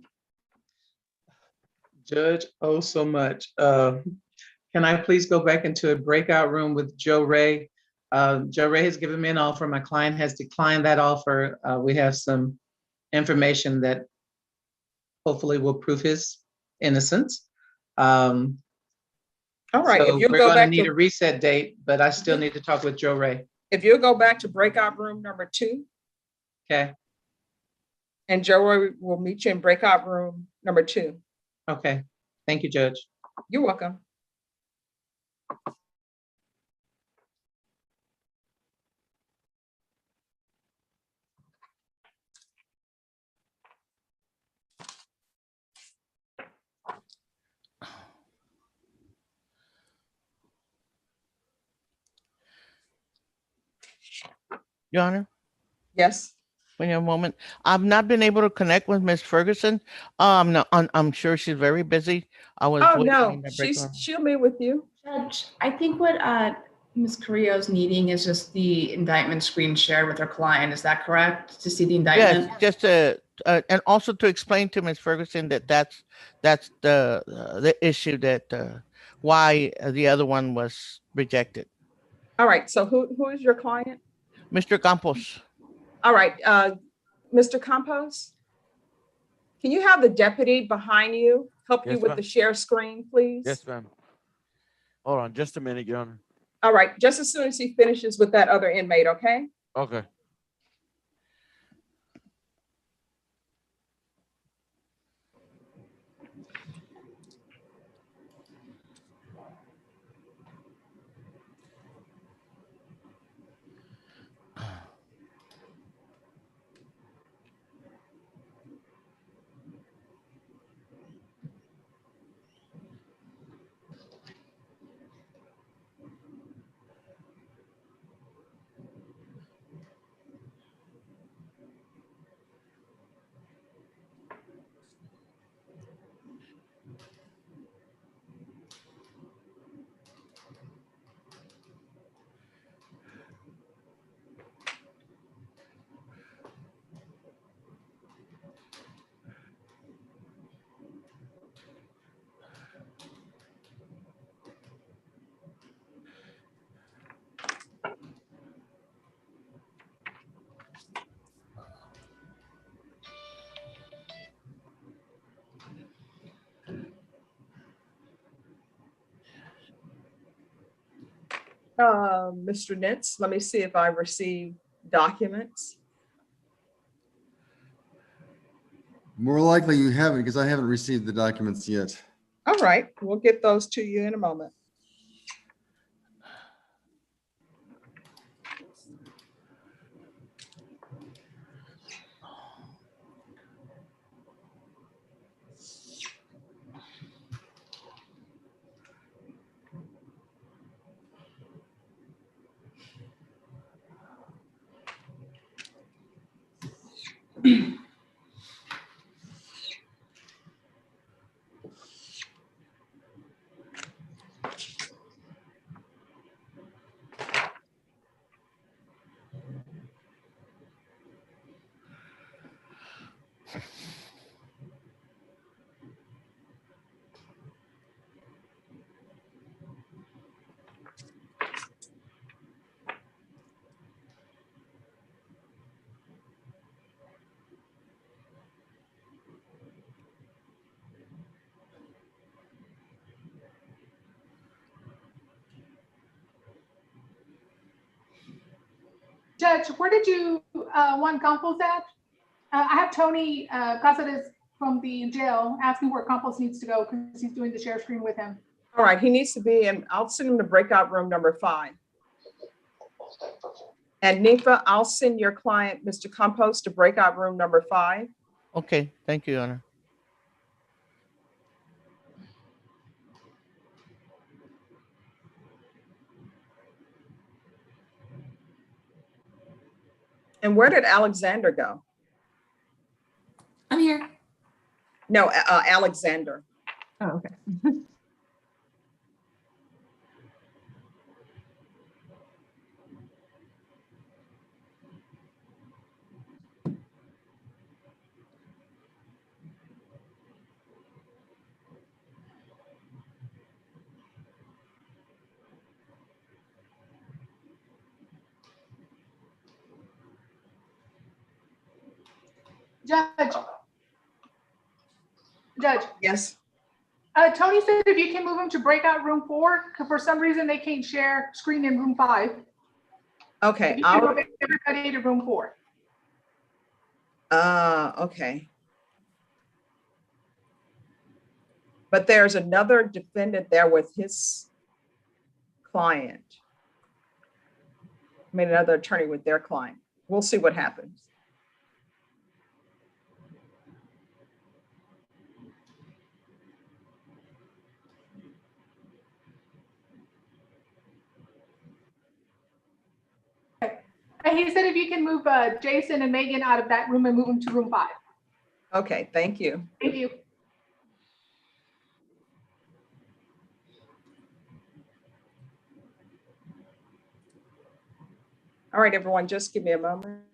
Judge, oh, so much. Can I please go back into a breakout room with Joe Ray? Joe Ray has given me an offer. My client has declined that offer. We have some information that hopefully will prove his innocence.
All right,
So
if you'll
we're
go
going to
back
need
to
a reset date, but I still need to talk with Joe Ray.
if you'll go back to breakout room number 2,
Okay,
and Joe Roy will meet you in breakout room number 2.
okay. Thank you, Judge.
You're welcome.
Your Honor,
Yes.
wait a moment. I've not been able to connect with Miss Ferguson. No, I'm sure she's very busy. I was
Oh,
waiting
no,
in the break room.
she'll meet with you.
Judge, I think what Ms. Carrillo's needing is just the indictment screen shared with her client. Is that correct? To see the indictment?
Yes, just to and also to explain to Ms. Ferguson that that's the issue, that why the other one was rejected.
All right, so who is your client?
Mr. Campos.
All right, Mr. Campos, can you have the deputy behind you help you
Yes,
with
ma'am.
the share screen, please?
Yes, ma'am. Hold on just a minute, Your Honor.
All right, just as soon as he finishes with that other inmate, okay?
Okay.
Mr. Nitz, let me see if I received documents.
More likely you haven't, because I haven't received the documents yet.
All right, we'll get those to you in a moment.
Judge, where did you want Campos at? I have Tony Casares from the jail asking where Campos needs to go because he's doing the share screen with him.
All right, he needs to be in, I'll send him to breakout room number 5. And Nifa, I'll send your client, Mr. Campos, to breakout room number 5.
Okay, thank you, Your Honor.
And where did Alexander go?
I'm here.
No, Alexander.
Oh, okay. Judge.
Yes.
Tony said if you can move him to breakout room 4, because for some reason they can't share screen in room 5.
Okay.
If you can move everybody to room 4.
Okay. But there's another defendant there with his client. I mean, another attorney with their client. We'll see what happens.
And he said if you can move Jason and Megan out of that room and move them to room 5.
Okay, thank you.
Thank you.
All right, everyone, just give me a moment.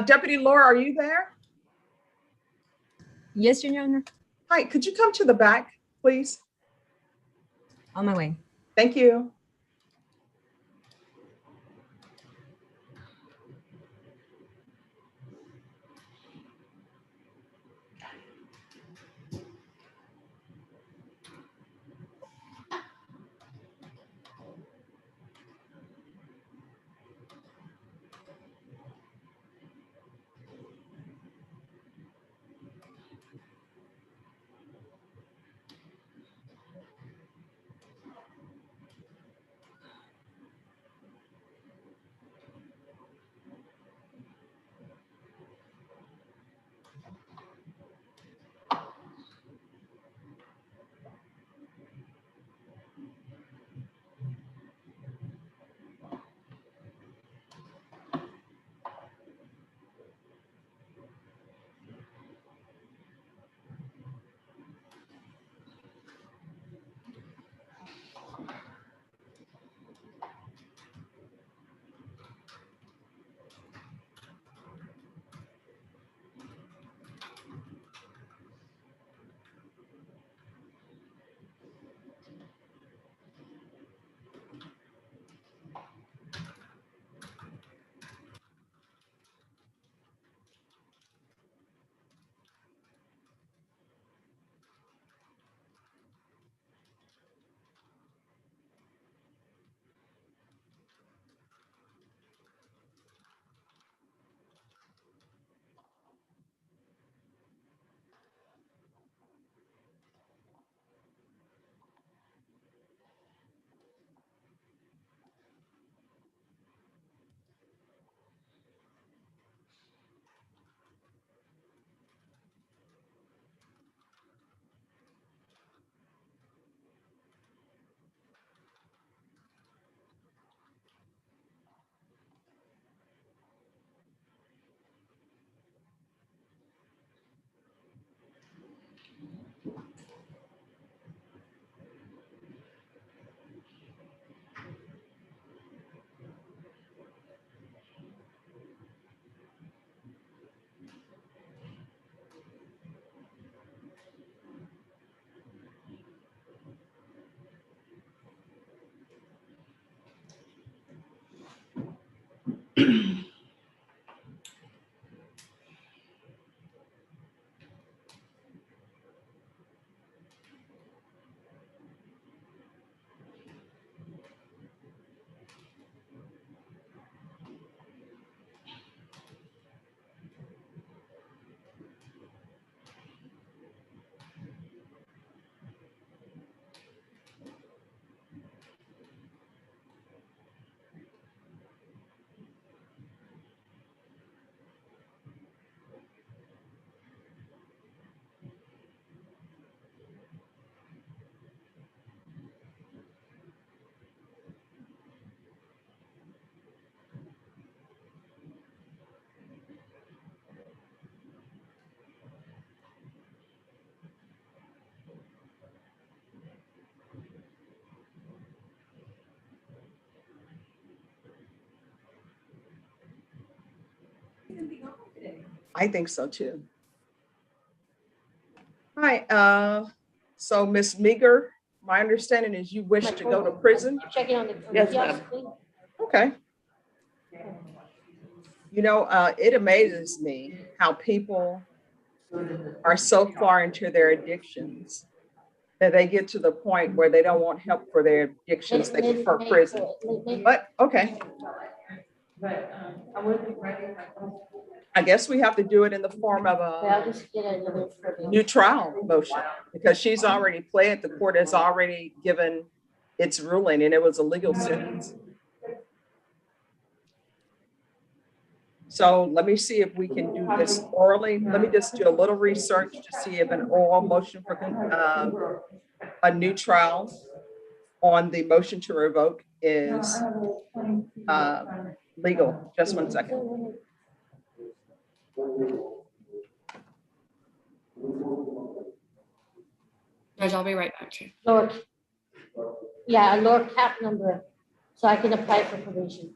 Deputy Laura, are you there?
Yes, Your Honor.
Hi, could you come to the back, please?
On my way.
Thank you. I think so too. Hi, so Ms. Meager, my understanding is you wish to go to prison?
Checking on the.
Yes, ma'am.
Okay. You know, it amazes me how people are so far into their addictions that they get to the point where they don't want help for their addictions, they prefer prison. But, okay, I guess we have to do it in the form of
I'll
a
just get another.
new trial motion, because she's already pled, the court has already given its ruling, and it was a legal sentence. So let me see if we can do this orally. Let me just do a little research to see if an oral motion for a new trial on the motion to revoke is legal. Just 1 second.
Judge, I'll be right back to you.
Lower, yeah, a lower cap number, so I can apply for probation.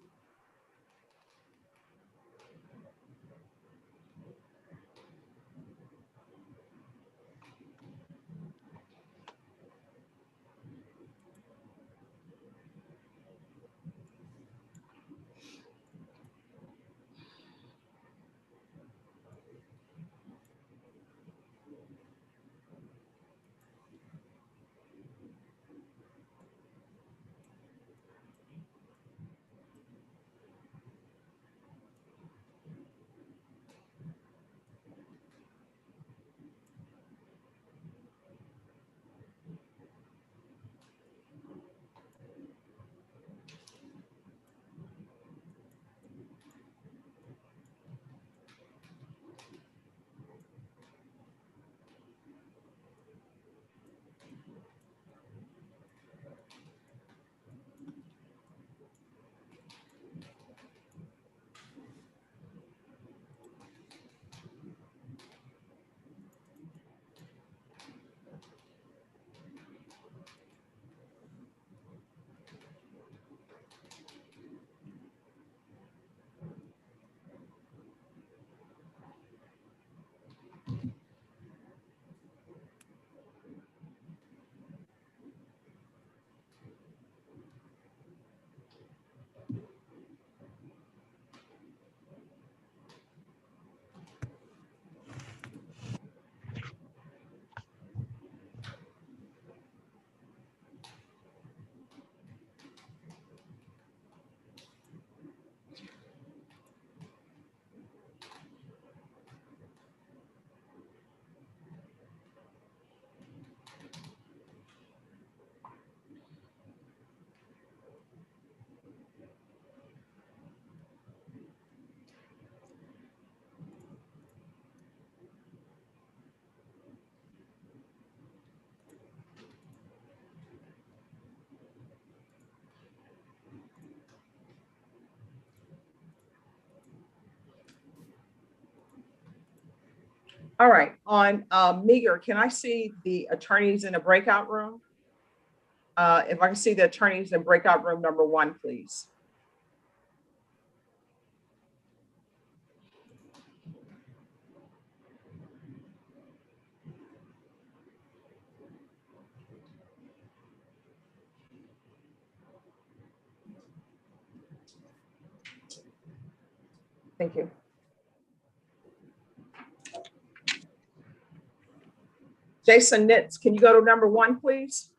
All right, on Meager, can I see the attorneys in the breakout room? If I can see the attorneys in breakout room number 1, please. Thank you. Jason Nitz, can you go to number 1, please?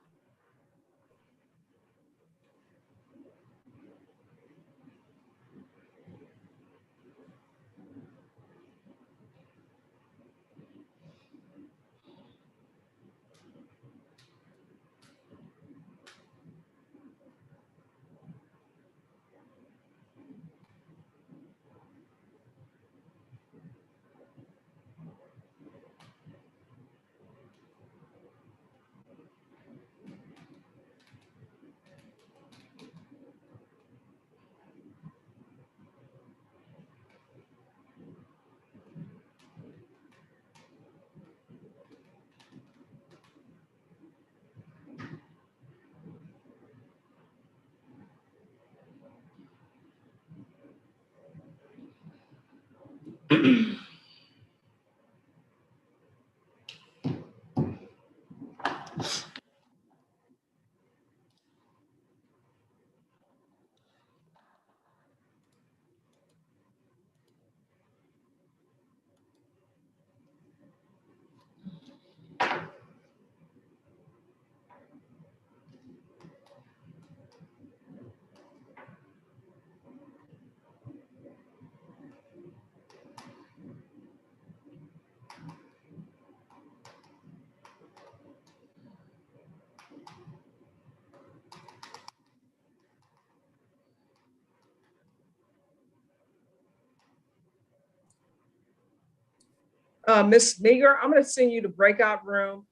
Ms. Meager, I'm going to send you to breakout room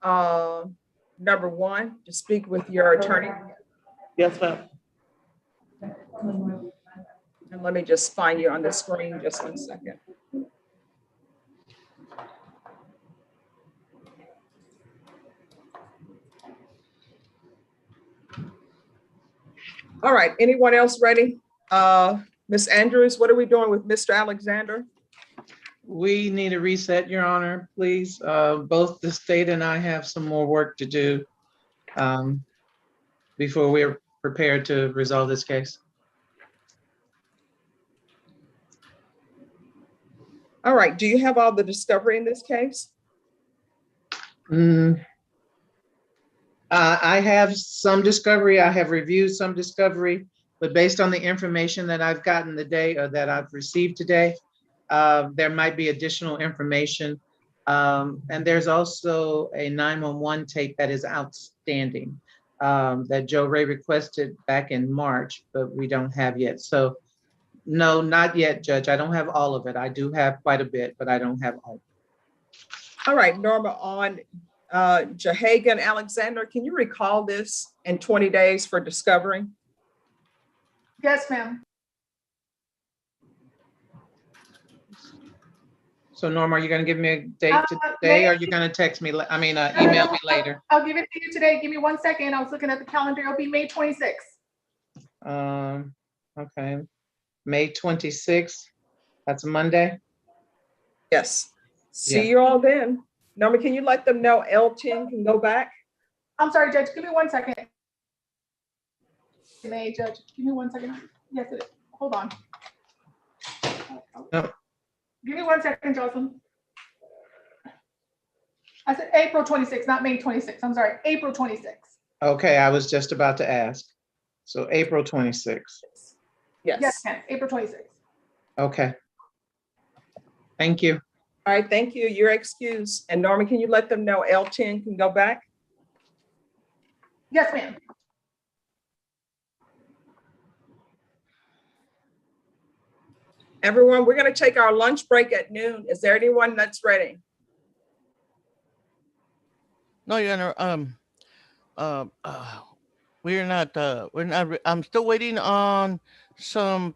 number 1 to speak with your attorney.
Yes, ma'am.
And let me just find you on the screen just 1 second. All right, anyone else ready? Ms. Andrews, what are we doing with Mr. Alexander?
We need a reset, Your Honor, please. Both the state and I have some more work to do before we're prepared to resolve this case.
All right, do you have all the discovery in this case?
I have some discovery. I have reviewed some discovery, but based on the information that I've gotten today or that I've received today, there might be additional information. And there's also a 911 tape that is outstanding that Joe Ray requested back in March, but we don't have yet. So no, not yet, Judge. I don't have all of it. I do have quite a bit, but I don't have all.
All right, Norma, on Jahagan Alexander, can you recall this in 20 days for discovery?
Yes, ma'am.
So Norma, are you gonna give me a date today or are you gonna text me, email me later?
I'll give it to you today. Give me 1 second. I was looking at the calendar. It'll be May 26th.
Okay, May 26th, that's a Monday?
Yes. See
Yeah.
you all then. Norma, can you let them know L10 can go back?
I'm sorry, Judge. Give me 1 second. May, Judge. Give me 1 second. Yes, it is. Hold on.
No.
Give me 1 second, Jocelyn. I said April 26th, not May 26th. I'm sorry, April 26th.
Okay, I was just about to ask. So April 26th.
Yes.
Yes, ma'am. April 26th.
Okay. Thank you.
All right, thank you. You're excused. And Norma, can you let them know L10 can go back?
Yes, ma'am.
Everyone, we're going to take our lunch break at noon. Is there anyone that's ready?
No, Your Honor, we're not, I'm still waiting on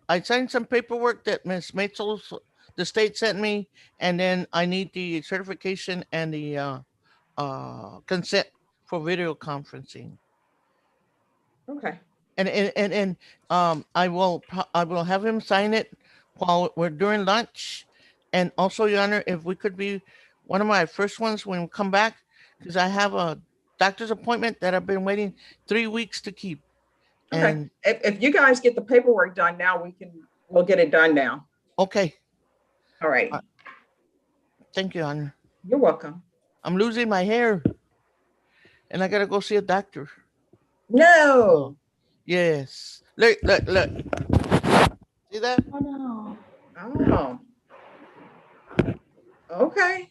I signed some paperwork that Ms. Maitzel's, the state sent me, and then I need the certification and the consent for video conferencing.
Okay.
And I will have him sign it while we're during lunch. And also, Your Honor, if we could be one of my first ones when we come back, because I have a doctor's appointment that I've been waiting 3 weeks to keep.
Okay.
And
if you guys get the paperwork done now, we'll get it done now.
okay.
All right.
Thank you, Honor.
You're welcome.
I'm losing my hair, and I gotta go see a doctor.
No.
Yes. Look, look, look. See that?
Oh, no.
Oh. Okay.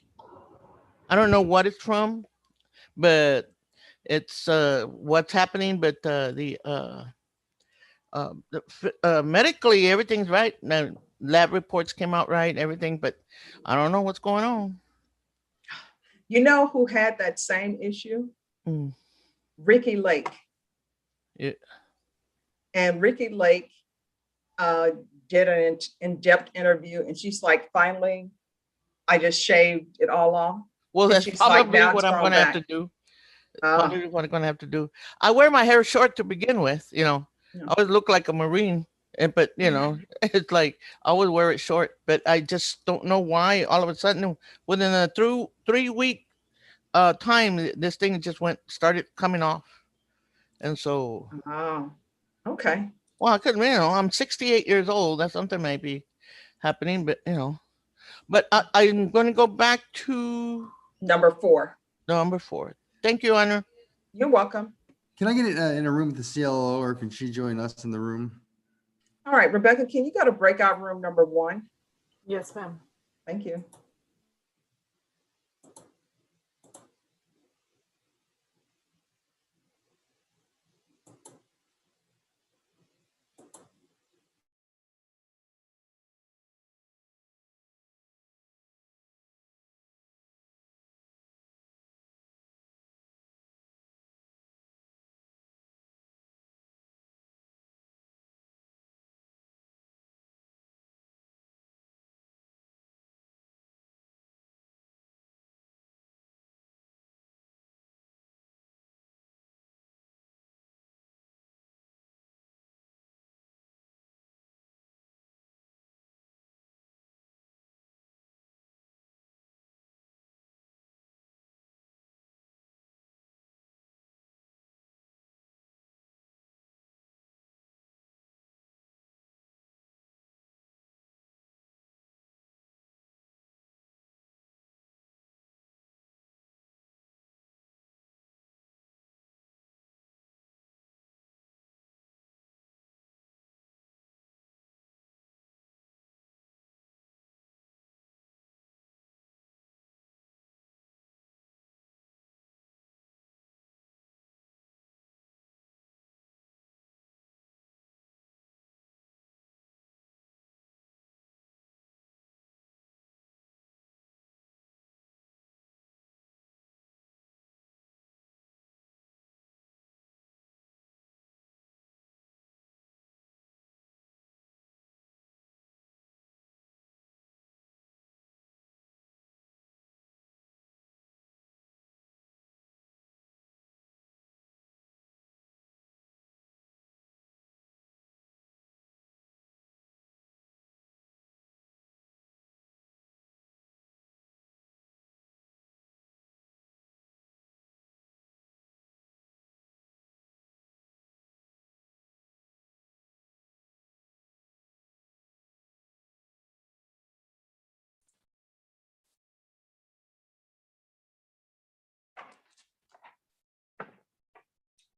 I don't know what it's from, but it's what's happening. But medically everything's right. Now, lab reports came out right, everything, but I don't know what's going on.
You know who had that same issue?
Mm.
Ricky Lake.
Yeah.
And Ricky Lake did an in-depth interview, and she's like, finally, I just shaved it all off.
Well,
And
that's
she's like,
probably
now
what
it's
I'm
grown
going to have
back.
to do.
Oh.
Probably what I'm going to have to do. I wear my hair short to begin with, you know.
Yeah.
I always look like a Marine, but you know, it's like I always wear it short, but I just don't know why all of a sudden within a 3 week time, this thing just started coming off. And so,
Oh, okay.
well, I couldn't, you know, I'm 68 years old. That's something might be happening, but you know, but I'm going to go back to
number 4.
Number 4. Thank you, Honor.
You're welcome.
Can I get it in a room with the CLO, or can she join us in the room?
All right, Rebecca, can you go to breakout room number 1?
Yes, ma'am.
Thank you.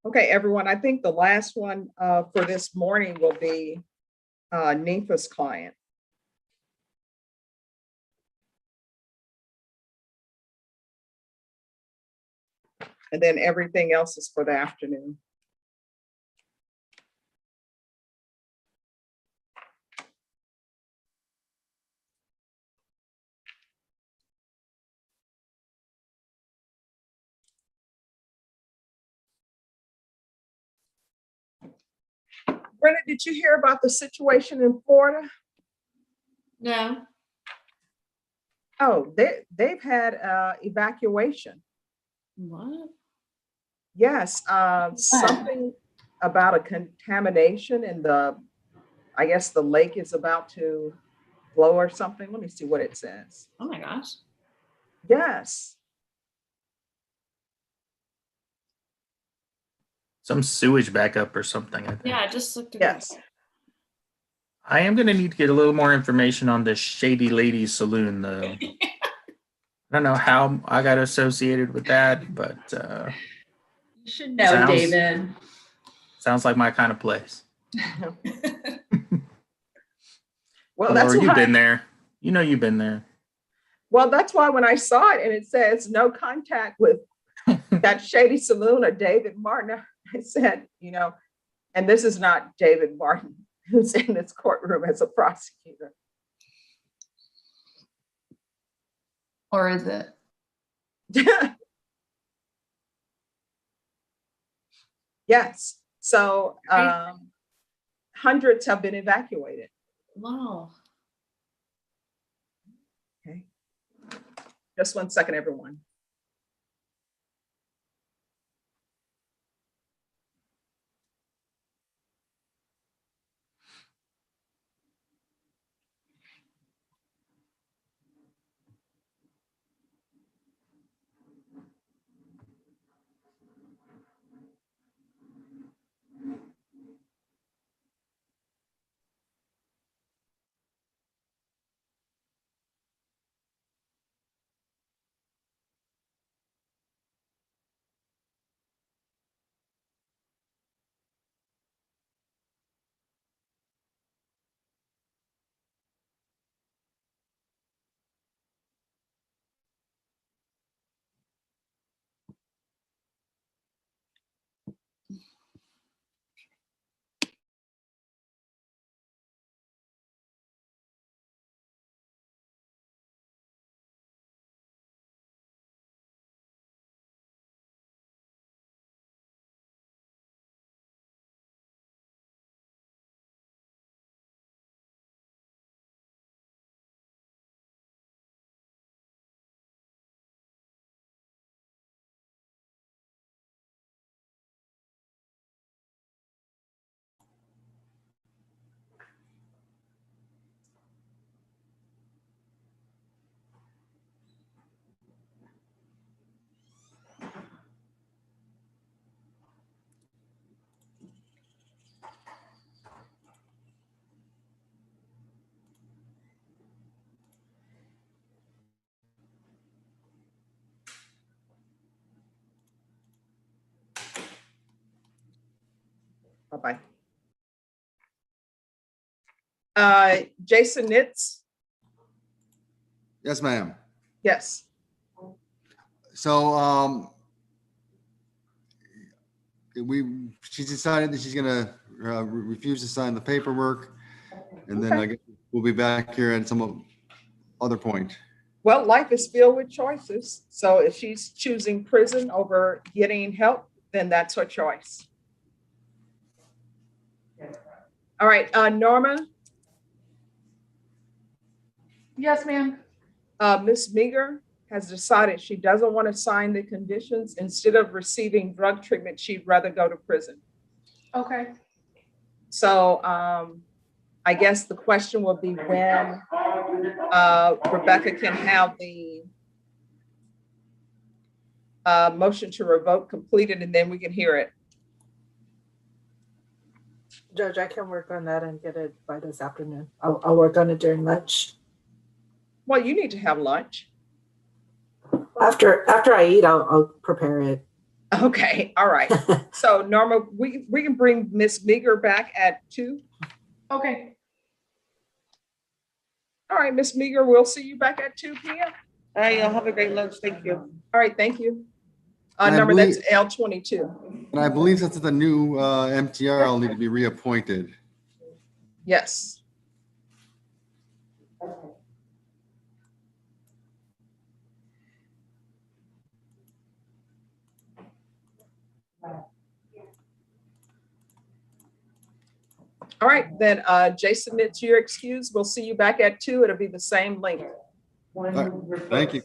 Okay, everyone, I think the last one for this morning will be Nifa's client. And then everything else is for the afternoon. Brenda, did you hear about the situation in Florida?
No.
Oh, they've had evacuation.
What?
Yes, something about a contamination in I guess the lake is about to flow or something. Let me see what it says.
Oh my gosh.
Yes.
Some sewage backup or something, I think.
Yeah, I just looked at
Yes.
I am gonna need to get a little more information on this Shady Lady Saloon, though. I don't know how I got associated with that, but
You should know,
sounds-
David.
sounds like my kind of place.
Well, that's
Laura, you've
why,
been there. You know you've been there.
well, that's why when I saw it and it says no contact with that Shady Saloon or David Martin, I said, you know, and this is not David Martin who's in this courtroom as a prosecutor.
Or is it?
Yes. So hundreds have been evacuated.
Wow.
Okay. Just 1 second, everyone. Bye-bye. Jason Nitz.
Yes, ma'am.
Yes.
So she decided that she's gonna refuse to sign the paperwork, and then I guess we'll be back here at some other point.
Well, life is filled with choices. So if she's choosing prison over getting help, then that's her choice. All right, Norma.
Yes, ma'am.
Ms. Meager has decided she doesn't want to sign the conditions. Instead of receiving drug treatment, she'd rather go to prison.
Okay.
So I guess the question will be when Rebecca can have the motion to revoke completed, and then we can hear it.
Judge, I can work on that and get it by this afternoon. I'll work on it during lunch.
Well, you need to have lunch.
After I eat, I'll prepare it.
Okay, all right. So Norma, we can bring Miss Meager back at 2.
Okay.
All right, Miss Meager, we'll see you back at 2 p.m.
All right, y'all have a great lunch. Thank you.
All right, thank you.
And I
Number
believe-
that's L22.
And I believe that's the new MTR will need to be reappointed.
Yes. All right, then Jason, it's your excuse. We'll see you back at 2. It'll be the same link.
Thank you.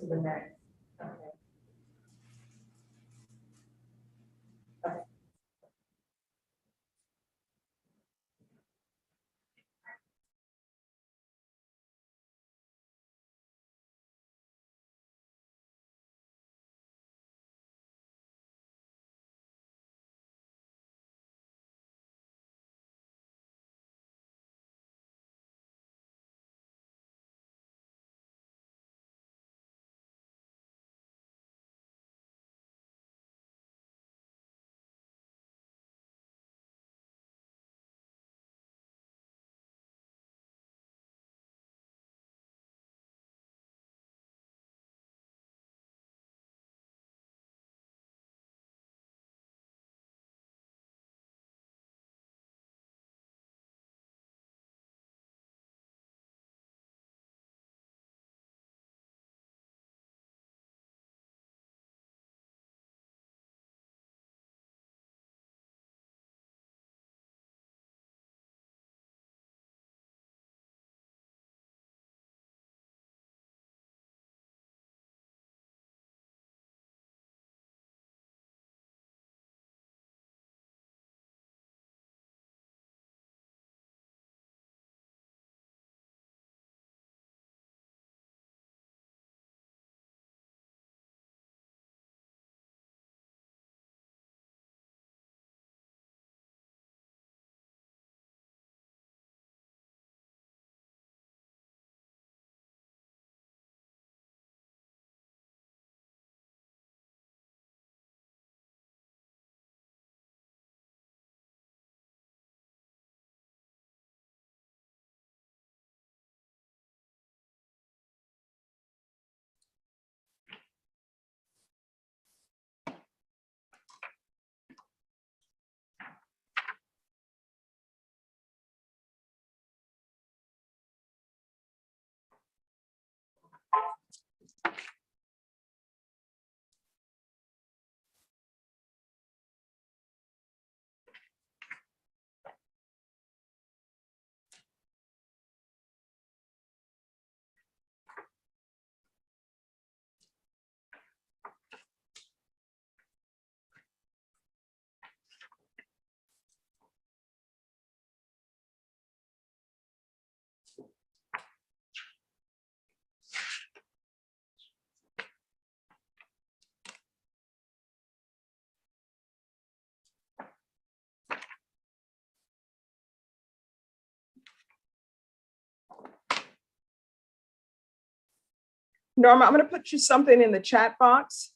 Norma, I'm going to put you something in the chat box.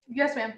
Yes, ma'am.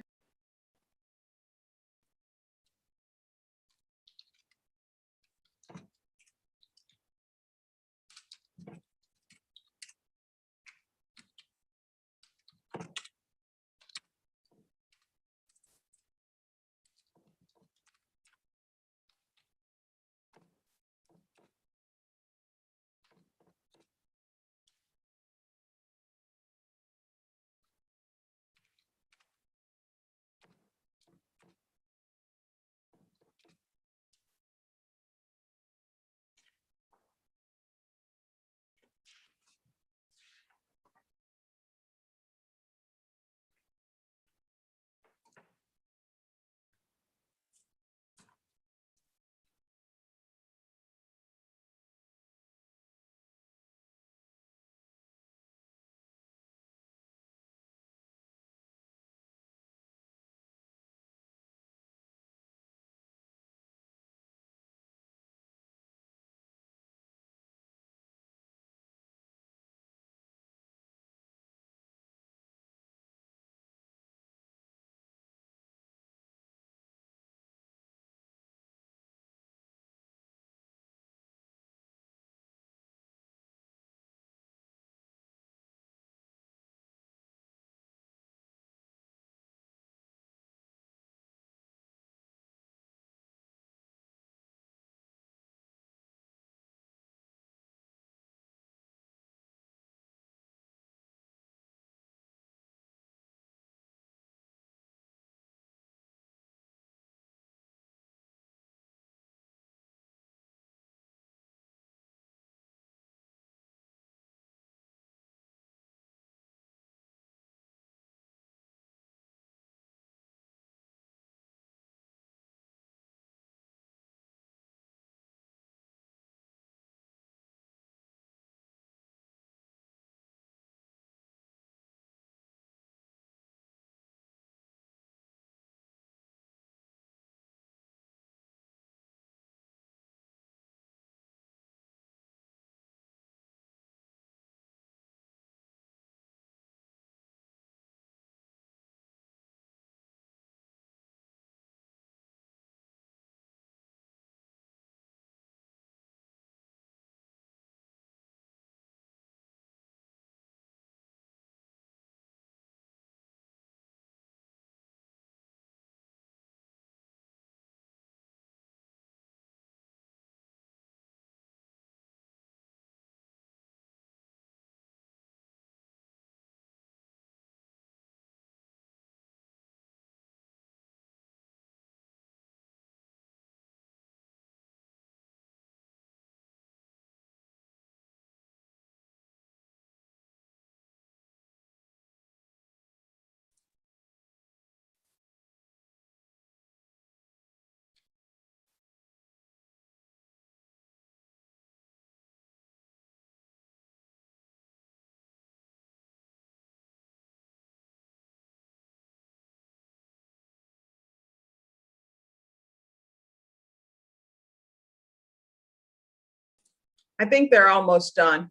I think they're almost done.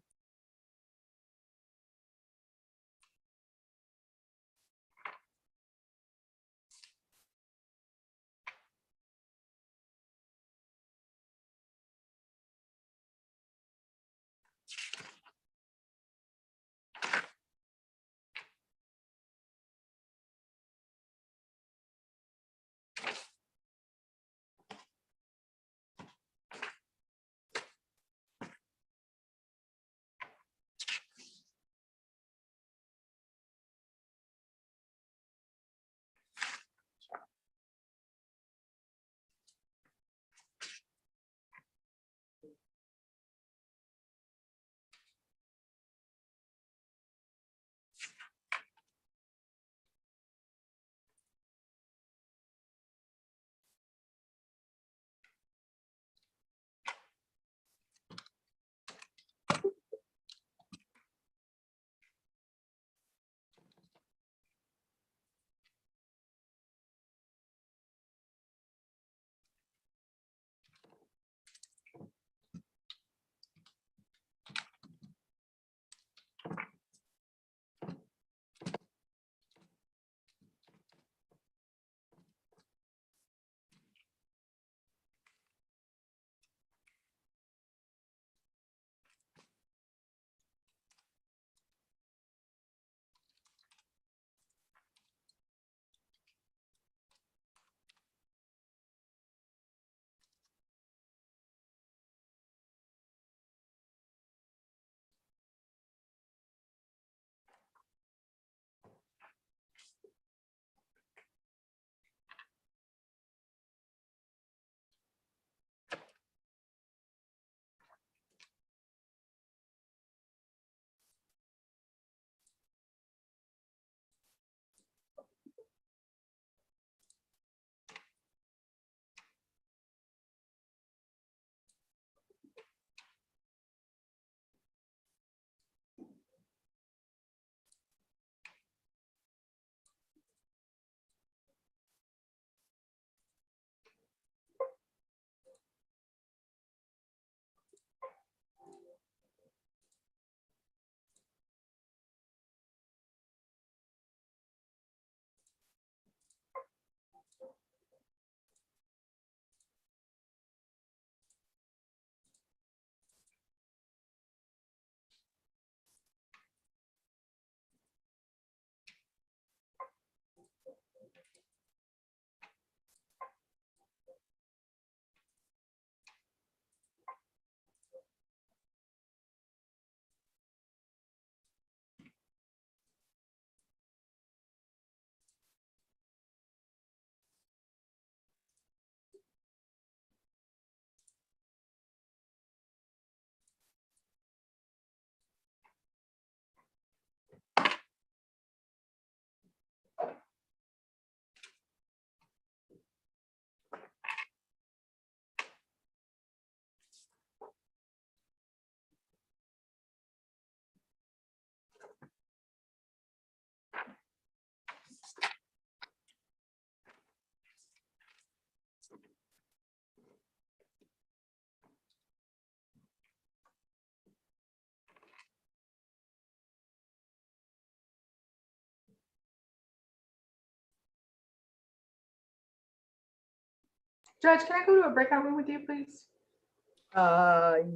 Judge, can I go to a breakout room with you, please?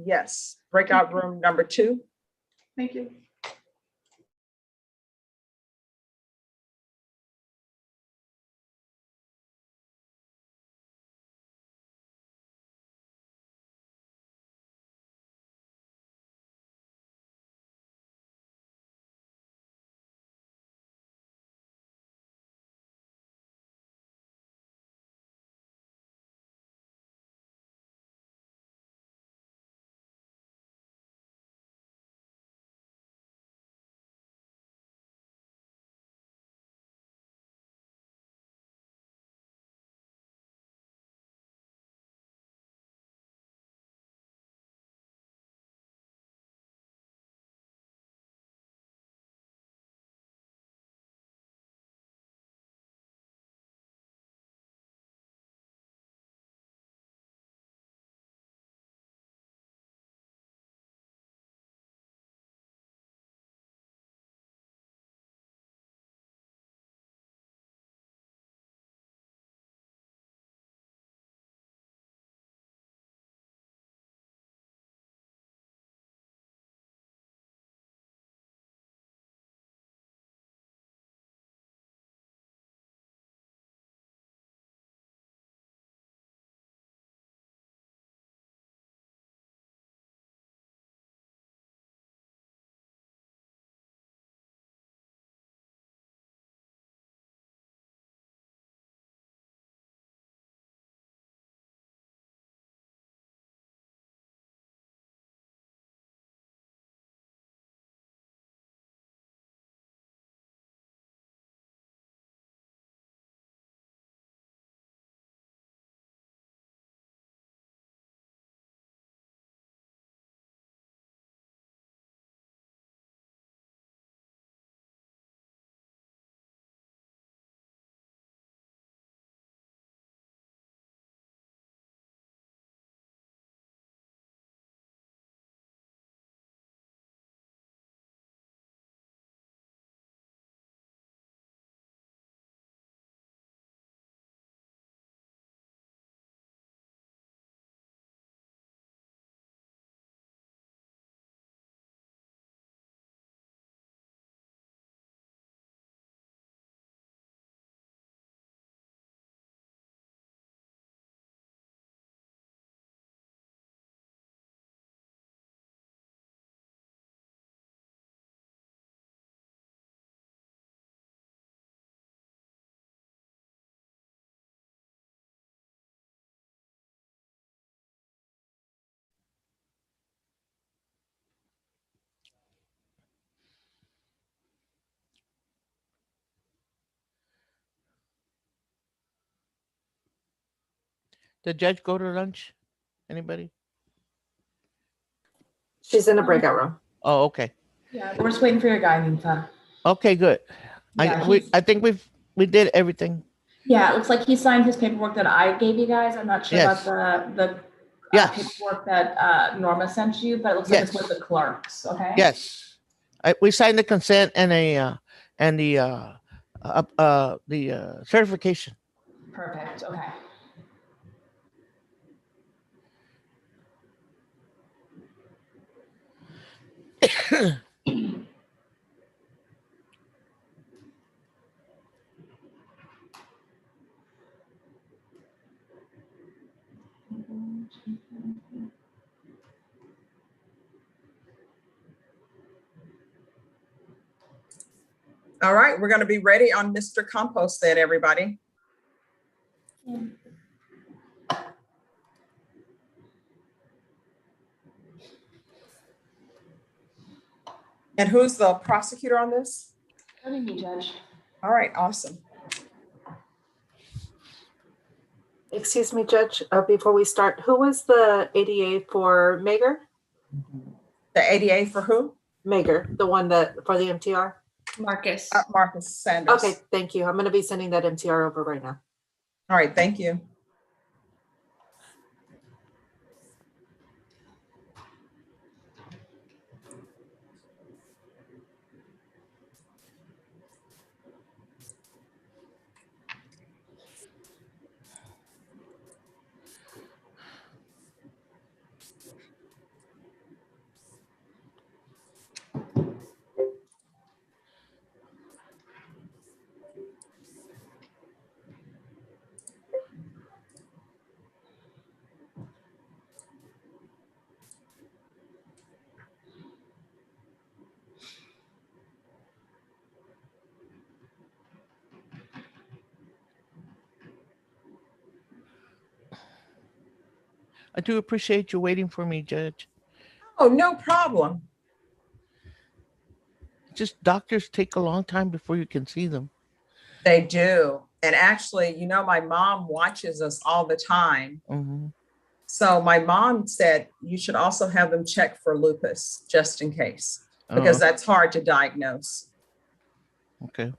Yes, breakout room number 2.
Thank you.
The judge go to lunch? Anybody?
She's in a breakout room.
Oh, okay.
Yeah, we're just waiting for your guy, Ninfa.
Okay, good.
Yeah,
I think we did everything.
Yeah, it looks like he signed his paperwork that I gave you guys. I'm not sure
Yes.
about the
Yes.
paperwork that Norma sent you, but it looks like it's with the clerks, okay?
Yes. We signed the consent and the certification.
Perfect, okay.
All right, we're going to be ready on Mr. Compost then, everybody. And who's the prosecutor on this?
That'd be me, Judge.
All right, awesome.
Excuse me, Judge, before we start, who was the ADA for Mager?
The ADA for who?
Mager, the one that for the MTR?
Marcus.
Marcus Sanders.
Okay, thank you. I'm going to be sending that MTR over right now.
All right, thank you.
I do appreciate you waiting for me, Judge.
Oh, no problem.
Just doctors take a long time before you can see them.
They do. And actually, you know, my mom watches us all the time.
Mm-hmm.
So my mom said you should also have them check for lupus just in case, because
Oh,
that's hard to diagnose.
okay.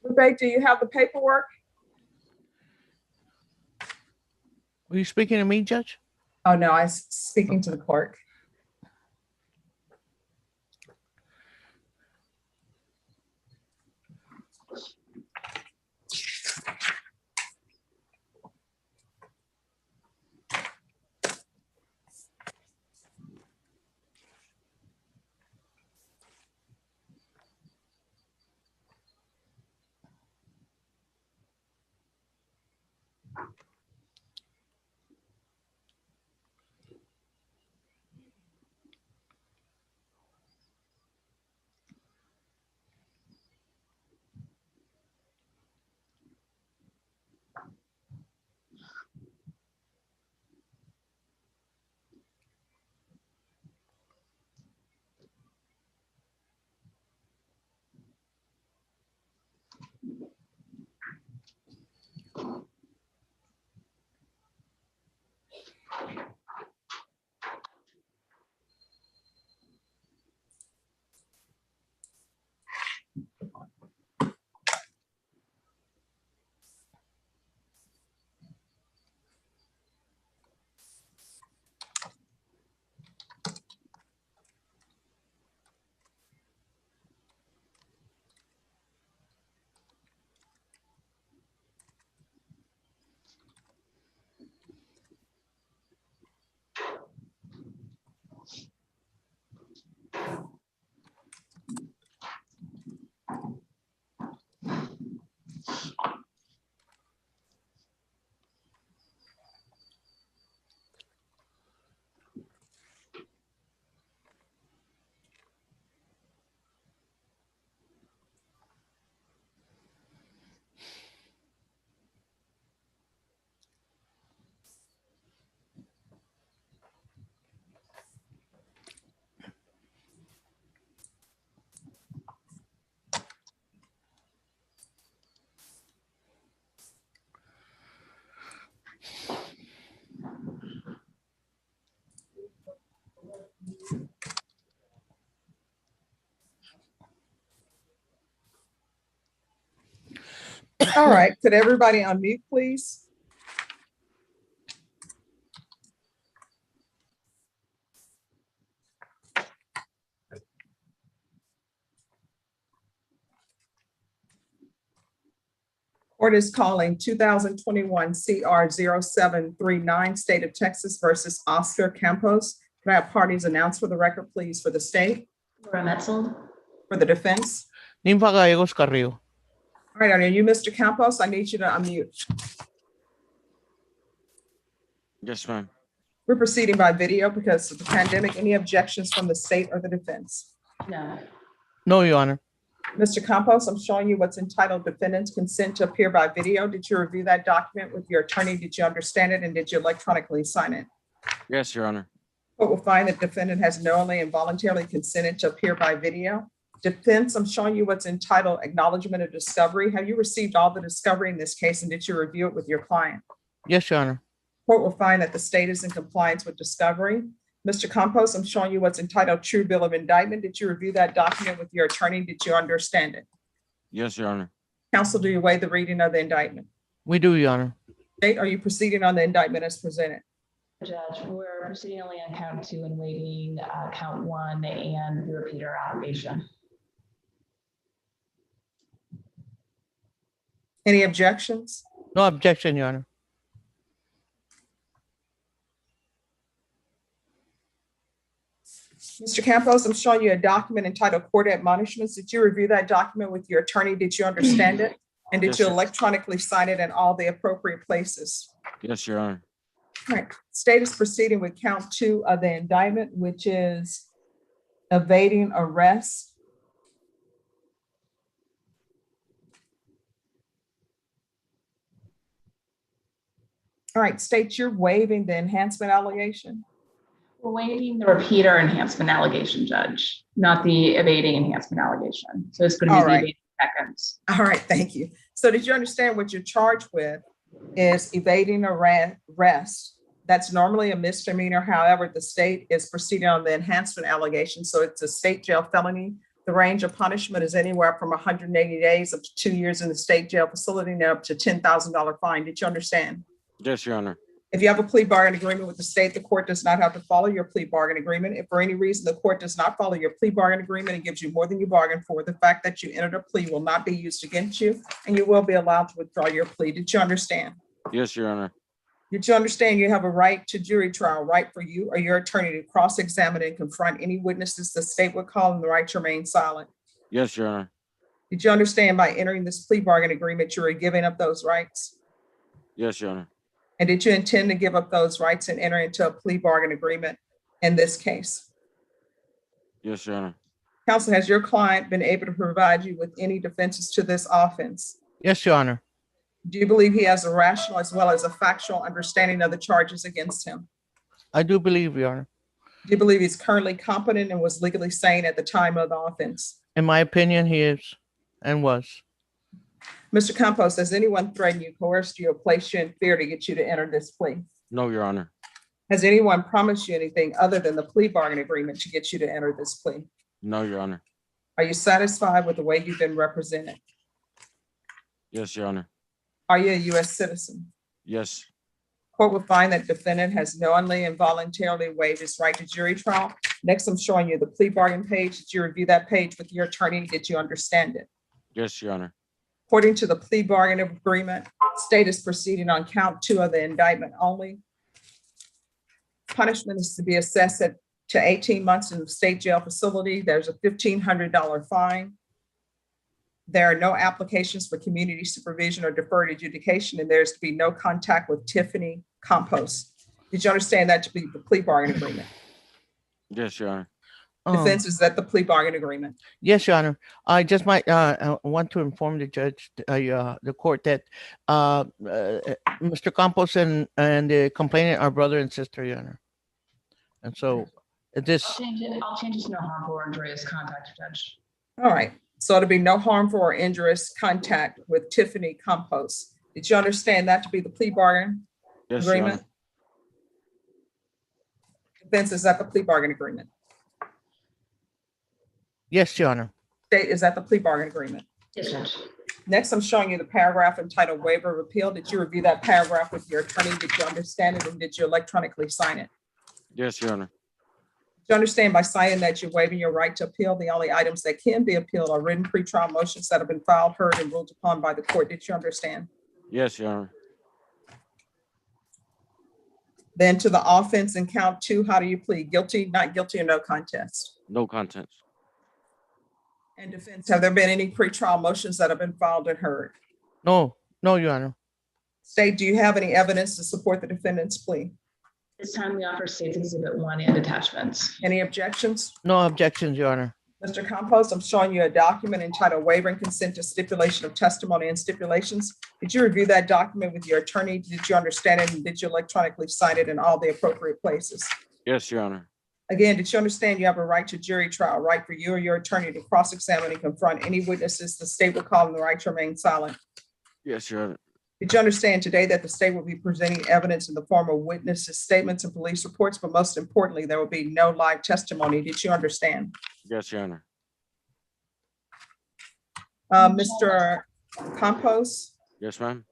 Lupe, do you have the paperwork?
Were you speaking to me, Judge?
Oh, no, I was speaking to the clerk. All right, could everybody unmute, please? Court is calling 2021 CR 0739, State of Texas versus Oscar Campos. Can I have parties announced for the record, please, for the state,
Laura Metzel.
for the defense?
Ninfa Gallegos Carrillo.
All right, are you Mr. Campos? I need you to unmute.
Yes, ma'am.
We're proceeding by video because of the pandemic. Any objections from the state or the defense?
No.
No, Your Honor.
Mr. Campos, I'm showing you what's entitled defendant's consent to appear by video. Did you review that document with your attorney? Did you understand it? And did you electronically sign it?
Yes, Your Honor.
Court will find that defendant has knowingly and voluntarily consented to appear by video. Defense, I'm showing you what's entitled acknowledgement of discovery. Have you received all the discovery in this case and did you review it with your client?
Yes, Your Honor.
Court will find that the state is in compliance with discovery. Mr. Campos, I'm showing you what's entitled true bill of indictment. Did you review that document with your attorney? Did you understand it?
Yes, Your Honor.
Counsel, do you waive the reading of the indictment?
We do, Your Honor.
State, are you proceeding on the indictment as presented?
Judge, we're proceeding only on count 2 and waiting count 1 and the repeater allegation.
Any objections?
No objection, Your Honor.
Mr. Campos, I'm showing you a document entitled Court Admonishments. Did you review that document with your attorney? Did you understand it? And did
Yes,
you
sir.
electronically sign it in all the appropriate places?
Yes, Your Honor.
All right, state is proceeding with count 2 of the indictment, which is evading arrest. All right, state, you're waiving the enhancement allegation.
We're waiting the repeater enhancement allegation, Judge, not the evading enhancement allegation. So it's going to be
All
the
right.
evading seconds.
All right, thank you. So did you understand what you're charged with is evading arrest? That's normally a misdemeanor. However, the state is proceeding on the enhancement allegation. So it's a state jail felony. The range of punishment is anywhere from 180 days up to 2 years in the state jail facility and up to $10,000 fine. Did you understand?
Yes, Your Honor.
If you have a plea bargain agreement with the state, the court does not have to follow your plea bargain agreement. If for any reason the court does not follow your plea bargain agreement and gives you more than you bargained for, the fact that you entered a plea will not be used against you and you will be allowed to withdraw your plea. Did you understand?
Yes, Your Honor.
Did you understand you have a right to jury trial, right for you or your attorney to cross-examine and confront any witnesses the state would call and the right to remain silent?
Yes, Your Honor.
Did you understand by entering this plea bargain agreement, you were giving up those rights?
Yes, Your Honor.
And did you intend to give up those rights and enter into a plea bargain agreement in this case?
Yes, Your Honor.
Counsel, has your client been able to provide you with any defenses to this offense?
Yes, Your Honor.
Do you believe he has a rational as well as a factual understanding of the charges against him?
I do believe, Your Honor.
Do you believe he's currently competent and was legally sane at the time of the offense?
In my opinion, he is and was.
Mr. Campos, has anyone threatened you, coerced you, or placed you in fear to get you to enter this plea?
No, Your Honor.
Has anyone promised you anything other than the plea bargain agreement to get you to enter this plea?
No, Your Honor.
Are you satisfied with the way you've been represented?
Yes, Your Honor.
Are you a U.S. citizen?
Yes.
Court will find that defendant has knowingly and voluntarily waived his right to jury trial. Next, I'm showing you the plea bargain page. Did you review that page with your attorney? Did you understand it?
Yes, Your Honor.
According to the plea bargain agreement, state is proceeding on count 2 of the indictment only. Punishment is to be assessed to 18 months in the state jail facility. There's a $1,500 fine. There are no applications for community supervision or deferred adjudication, and there's to be no contact with Tiffany Campos. Did you understand that to be the plea bargain agreement?
Yes, Your Honor.
Defense is that the plea bargain agreement.
Yes, Your Honor. I just might want to inform the judge, the court, that Mr. Campos and the complainant are brother and sister, Your Honor. And so this.
I'll change it to no harmful or injurious contact, Judge.
All right. So it'll be no harmful or injurious contact with Tiffany Campos. Did you understand that to be the plea bargain
Yes, Your
agreement?
Honor.
Defense is that the plea bargain agreement.
Yes, Your Honor.
State is that the plea bargain agreement.
Yes, Judge.
Next, I'm showing you the paragraph entitled waiver of appeal. Did you review that paragraph with your attorney? Did you understand it and did you electronically sign it?
Yes, Your Honor.
You understand by signing that you're waiving your right to appeal. The only items that can be appealed are written pretrial motions that have been filed, heard, and ruled upon by the court. Did you understand?
Yes, Your Honor.
Then to the offense in count 2, how do you plead? Guilty, not guilty, or no contest?
No contents.
And defense, have there been any pretrial motions that have been filed and heard?
No, Your Honor.
State, do you have any evidence to support the defendant's plea?
This time we offer State's Exhibit 1 and attachments.
Any objections?
No objections, Your Honor.
Mr. Campos, I'm showing you a document entitled Waiver and Consent to Stipulation of Testimony and Stipulations. Did you review that document with your attorney? Did you understand it? And did you electronically sign it in all the appropriate places?
Yes, Your Honor.
Again, did you understand you have a right to jury trial, right for you or your attorney to cross-examine and confront any witnesses the state will call them, the right to remain silent?
Yes, Your Honor.
Did you understand today that the state will be presenting evidence in the form of witnesses' statements and police reports, but most importantly, there will be no live testimony? Did you understand?
Yes, Your Honor.
Mr. Campos?
Yes, ma'am.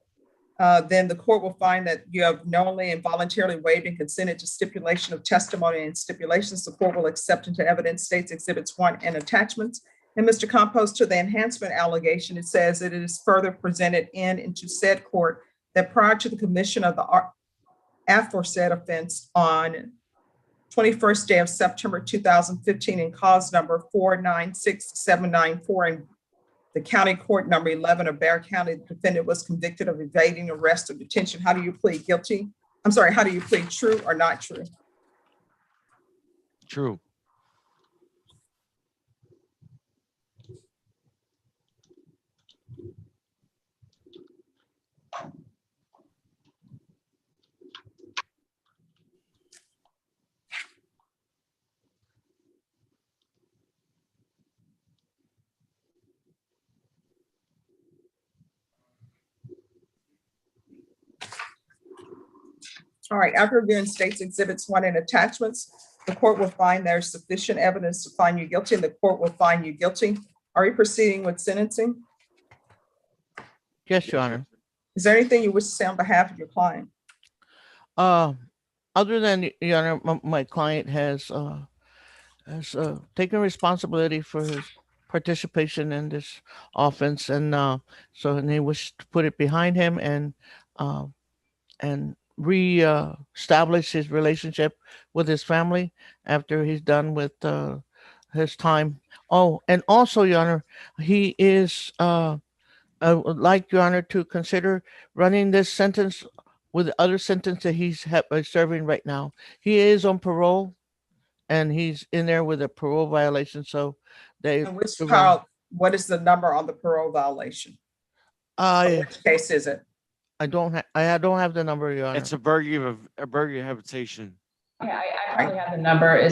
Then the court will find that you have knowingly and voluntarily waived and consented to stipulation of testimony and stipulations. The court will accept into evidence States Exhibits 1 and attachments. And Mr. Campos, to the enhancement allegation, it says that it is further presented in into said court that prior to the commission of the aforesaid offense on 21st day of September 2015 in cause number 496794 and the county court number 11 of Bexar County, the defendant was convicted of evading arrest or detention. How do you plead guilty? I'm sorry, how do you plead true or not true?
True.
All right, after reviewing States Exhibits 1 and attachments, the court will find there's sufficient evidence to find you guilty and the court will find you guilty. Are you proceeding with sentencing?
Yes, Your Honor.
Is there anything you wish to say on behalf of your client?
Other than, Your Honor, my client has taken responsibility for his participation in this offense, and so he wished to put it behind him and re-establish his relationship with his family after he's done with his time. Oh, and also, Your Honor, he is I would like, Your Honor, to consider running this sentence with the other sentence that he's serving right now. He is on parole, and he's in there with a parole violation. So they.
And what is the number on the parole violation? Which case is it?
I don't have the number, Your Honor.
It's a burglary habitation.
Yeah, I probably have the number.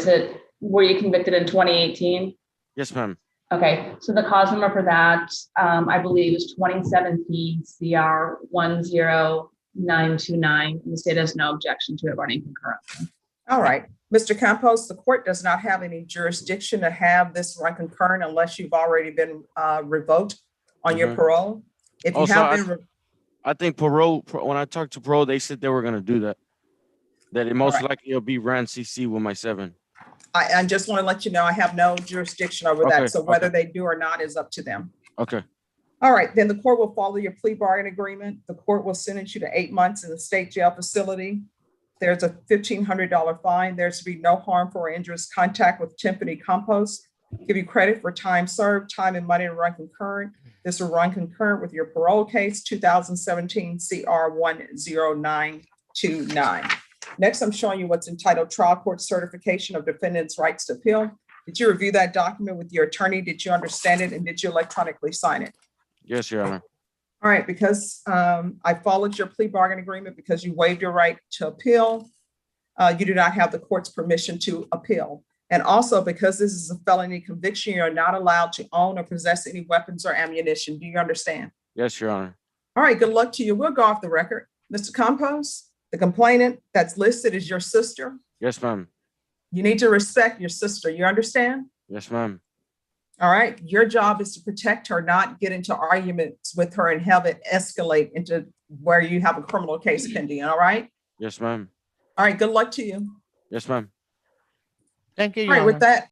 Were you convicted in 2018?
Yes, ma'am.
Okay, so the cause number for that, I believe, is 2017 CR 10929. And the state has no objection to it running concurrently.
All right, Mr. Campos, the court does not have any jurisdiction to have this run concurrent unless you've already been revoked on your parole. If you
Also,
have been,
I think parole, when I talked to parole, they said they were going to do that. That it most likely will be ran CC with my 7.
I just want to let you know, I have no jurisdiction over that. So whether they do or not is up to them.
Okay.
All right, then the court will follow your plea bargain agreement. The court will sentence you to 8 months in the state jail facility. There's a $1,500 fine. There's to be no harmful or injurious contact with Tiffany Campos. Give you credit for time served, time and money to run concurrent. This will run concurrent with your parole case, 2017 CR 10929. Next, I'm showing you what's entitled Trial Court Certification of Defendant's Rights to Appeal. Did you review that document with your attorney? Did you understand it? And did you electronically sign it?
Yes, Your Honor.
All right, because I followed your plea bargain agreement because you waived your right to appeal. You do not have the court's permission to appeal. And also because this is a felony conviction, you're not allowed to own or possess any weapons or ammunition. Do you understand?
Yes, Your Honor.
All right, good luck to you. We'll go off the record. Mr. Campos, the complainant that's listed is your sister.
Yes, ma'am.
You need to respect your sister. You understand?
Yes, ma'am.
All right. Your job is to protect her, not get into arguments with her and have it escalate into where you have a criminal case pending. All right.
Yes, ma'am.
All right. Good luck to you.
Yes, ma'am.
Thank you,
All
Your
right, with
Honor.
that,